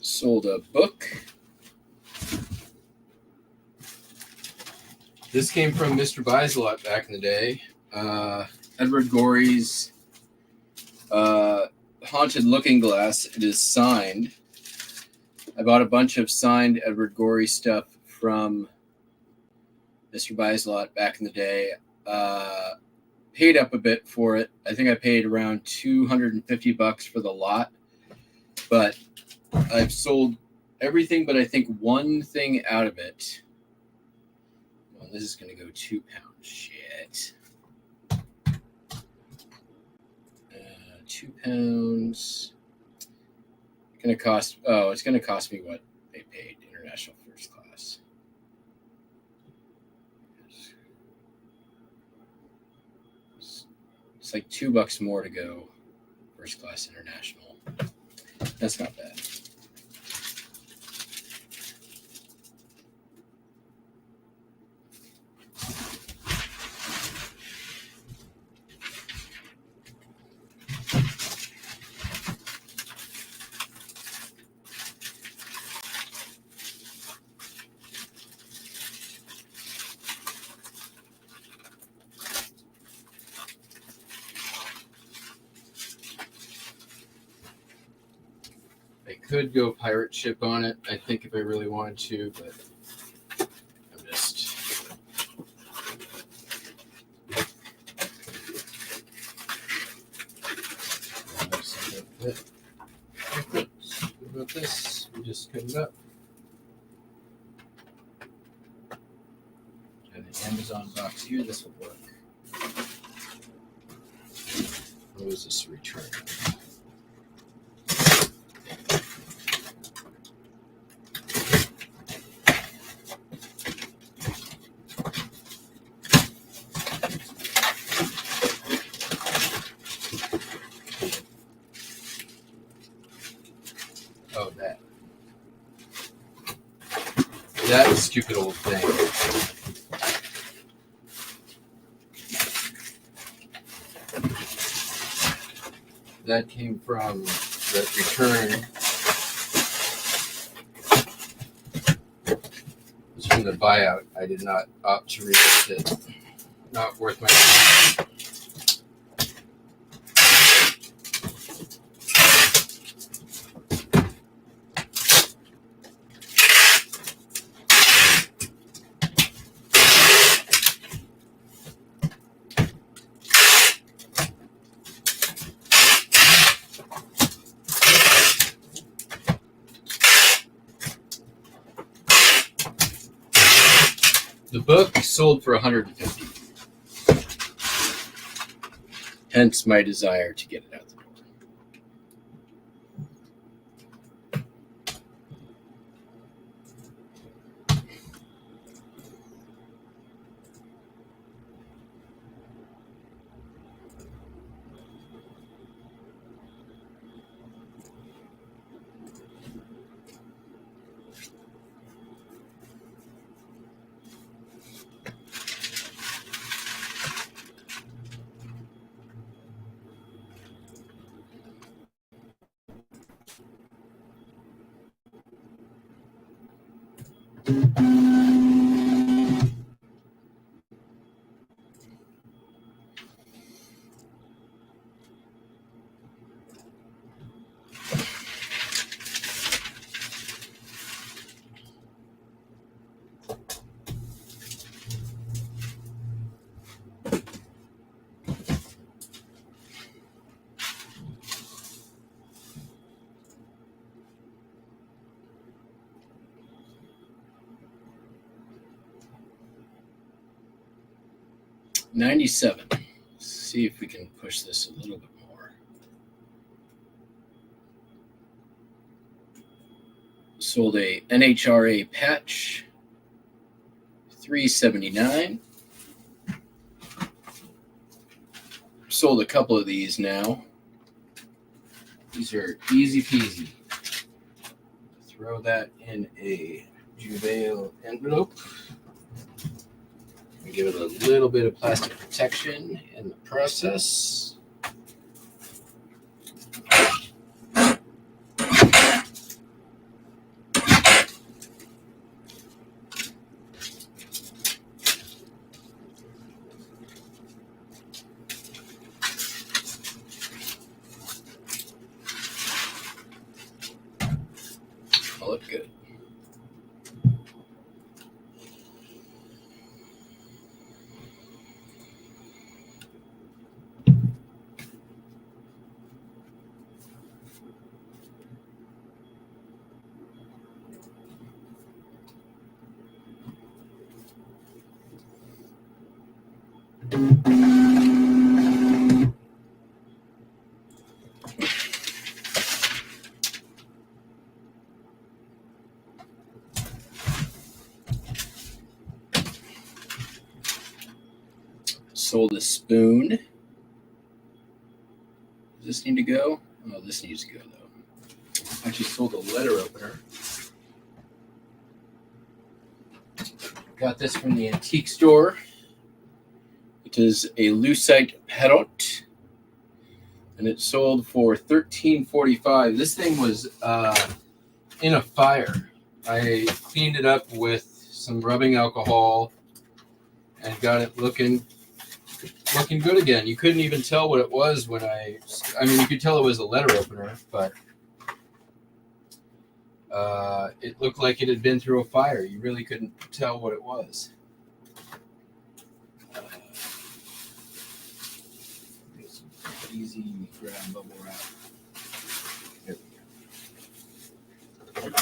Sold a book. This came from Mr. Buys-A-Lot back in the day. Edward Gorey's Haunted Looking Glass. It is signed. I bought a bunch of signed Edward Gorey stuff from Mr. Buys-A-Lot back in the day. Paid up a bit for it. I think I paid around $250 for the lot. But I've sold everything but I think one thing out of it. Well, this is going to go 2 pounds. Shit. 2 pounds. It's going to cost me what they paid international first class. It's like $2 more to go first class international. That's not bad. I could go pirate ship on it, I think, if I really wanted to, but I'm just... What about this? We just cut it up. Got an Amazon box here. This will work. What was this return? Oh, that stupid old thing. That came from that return. It's from the buyout. I did not opt to relist it. Not worth my time. The book sold for $150. Hence my desire to get it out the door. $97. Let's see if we can push this a little bit more. Sold a NHRA patch, $379. Sold a couple of these now. These are easy peasy. Throw that in a Juvail envelope. Give it a little bit of plastic protection in the process. sold a spoon. Does this need to go? Oh, this needs to go, though. Actually sold a letter opener. Got this from the antique store. It is a lucite parrot, and it sold for $13.45. This thing was in a fire. I cleaned it up with some rubbing alcohol and got it looking good again. You couldn't even tell what it was when I mean, you could tell it was a letter opener, but it looked like it had been through a fire. You really couldn't tell what it was. Easy grab bubble wrap. There we go.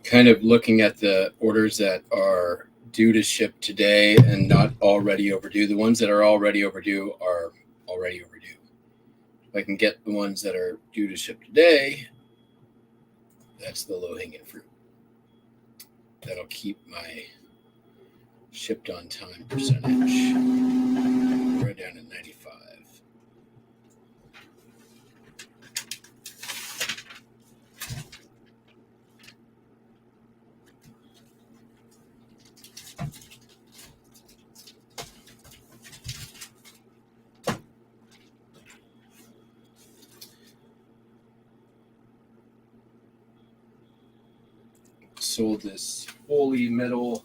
Kind of looking at the orders that are due to ship today and not already overdue. The ones that are already overdue are already overdue. If I can get the ones that are due to ship today, that's the low-hanging fruit. That'll keep my shipped on time percentage right down to 95. Sold this holy metal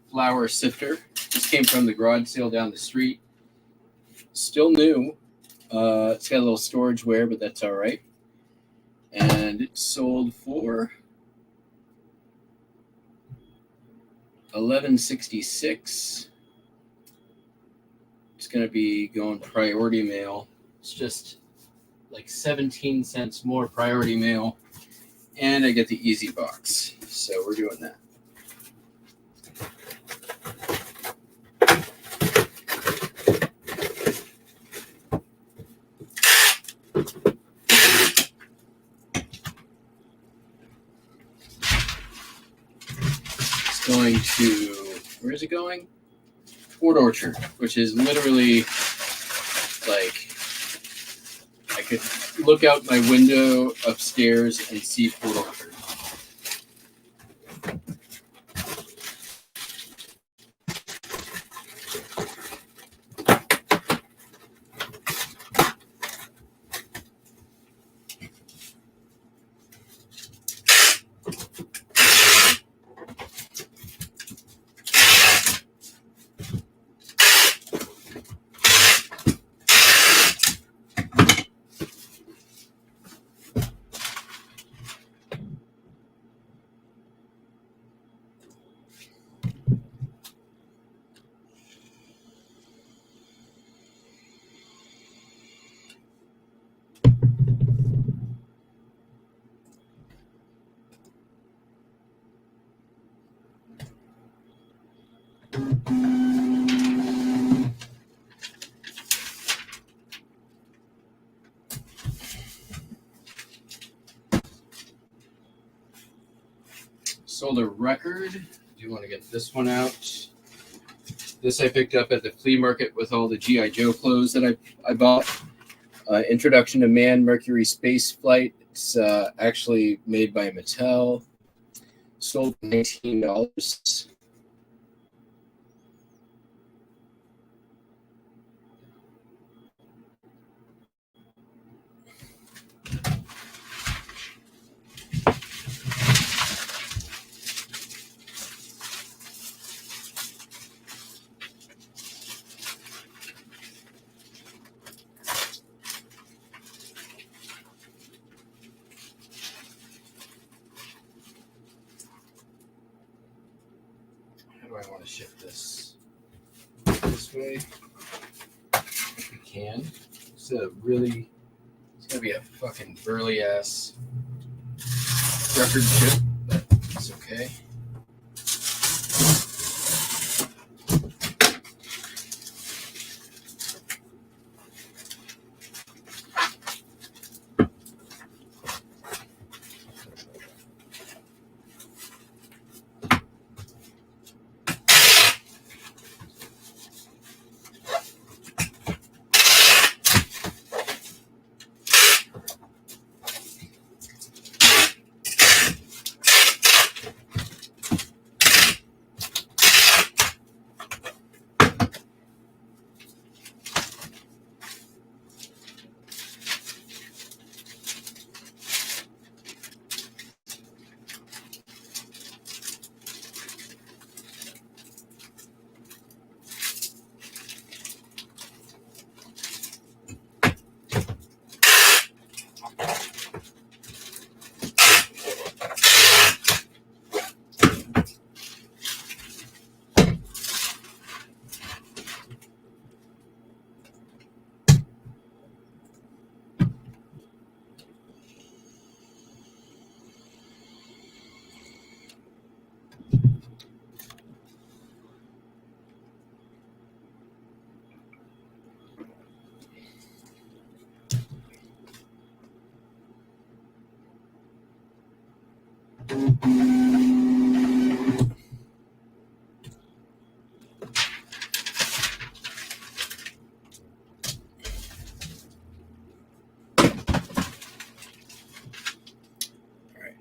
flour sifter. This came from the garage sale down the street. Still new. It's got a little storage wear, but that's all right. And it sold for $11.66. It's going to be going priority mail. It's just like 17 cents more priority mail. And I get the easy box. So we're doing that. It's going to, where is it going? Port Orchard, which is literally like, I could look out my window upstairs and see Port Orchard. Sold a record. Do you want to get this one out? This I picked up at the flea market with all the G.I. Joe clothes that I bought. Introduction to Man Mercury Space Flight It's actually made by Mattel. Sold for $19. How do I want to ship this? This way? If we can. It's going to be a fucking burly ass record ship, but it's okay.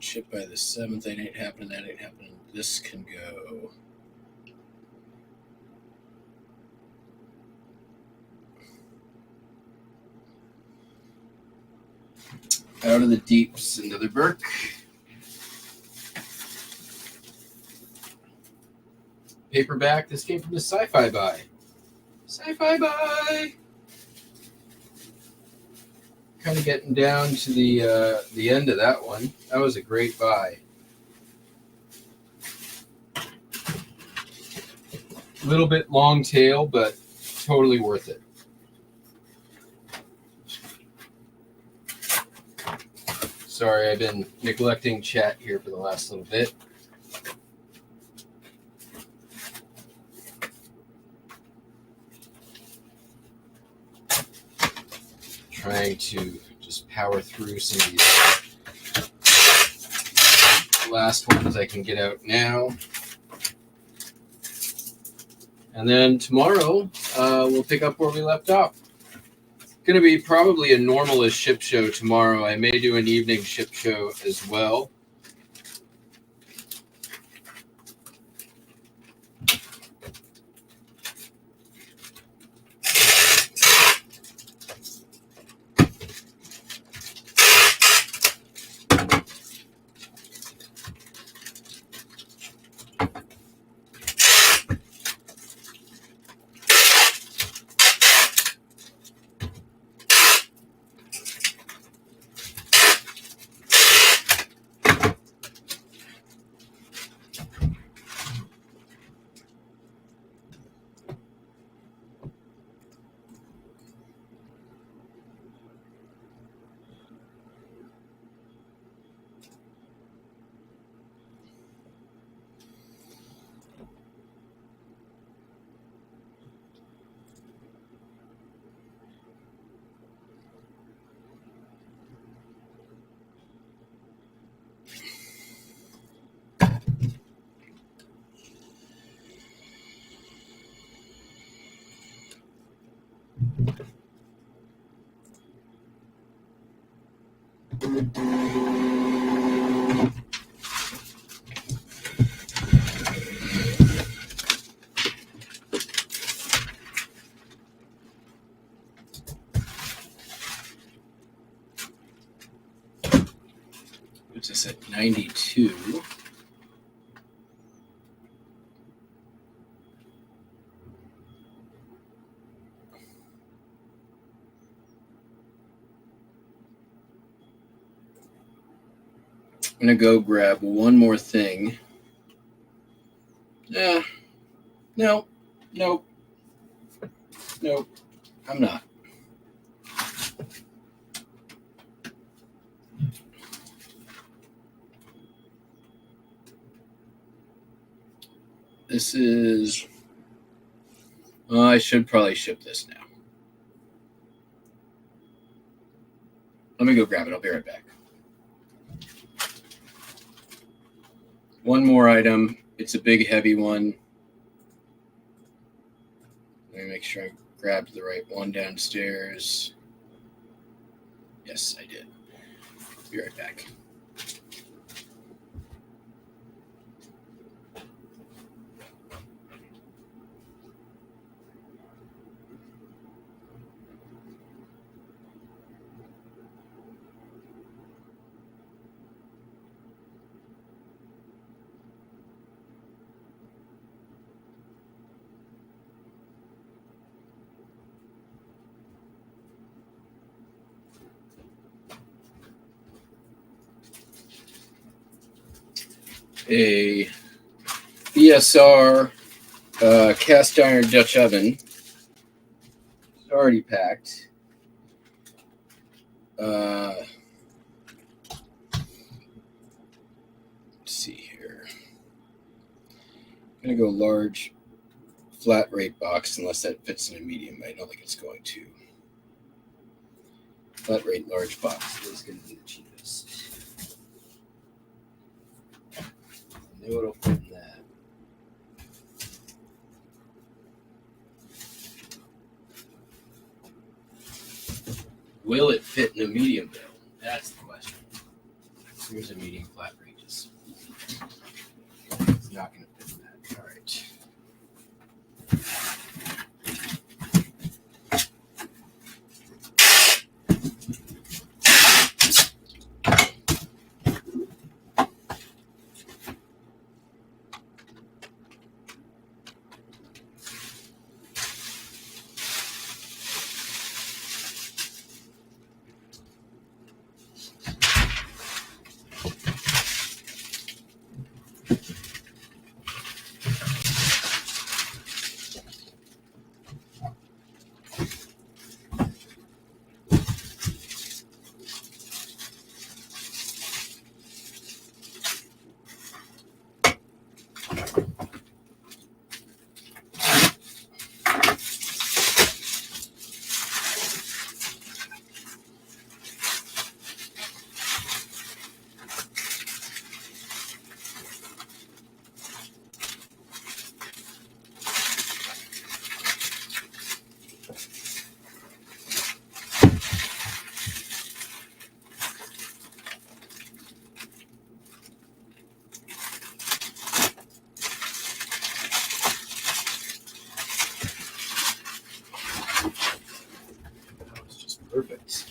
Shipped by the 7th. That ain't happening. That ain't happening. This can go. Out of the deeps, another Burke. Paperback. This came from the Sci-Fi Buy. Sci-Fi Buy. Kind of getting down to the end of that one. That was a great buy. A little bit long tail, but totally worth it. Sorry, I've been neglecting chat here for the last little bit. Trying to just power through some of these last ones I can get out now. And then tomorrow, we'll pick up where we left off. Going to be probably a normal-ish ship show tomorrow. I may do an evening ship show as well. Puts us at 92. I'm going to go grab one more thing. No, I'm not. This is, I should probably ship this now. Let me go grab it. I'll be right back. One more item. It's a big, heavy one. Let me make sure I grabbed the right one downstairs. Yes, I did. Be right back. A ESR cast iron Dutch oven. It's already packed. Let's see here. I'm going to go large flat rate box unless that fits in a medium. I don't think it's going to. Flat rate large box is going to be the cheapest. I know it'll fit in that. Will it fit in a medium though? That's the question. Here's a medium flat rate. It's not going to fit in that. All right. Perfect.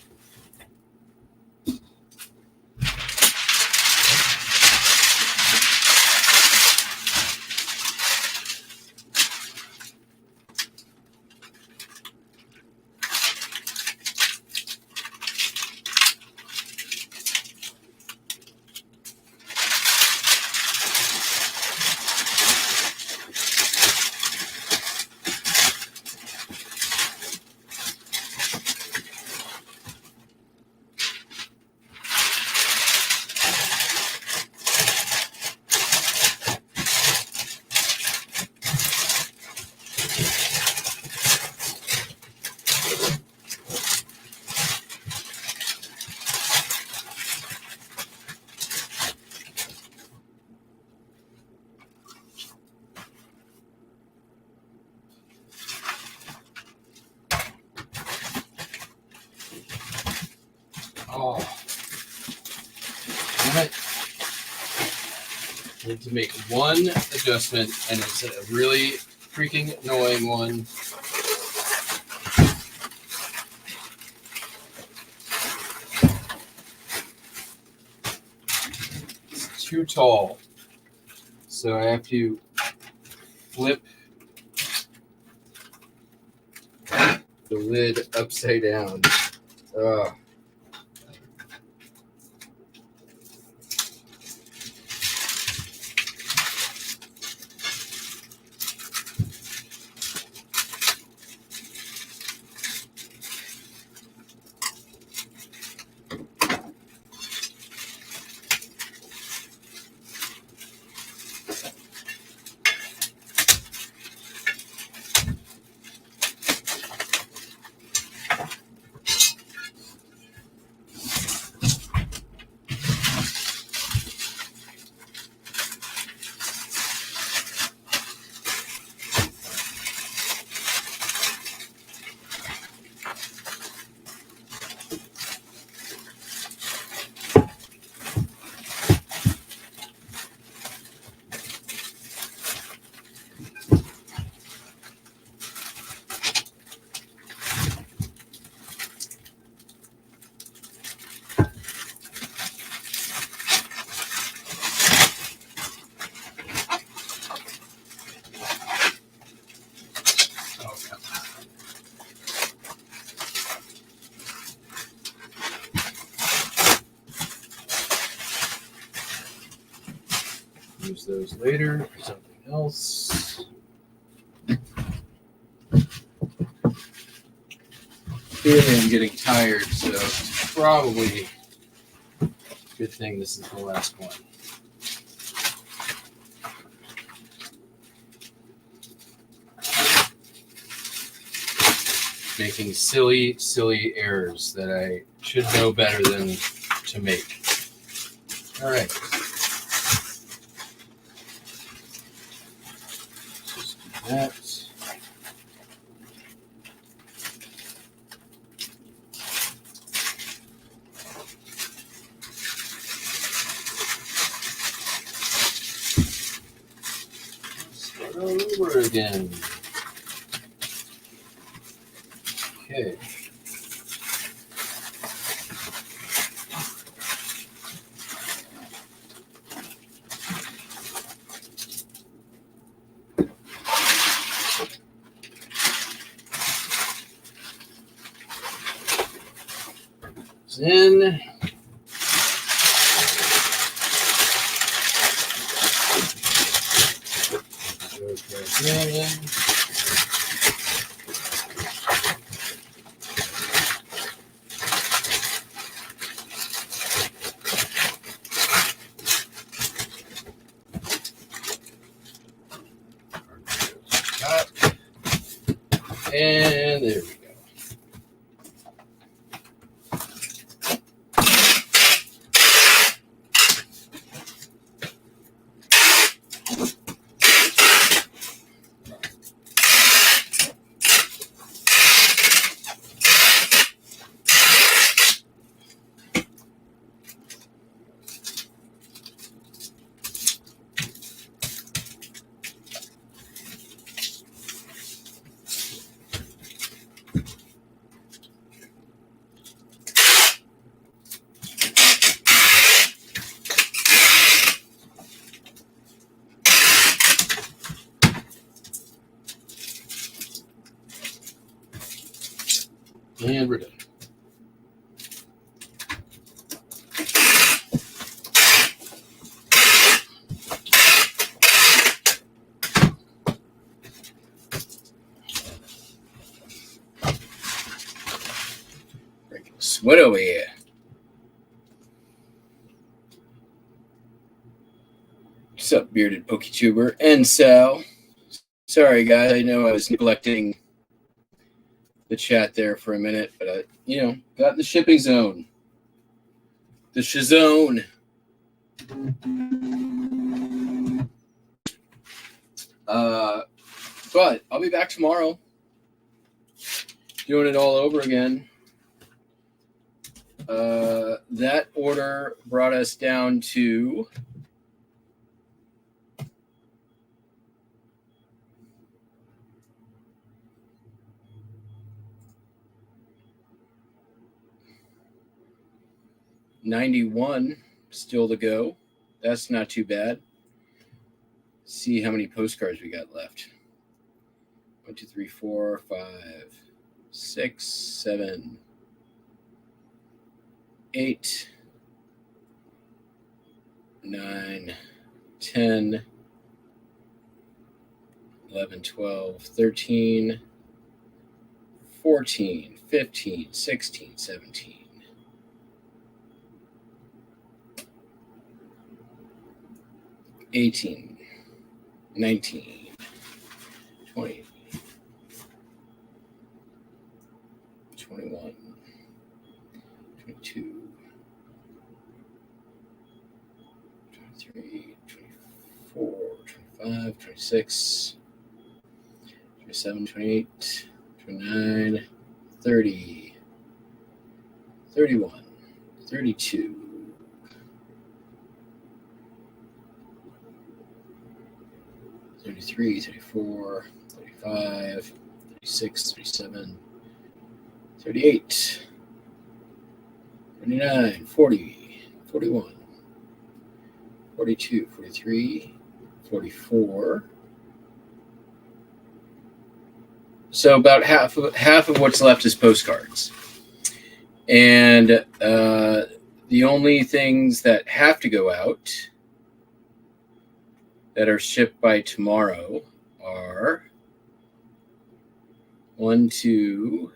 Oh, right. I need to make one adjustment, and it's a really freaking annoying one. It's too tall, so I have to flip the lid upside down. Use those later for something else. Clearly, I'm getting tired, so it's probably a good thing this is the last one. Making silly errors that I should know better than to make. All right. Just do that. Start all over again. Okay. In. Okay. And there we go. And we're done. Breaking a sweat over here. What's up, bearded PokeTuber? And so, sorry guys, I know I was neglecting the chat there for a minute, but I, got in the shipping zone. The shazone. But I'll be back tomorrow doing it all over again. that order brought us down to $91 still to go. That's not too bad. See how many postcards we got left. 1, 2, 3, 4, 5, 6, 7, 8, 9, 10, 11, 12, 13, 14, 15, 16, 17. 18, 19, 20, 21, 22, 23, 24, 25, 26, 27, 28, 29, 30, 31, 32, 33, 34, 35, 36, 37, 38, 39, 40, 41, 42, 43, 44. So about half of what's left is postcards. And the only things that have to go out that are shipped by tomorrow are 1, 2,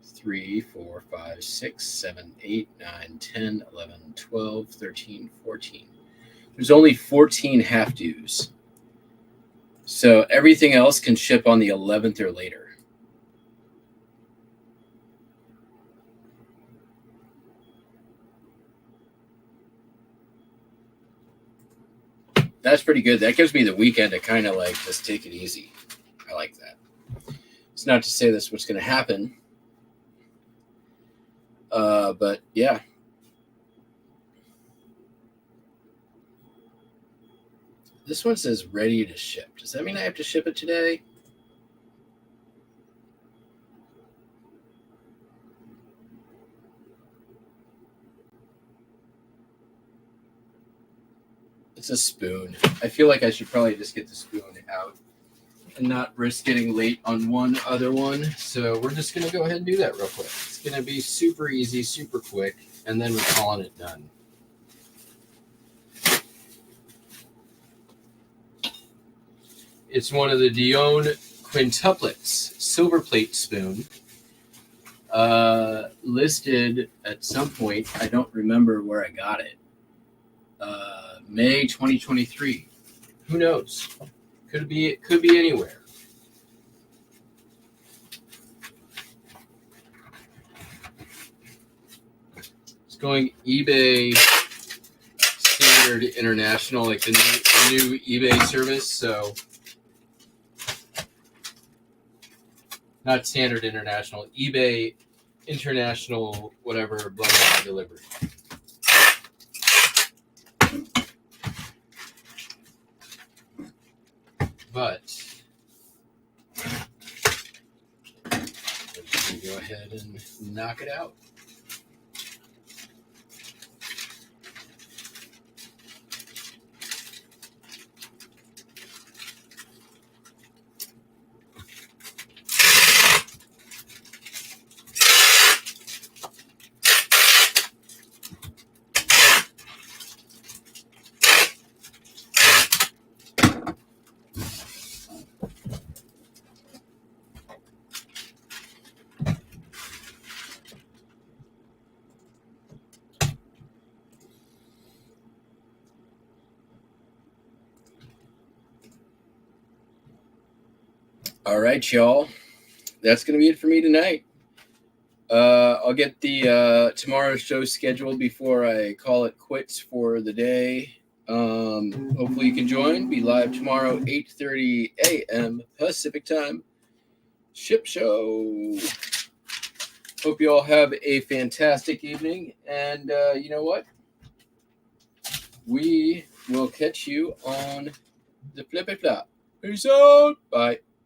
3, 4, 5, 6, 7, 8, 9, 10, 11, 12, 13, 14. There's only 14 half dues. So everything else can ship on the 11th or later. That's pretty good. That gives me the weekend to kind of like just take it easy. I like that. It's not to say that's what's going to happen. But yeah. This one says ready to ship. Does that mean I have to ship it today? It's a spoon. I feel like I should probably just get the spoon out and not risk getting late on one other one. So we're just going to go ahead and do that real quick. It's going to be super easy, super quick, and then we're calling it done. It's one of the Dion quintuplets, silver plate spoon, listed at some point. I don't remember where I got it. May 2023. Who knows? Could be anywhere. It's going eBay Standard International, like the new eBay service. So not Standard International, eBay International, whatever, blah, blah, delivery. But I'm just going to go ahead and knock it out. All right, y'all. That's going to be it for me tonight. I'll get the tomorrow's show scheduled before I call it quits for the day. Hopefully you can join. Be live tomorrow, 8:30 a.m. Pacific time. Ship show. Hope you all have a fantastic evening. And you know what? We will catch you on the flippy flop. Peace out. Bye.